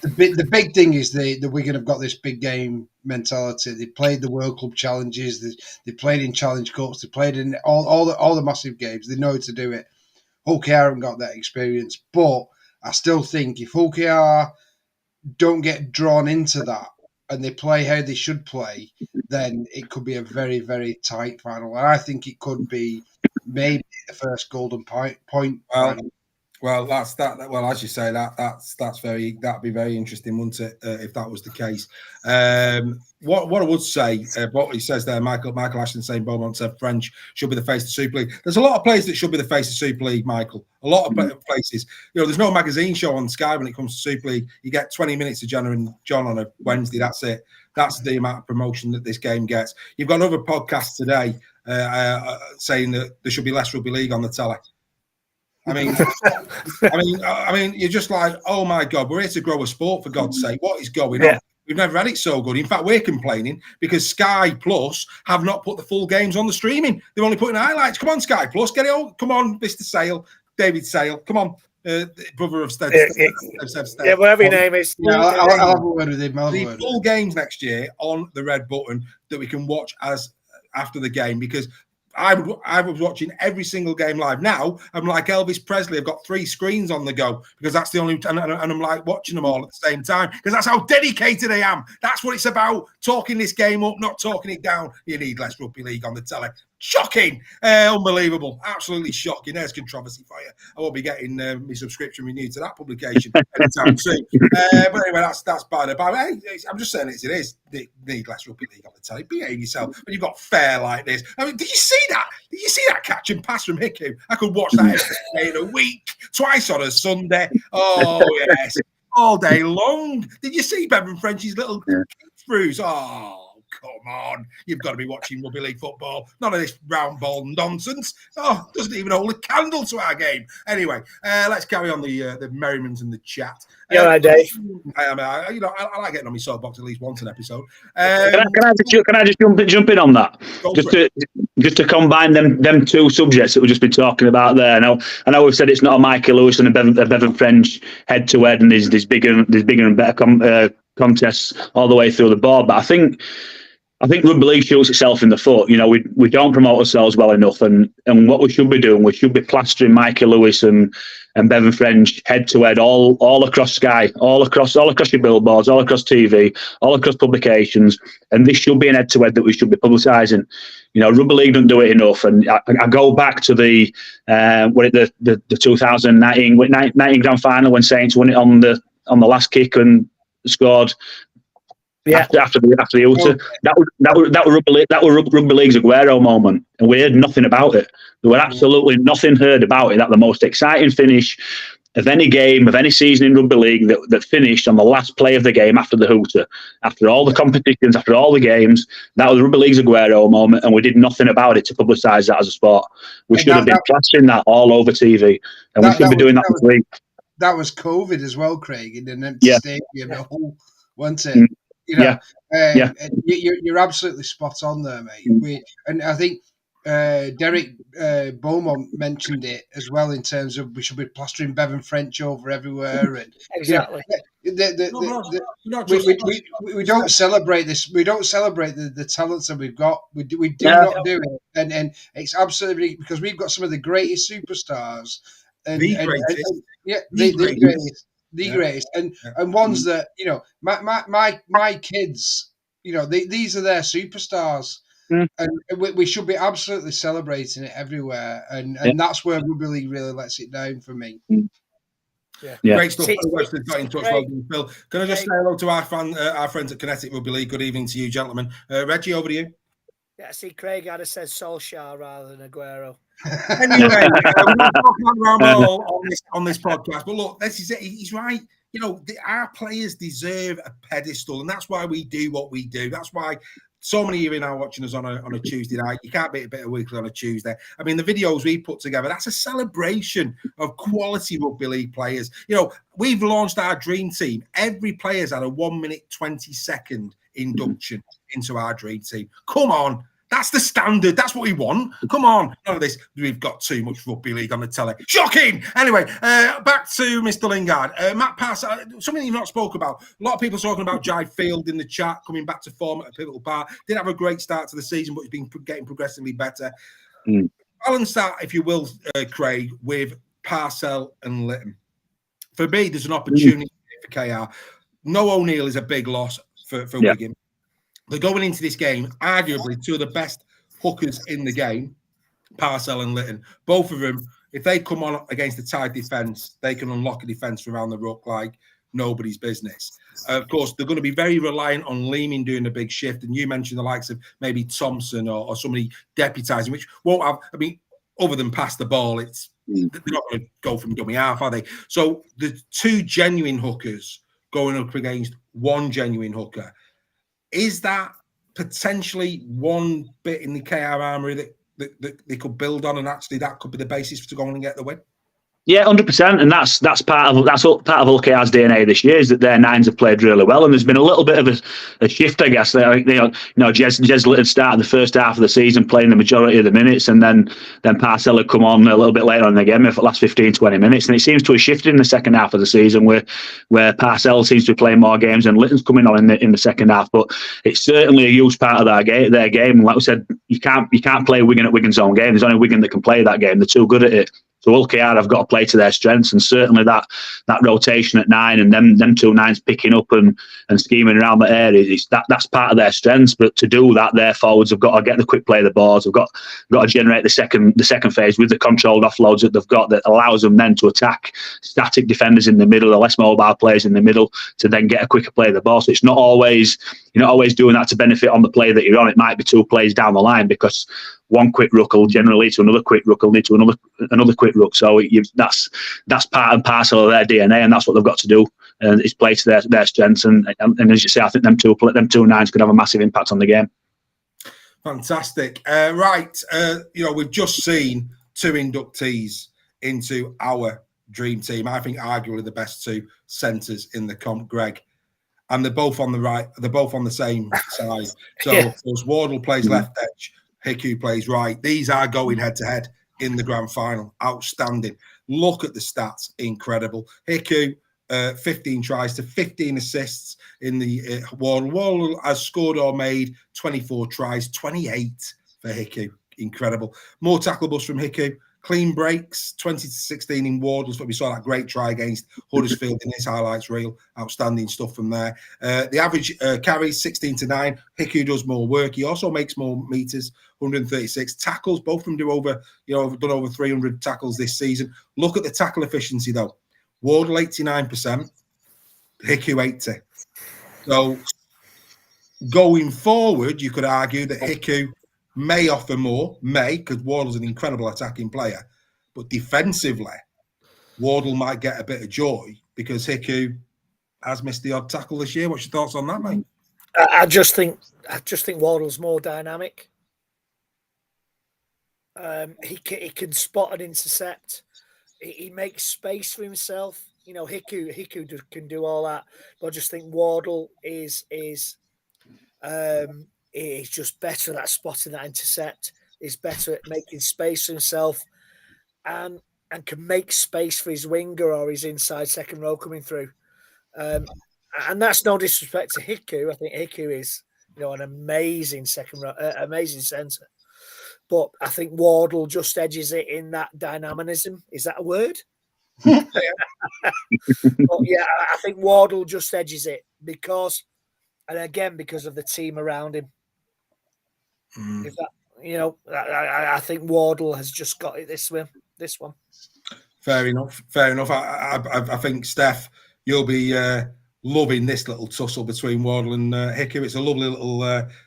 Speaker 2: the big thing is the Wigan have got this big game mentality. They played the World Club challenges. They played in Challenge Cups. They played in all the massive games. They know how to do it. Hull KR haven't got that experience, but I still think if Hull KR don't get drawn into that and they play how they should play, then it could be a very, very tight final. And I think it could be maybe the first golden point.
Speaker 1: Well, that's that. Well, as you say, that'd be very interesting, wouldn't it, if that was the case? What I would say, what he says there, Michael Ashton saying Beaumont said French should be the face of the Super League. There's a lot of players that should be the face of Super League, Michael. A lot of places. There's no magazine show on Sky when it comes to Super League. You get 20 minutes of John on a Wednesday. That's it. That's the amount of promotion that this game gets. You've got another podcast today saying that there should be less rugby league on the telly. I mean, you're just like, oh my God, we're here to grow a sport, for God's sake. What is going on? We've never had it so good. In fact, we're complaining because Sky Plus have not put the full games on the streaming. They're only putting highlights. Come on, Sky Plus, get it all. Come on, Mr. Sale, David Sale. Come on, brother of Stead.
Speaker 3: Yeah, whatever your name is.
Speaker 2: Yeah, I'll have a word with him.
Speaker 1: The full games next year on the red button that we can watch after the game, because I was watching every single game live. Now I'm like Elvis Presley. I've got 3 screens on the go because that's the only, and I'm like watching them all at the same time because that's how dedicated I am. That's what it's about. Talking this game up, not talking it down. You need less rugby league on the telly. Shocking, unbelievable, absolutely shocking. There's controversy for you. I won't be getting my subscription renewed to that publication anytime soon. But anyway, that's by the by. Hey, I'm just saying it is. They need less rugby league on the telly. Behave yourself. But you've got fair like this. I mean, did you see that? Did you see that catch and pass from Hickey? I could watch that every day in a week, twice on a Sunday. Oh yes, all day long. Did you see Bevan French's little throughs? Oh. Come on, you've got to be watching rugby league football. None of this round ball nonsense. Oh, doesn't even hold a candle to our game. Anyway, let's carry on the merriment and the chat.
Speaker 3: Yeah, right, Dave.
Speaker 1: I like getting on my soapbox at least once an episode.
Speaker 4: Can I just jump in on that? Just to combine them two subjects that we've just been talking about there. I know we've said it's not a Michael Lewis and a Bevan French head to head, and there's bigger and better contests all the way through the board, but I think rugby league shoots itself in the foot. We don't promote ourselves well enough, and what we should be doing, we should be plastering Michael Lewis and Bevan French head to head all across Sky, all across your billboards, all across TV, all across publications, and this should be an head to head that we should be publicising. Rugby league don't do it enough, and I go back to the 2019 grand final when Saints won it on the last kick and scored. Yeah. After the ultra, that were rugby league's Aguero moment, and we heard nothing about it. There were absolutely nothing heard about it. That the most exciting finish of any game of any season in rugby league that finished on the last play of the game after the hooter, after all the competitions, after all the games. That was rugby league's Aguero moment, and we did nothing about it to publicise that as a sport. We should have been plastering that all over TV, and we should be doing that this week.
Speaker 2: That was COVID as well, Craig, in an empty stadium, wasn't it? You're absolutely spot on there, mate. And I think Derek Beaumont mentioned it as well in terms of we should be plastering Bevan French over everywhere. And
Speaker 3: exactly.
Speaker 2: We don't celebrate this. We don't celebrate the talents that we've got. We do not do it, and it's absolutely because we've got some of the greatest superstars. The greatest, and ones that my kids, these are their superstars. And we should be absolutely celebrating it everywhere. And that's where Rugby League really lets it down for me.
Speaker 3: Yeah.
Speaker 1: Great stuff. Phil Webster's got in touch. Well done, Phil. Can I just say hello to our friends at Kinetic Rugby League? Good evening to you, gentlemen. Reggie, over to you.
Speaker 3: Yeah, see, Craig had said Solskjaer rather than Aguero.
Speaker 1: Anyway, we're not talking about Rambo on this podcast, but look, this is it. He's right. You know, our players deserve a pedestal, and that's why we do what we do. That's why so many of you are now watching us on a Tuesday night. You can't beat a bit of weekly on a Tuesday. I mean, the videos we put together, that's a celebration of quality rugby league players. You know, we've launched our dream team. Every player's had a 1 minute, 20-second induction into our dream team. Come on. That's the standard. That's what we want. Come on. None of this. We've got too much rugby league on the telly. Shocking. Anyway, back to Mr. Lingard. Matt Pass, something you've not spoke about. A lot of people talking about Jai Field in the chat, coming back to form at a pivotal part. Didn't have a great start to the season, but he's been getting progressively better. Balance that, if you will, Craig, with Parcell and Litton. For me, there's an opportunity for KR. No O'Neill is a big loss for Wigan. They're going into this game, arguably two of the best hookers in the game, Parcell and Litton. Both of them, if they come on against a tight defence, they can unlock a defence from around the ruck like nobody's business. Of course, they're going to be very reliant on Leeming doing a big shift. And you mentioned the likes of maybe Thompson or somebody deputising, which won't have, I mean, other than pass the ball, they're not going to go from dummy half, are they? So the two genuine hookers going up against one genuine hooker. Is that potentially one bit in the KR armoury that they could build on, and actually that could be the basis to go on and get the win?
Speaker 4: Yeah, 100%, and that's part of LKR's DNA this year, is that their nines have played really well, and there's been a little bit of a shift, I guess. Jez Litton started the first half of the season playing the majority of the minutes, and then Parcell had come on a little bit later on in the game for the last 15-20 minutes, and it seems to have shifted in the second half of the season, where Parcell seems to be playing more games and Litton's coming on in the second half. But it's certainly a huge part of their game. And like we said, you can't play Wigan at Wigan's own game. There's only Wigan that can play that game. They're too good at it. So LKR have got to play to their strengths, and certainly that rotation at 9 and them two nines picking up and scheming around the area, that's part of their strengths. But to do that, their forwards have got to get the quick play of the balls. They've got to generate the second phase with the controlled offloads that they've got, that allows them then to attack static defenders in the middle, the less mobile players in the middle, to then get a quicker play of the ball. So it's not always, you're not always doing that to benefit on the play that you're on. It might be 2 plays down the line, because one quick ruck will generally lead to another quick ruck, will lead to another quick ruck. So that's part and parcel of their DNA, and that's what they've got to do. And it's play to their strengths. And as you say, I think them two nines could have a massive impact on the game.
Speaker 1: Fantastic. Right. We've just seen 2 inductees into our dream team. I think arguably the best 2 centres in the comp, Greg. And they're both on the right. They're both on the same side. So of course, Wardle plays left edge, Hiku plays right. These are going head-to-head in the grand final. Outstanding. Look at the stats. Incredible. Hiku, 15 tries to 15 assists in the Wardle. Wardle has scored or made 24 tries, 28 for Hiku. Incredible. More tackleables from Hiku. Clean breaks, 20-16 in Wardle's, but we saw that great try against Huddersfield in his highlights reel. Outstanding stuff from there. The average carries 16-9. Hiku does more work. He also makes more meters, 136 tackles. Both of them have done over 300 tackles this season. Look at the tackle efficiency though. Wardle 89%, Hiku 80. So going forward, you could argue that Hiku may offer more, because Wardle's an incredible attacking player. But defensively, Wardle might get a bit of joy because Hiku has missed the odd tackle this year. What's your thoughts on that, mate?
Speaker 3: I just think Wardle's more dynamic. He can spot and intercept. He makes space for himself. Hiku can do all that. But I just think Wardle is just better at spotting that intercept. He's better at making space for himself, and can make space for his winger or his inside second row coming through. And that's no disrespect to Hiku. I think Hiku is, an amazing second row, amazing centre. But I think Wardle just edges it in that dynamism. Is that a word? But yeah, I think Wardle just edges it because of the team around him. Is that, I think Wardle has just got it this one.
Speaker 1: Fair enough. I think, Steph, you'll be loving this little tussle between Wardle and Hickey. It's a lovely little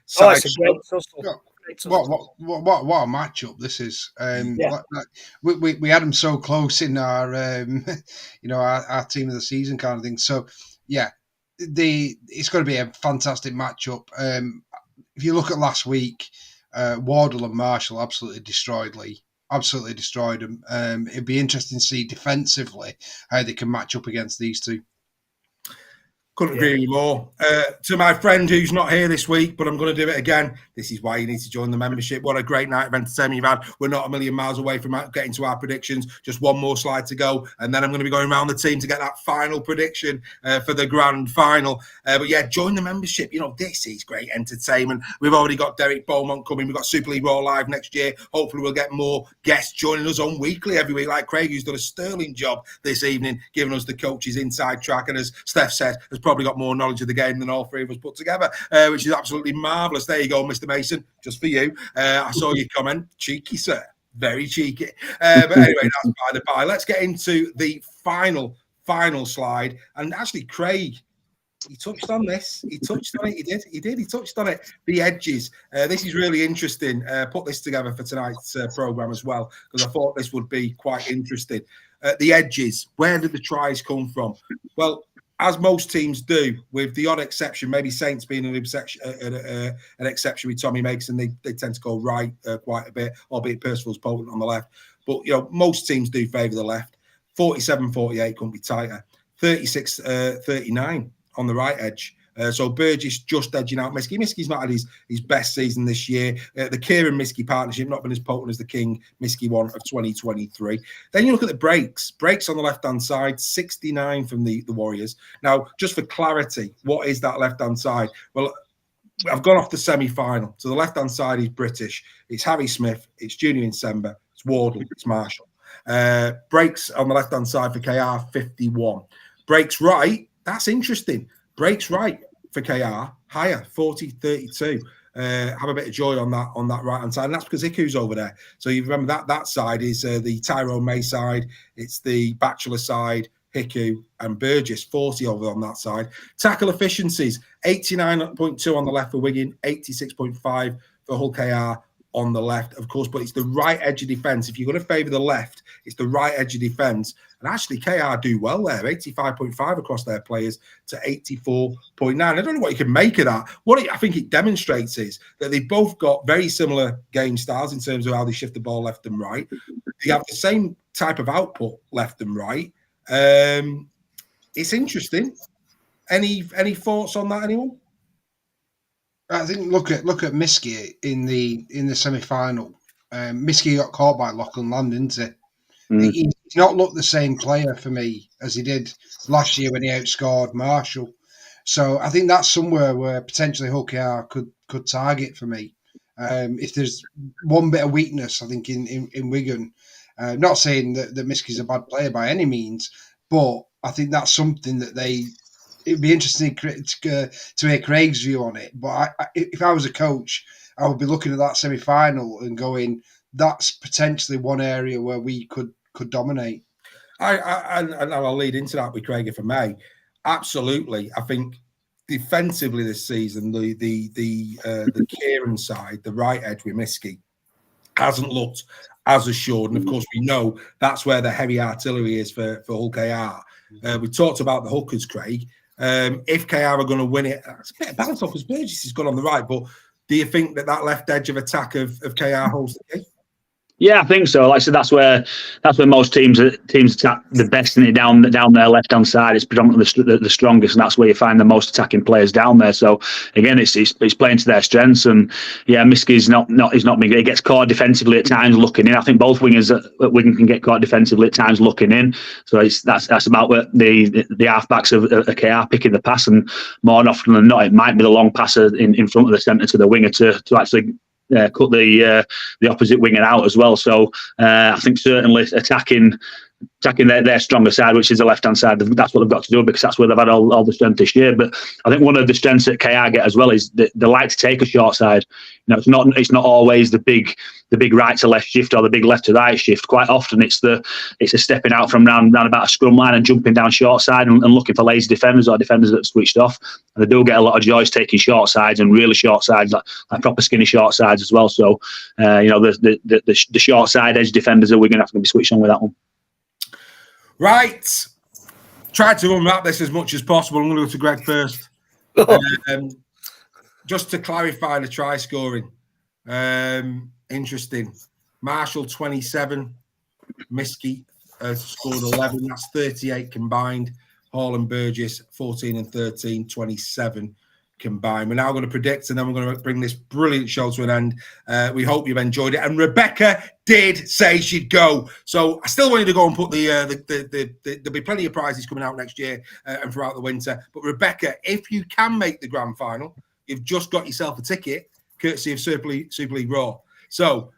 Speaker 1: side.
Speaker 3: It's a great tussle.
Speaker 2: What a matchup this is! We had them so close in our our team of the season kind of thing. So yeah, it's going to be a fantastic matchup. If you look at last week, Wardle and Marshall absolutely destroyed Lee. Absolutely destroyed them. It'd be interesting to see defensively how they can match up against these two.
Speaker 1: Couldn't agree with you more. To my friend who's not here this week, but I'm going to do it again. This is why you need to join the membership. What a great night of entertainment you've had. We're not a million miles away from getting to our predictions. Just one more slide to go. And then I'm going to be going around the team to get that final prediction for the grand final. But yeah, join the membership. This is great entertainment. We've already got Derek Beaumont coming. We've got Super League Raw live next year. Hopefully we'll get more guests joining us on weekly every week, like Craig, who's done a sterling job this evening, giving us the coach's inside track. And as Steph said, has probably got more knowledge of the game than all three of us put together, which is absolutely marvellous. There you go, Mr. Mason, just for you. I saw your comment. Cheeky, sir. Very cheeky. But anyway, that's by the by. Let's get into the final slide. And actually, Craig, he touched on this. He touched on it. He did. He touched on it. The edges. This is really interesting. Put this together for tonight's programme as well, because I thought this would be quite interesting. The edges. Where did the tries come from? Well, as most teams do, with the odd exception, maybe Saints being an exception with Tommy Mason, they tend to go right quite a bit, albeit Percival's potent on the left. But, most teams do favour the left. 47-48 couldn't be tighter. 36-39 on the right edge. So Burgess just edging out Miskey. Miskey's not had his best season this year. The Kieran Miskey partnership not been as potent as the King Miskey one of 2023. Then you look at the breaks. Breaks on the left-hand side, 69 from the Warriors. Now, just for clarity, what is that left-hand side? Well, I've gone off the semi-final. So the left-hand side is British. It's Harry Smith. It's Junior Nsemba. It's Wardle. It's Marshall. Breaks on the left-hand side for KR, 51. Breaks right, that's interesting. Breaks right for KR, higher, 40-32. Have a bit of joy on that right-hand side. And that's because Iku's over there. So you remember that side is the Tyrone May side. It's the Bachelor side, Hiku and Burgess, 40 over on that side. Tackle efficiencies, 89.2 on the left for Wigan, 86.5 for Hull KR on the left, of course, but it's the right edge of defence. If you're going to favour the left, it's the right edge of defence. And actually, KR do well there, 85.5 across their players to 84.9. I don't know what you can make of that. What I think it demonstrates is that they've both got very similar game styles in terms of how they shift the ball left and right. They have the same type of output left and right. It's interesting. Any thoughts on that, anyone?
Speaker 2: I think look at Miskey in the semi-final. Miskey got caught by Lachlan Land, didn't he? He's not looked the same player for me as he did last year when he outscored Marshall. So I think that's somewhere where potentially Hull KR could target for me. If there's one bit of weakness, I think in Wigan, not saying that Miskey's a bad player by any means, but I think that's something that it'd be interesting to hear Craig's view on it. But if I was a coach, I would be looking at that semi-final and going, that's potentially one area where we could dominate.
Speaker 1: And I'll lead into that with Craig if I may. Absolutely. I think defensively this season, the Kieran side, the right edge with Miskey, hasn't looked as assured. And of course, we know that's where the heavy artillery is for Hull KR. We talked about the hookers, Craig. If KR are going to win it, it's a bit of balance off because Burgess has gone on the right. But do you think that left edge of attack of KR holds the key?
Speaker 4: Yeah, I think so. Like I said, that's where most teams attack the best in it down their left hand side. It's predominantly the strongest, and that's where you find the most attacking players down there. So again, it's playing to their strengths. And yeah, Miskey's not been good. He gets caught defensively at times looking in. I think both wingers at Wigan can get caught defensively at times looking in. So that's about what the halfbacks of KR picking the pass, and more often than not, it might be the long passer in front of the centre to the winger to actually cut the opposite winger out as well. So I think certainly attacking attacking their stronger side, which is the left-hand side. That's what they've got to do, because that's where they've had all the strength this year. But I think one of the strengths that KR get as well is that they like to take a short side. It's not always the big right to left shift or the big left to right shift. Quite often it's a stepping out from round about a scrum line and jumping down short side and looking for lazy defenders or defenders that have switched off. And they do get a lot of joys taking short sides, and really short sides, like proper skinny short sides as well. So the short side edge defenders are we're going to have to be switched on with that one.
Speaker 1: Right. Try to unwrap this as much as possible. I'm going to go to Greg first. Just to clarify the try scoring. Interesting. Marshall 27. Miskey scored 11. That's 38 combined. Hall and Burgess 14 and 13, 27 combined. We're now going to predict, and then we're going to bring this brilliant show to an end. We hope you've enjoyed it. And Rebecca did say she'd go, so I still want you to go and put there'll be plenty of prizes coming out next year and throughout the winter. But Rebecca, if you can make the grand final, you've just got yourself a ticket, courtesy of Super League Raw. So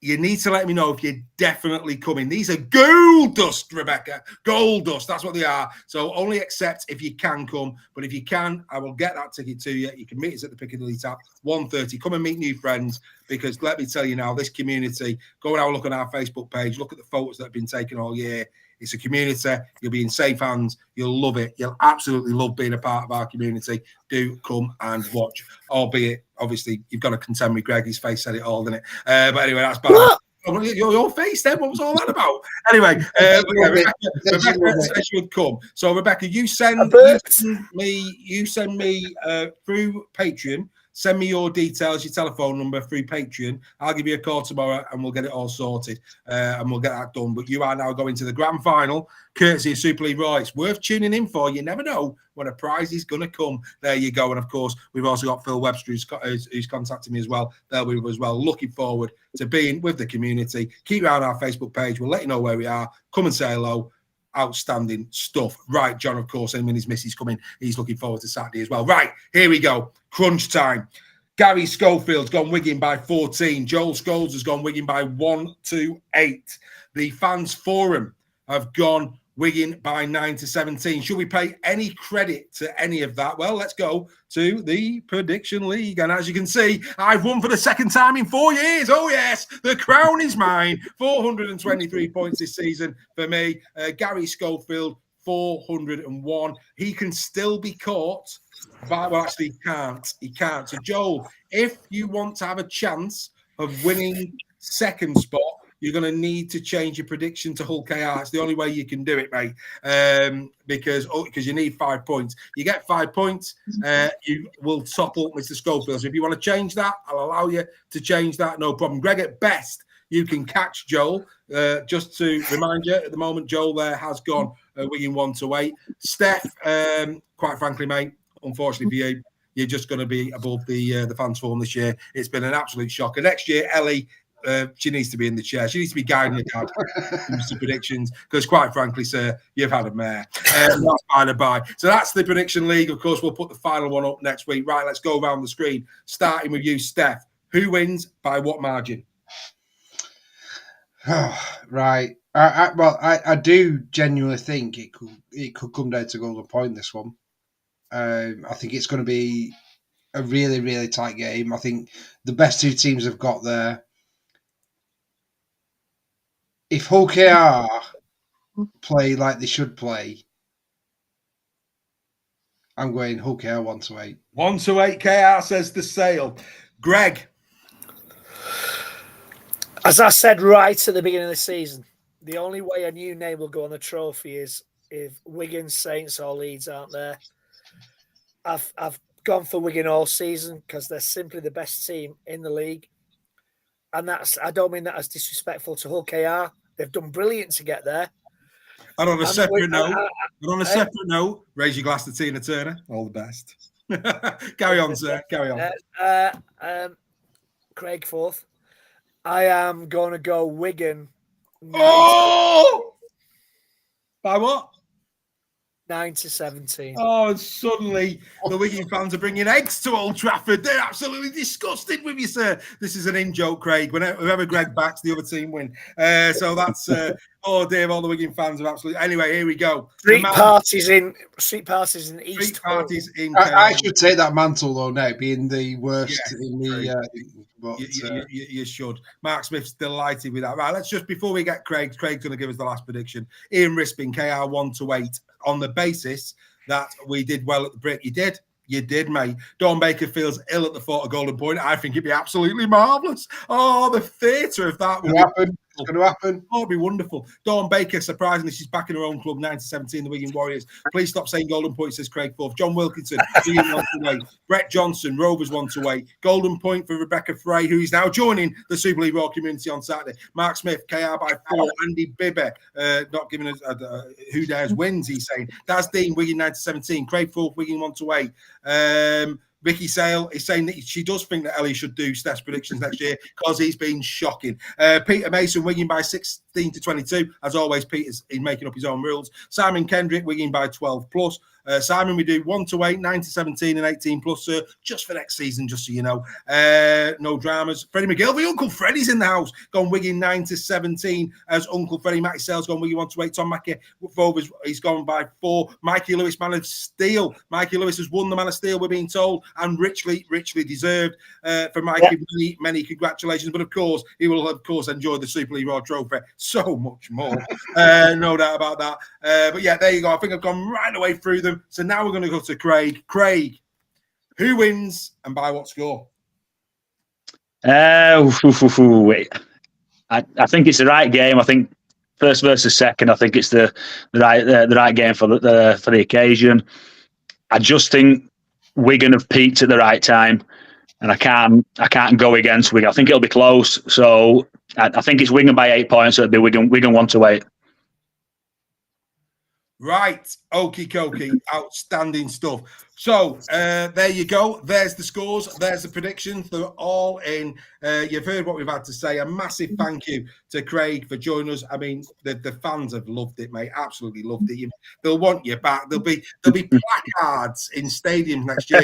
Speaker 1: you need to let me know if you're definitely coming. These are gold dust, Rebecca. Gold dust. That's what they are. So only accept if you can come. But if you can, I will get that ticket to you. You can meet us at the Piccadilly Tap, 1:30. Come and meet new friends, because let me tell you now, this community, go and have a look on our Facebook page. Look at the photos that have been taken all year. It's a community. You'll be in safe hands. You'll love it. You'll absolutely love being a part of our community. Do come and watch. Albeit, obviously, you've got to contend with Greg. His face said it all, didn't it? But anyway, that's bad. Your face then? What was all that about? Anyway, Rebecca said she would come. So, Rebecca, you send me through Patreon. Send me your details, your telephone number through Patreon. I'll give you a call tomorrow and we'll get it all sorted and we'll get that done. But you are now going to the grand final, courtesy of Super League Raw. It's worth tuning in for. You never know when a prize is going to come. There you go. And of course, we've also got Phil Webster who's contacted me as well. They'll be with us as well. Looking forward to being with the community. Keep your eye on our Facebook page. We'll let you know where we are. Come and say hello. Outstanding stuff. Right, John, of course, and when his missus coming, he's looking forward to Saturday as well. Right, here we go. Crunch time. Gary Schofield's gone Wigan by 14. Joel Scholes has gone Wigan by 1-8. The fans forum have gone Wigan by 9-17. Should we pay any credit to any of that? Well, let's go to the prediction league. And as you can see, I've won for the second time in 4 years. Oh, yes, the crown is mine. 423 points this season for me. Gary Schofield, 401. He can still be caught. But, well, actually, he can't. So, Joel, if you want to have a chance of winning second spot, you're going to need to change your prediction to Hull KR. It's the only way you can do it, mate, because you need 5 points. You get 5 points, you will top up Mr. Schofield. So if you want to change that, I'll allow you to change that, no problem. Greg, at best, you can catch Joel. Just to remind you, at the moment, Joel there has gone Wigan 1-8. Steph, quite frankly, mate, unfortunately for you, you're just going to be above the fans forum this year. It's been an absolute shocker. Next year, Ellie, she needs to be in the chair. She needs to be guiding her dad to predictions, because quite frankly, sir, you've had a mare. That's by the by. So that's the prediction league. Of course, we'll put the final one up next week. Right, let's go around the screen, starting with you, Steph. Who wins by what margin?
Speaker 2: Right. I do genuinely think it could come down to golden point, this one. I think it's going to be a really, really tight game. I think the best two teams have got there. If Hull KR play like they should play, I'm going Hull KR 1-8.
Speaker 1: 1-8 KR, says the Sale. Greg.
Speaker 3: As I said right at the beginning of the season, the only way a new name will go on the trophy is if Wigan, Saints or Leeds aren't there. I've gone for Wigan all season because they're simply the best team in the league. And I don't mean that as disrespectful to Hull KR. They've done brilliant to get there.
Speaker 1: And on a separate note, raise your glass to Tina Turner. All the best. Carry on, sir. Carry on.
Speaker 3: Craig fourth. I am going to go Wigan.
Speaker 1: Oh! By what?
Speaker 3: 9-17.
Speaker 1: Oh, and suddenly the Wigan fans are bringing eggs to Old Trafford. They're absolutely disgusted with you, sir. This is an in-joke, Craig. Whenever Greg backs, the other team win. So that's Oh dear, all the Wigan fans are absolutely. Anyway, here we go.
Speaker 3: Street parties in East.
Speaker 1: Street parties in.
Speaker 2: I should take that mantle though now, being the worst in the.
Speaker 1: You should. Mark Smith's delighted with that. Right, let's just before we get Craig's going to give us the last prediction. Ian Rispin, KR 1-8, on the basis that we did well at the break. You did, mate. Dawn Baker feels ill at the thought of Golden Point. I think it'd be absolutely marvellous. Oh, the theatre of that would happen.
Speaker 2: It's going to happen.
Speaker 1: Oh, it'd be wonderful. Dawn Baker, surprisingly, she's back in her own club, 9-17, the Wigan Warriors. Please stop saying Golden Point, says Craig Forth. John Wilkinson, 1-8. Brett Johnson, Rovers 1-8. Golden Point for Rebecca Frey, who is now joining the Super League Raw community on Saturday. Mark Smith, KR by 4. Andy Bibber, not giving us who dares wins, he's saying. Daz Dean, Wigan 9-17. Craig Forth, Wigan 1-8. Vicky Sale is saying that she does think that Ellie should do Steph's predictions next year because he's been shocking. Peter Mason, Wigan by 16-22. As always, Peter's making up his own rules. Simon Kendrick, Wigan by 12+. Simon, we do 1-8, 9-17 and 18+, sir, just for next season, just so you know. No dramas. Freddie McGilvey, Uncle Freddie's in the house. Gone Wigan 9-17 as Uncle Freddie. Matty Sales gone Wigan 1-8. Tom Mackey, Rovers, he's gone by 4. Mikey Lewis, Man of Steel. Mikey Lewis has won the Man of Steel, we're being told, and richly deserved. For Mikey, many congratulations. But of course, he will, of course, enjoy the Super League Raw trophy so much more. No doubt about that. But yeah, there you go. I think I've gone right away through them. So now we're going to go to Craig. Craig, who wins and by what score?
Speaker 4: I think it's the right game. I think first versus second. I think it's the right game for the occasion. I just think Wigan have peaked at the right time, and I can't go against Wigan. I think it'll be close. So I think it's Wigan by 8 points. So it'll be Wigan 1-8.
Speaker 1: Right, okie dokie, outstanding stuff. So there you go. There's the scores. There's the predictions. They're all in. You've heard what we've had to say. A massive thank you to Craig for joining us. I mean, the fans have loved it, mate. Absolutely loved it. They'll want you back. There'll be placards in stadiums next year.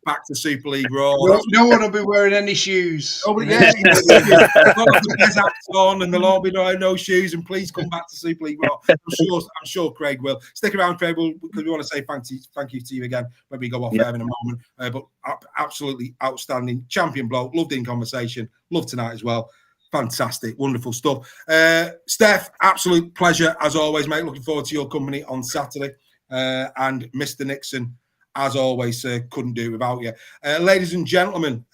Speaker 1: Back to Super League Raw.
Speaker 2: No one will be wearing any shoes.
Speaker 1: Oh, but yeah, there's hats on, and there'll all be no shoes. And please come back to Super League Raw. I'm sure Craig will. Stick around, Craig, because we want to say thank you to you again when we go off there in a moment. But absolutely outstanding champion bloke. Loved in conversation. Loved tonight as well. Fantastic, wonderful stuff. Steph, absolute pleasure as always, mate. Looking forward to your company on Saturday. And Mr. Nixon, as always, couldn't do it without you. Ladies and gentlemen,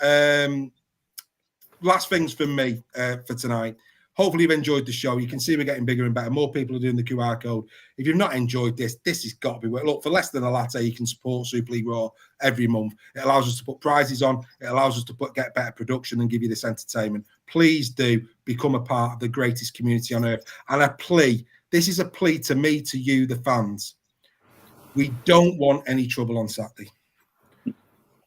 Speaker 1: last things from me for tonight. Hopefully you've enjoyed the show. You can see we're getting bigger and better. More people are doing the QR code. If you've not enjoyed this has got to be worth. Look, for less than a latte, you can support Super League Raw every month. It allows us to put prizes on. It allows us to get better production and give you this entertainment. Please do become a part of the greatest community on earth. And a plea, this is a plea to me, to you, the fans. We don't want any trouble on Saturday.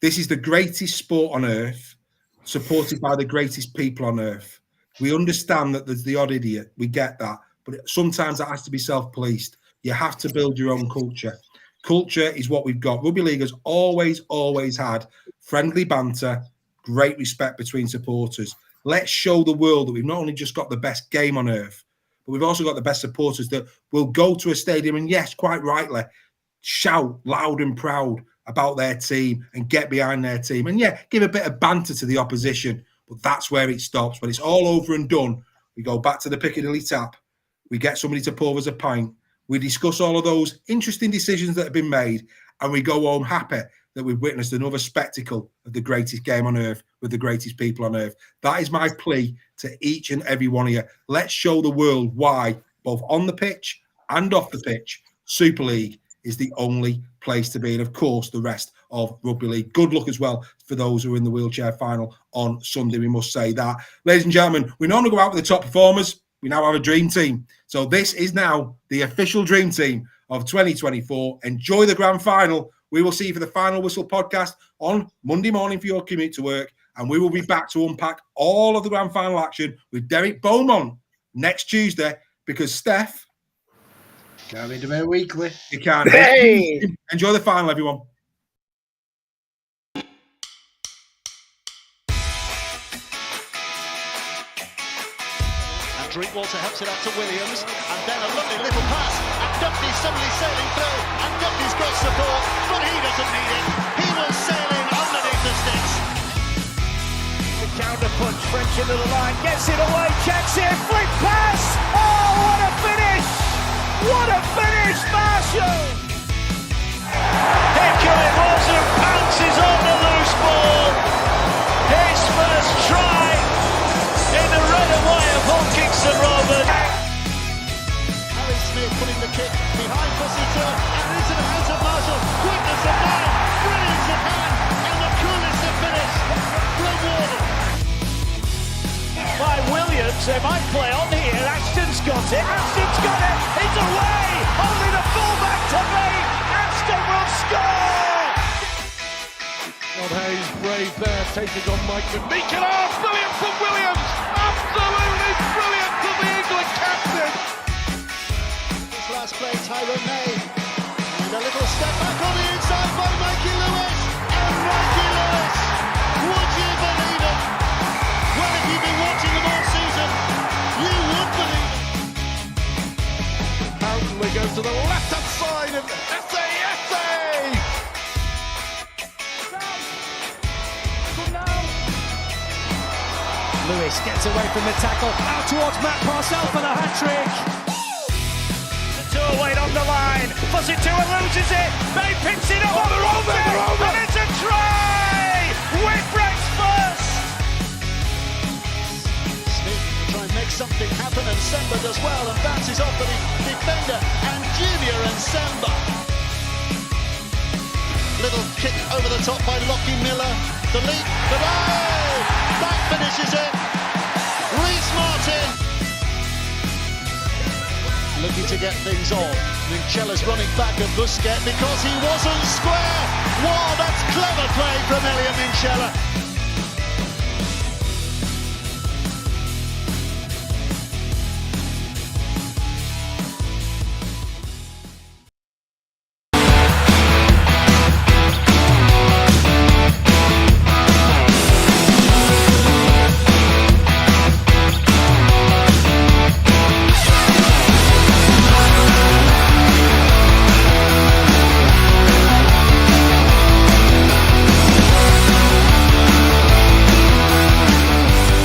Speaker 1: This is the greatest sport on earth, supported by the greatest people on earth. We understand that there's the odd idiot. We get that. But sometimes that has to be self-policed. You have to build your own culture. Culture is what we've got. Rugby League has always had friendly banter, great respect between supporters. Let's show the world that we've not only just got the best game on earth, but we've also got the best supporters that will go to a stadium and, yes, quite rightly, shout loud and proud about their team and get behind their team. And, yeah, give a bit of banter to the opposition. But that's where it stops. When it's all over and done, we go back to the Piccadilly tap. We get somebody to pour us a pint. We discuss all of those interesting decisions that have been made, and we go home happy that we've witnessed another spectacle of the greatest game on earth with the greatest people on earth. That is my plea to each and every one of you. Let's show the world why, both on the pitch and off the pitch, Super League is the only place to be. And, of course, the rest of Rugby League. Good luck as well for those who are in the wheelchair final on Sunday. We must say that. Ladies and gentlemen, we normally go out with the top performers. We now have a dream team. So this is now the official dream team of 2024. Enjoy the grand final. We will see you for the Final Whistle podcast on Monday morning for your commute to work. And we will be back to unpack all of the grand final action with Derek Beaumont next Tuesday, because Steph
Speaker 2: can't be doing it weekly.
Speaker 1: You can't.
Speaker 3: Hey!
Speaker 1: Enjoy the final, everyone.
Speaker 7: Drinkwater helps it out to Williams, and then a lovely little pass, and Duffy's suddenly sailing through, and Duffy's got support, but he doesn't need it. He was sailing underneath the sticks.
Speaker 8: The counter punch, French into the line, gets it away, checks it, flick pass! Oh, what a finish! What a finish, Marshall! Here Kevin Wilson pounces on the loose ball. His first try in the red and white of Hull Kingston Rovers.
Speaker 7: Harry Smith putting the kick behind Busito, and into the hands of Marshall. Quickness of mind, brilliance of hand, and the coolest of finish. Rewarded.
Speaker 8: By Williams, they might play on here. Ashton's got it. Ashton's got it. It's away. Only the fullback to make. Ashton will score.
Speaker 5: John Hayes brave there, taking on Mike McMeekin. Oh, brilliant from Williams! Absolutely brilliant from the England captain!
Speaker 7: This last play, Tyrone May, and a little step back on the inside by Mikey Lewis, and Mikey Lewis, would you believe it? Well, if you've been watching them all season, you would believe it.
Speaker 5: Houghton goes to the left-hand side of Essay!
Speaker 6: Lewis gets away from the tackle, out towards Matt Parcell for the hat-trick.
Speaker 8: The two away on the line. Fusito loses it. May picks it up.
Speaker 5: they're over,
Speaker 8: And it's a try! Whitbread's first!
Speaker 7: Smith will try and make something happen, and Semba does well, and bounces off the defender, and Junior and Semba. Little kick over the top by Lockie Miller. The leap, but that finishes it. Reece Martin looking to get things on. Minchella's running back at Busquets because he wasn't square. Wow, that's clever play from Elliot Minchella.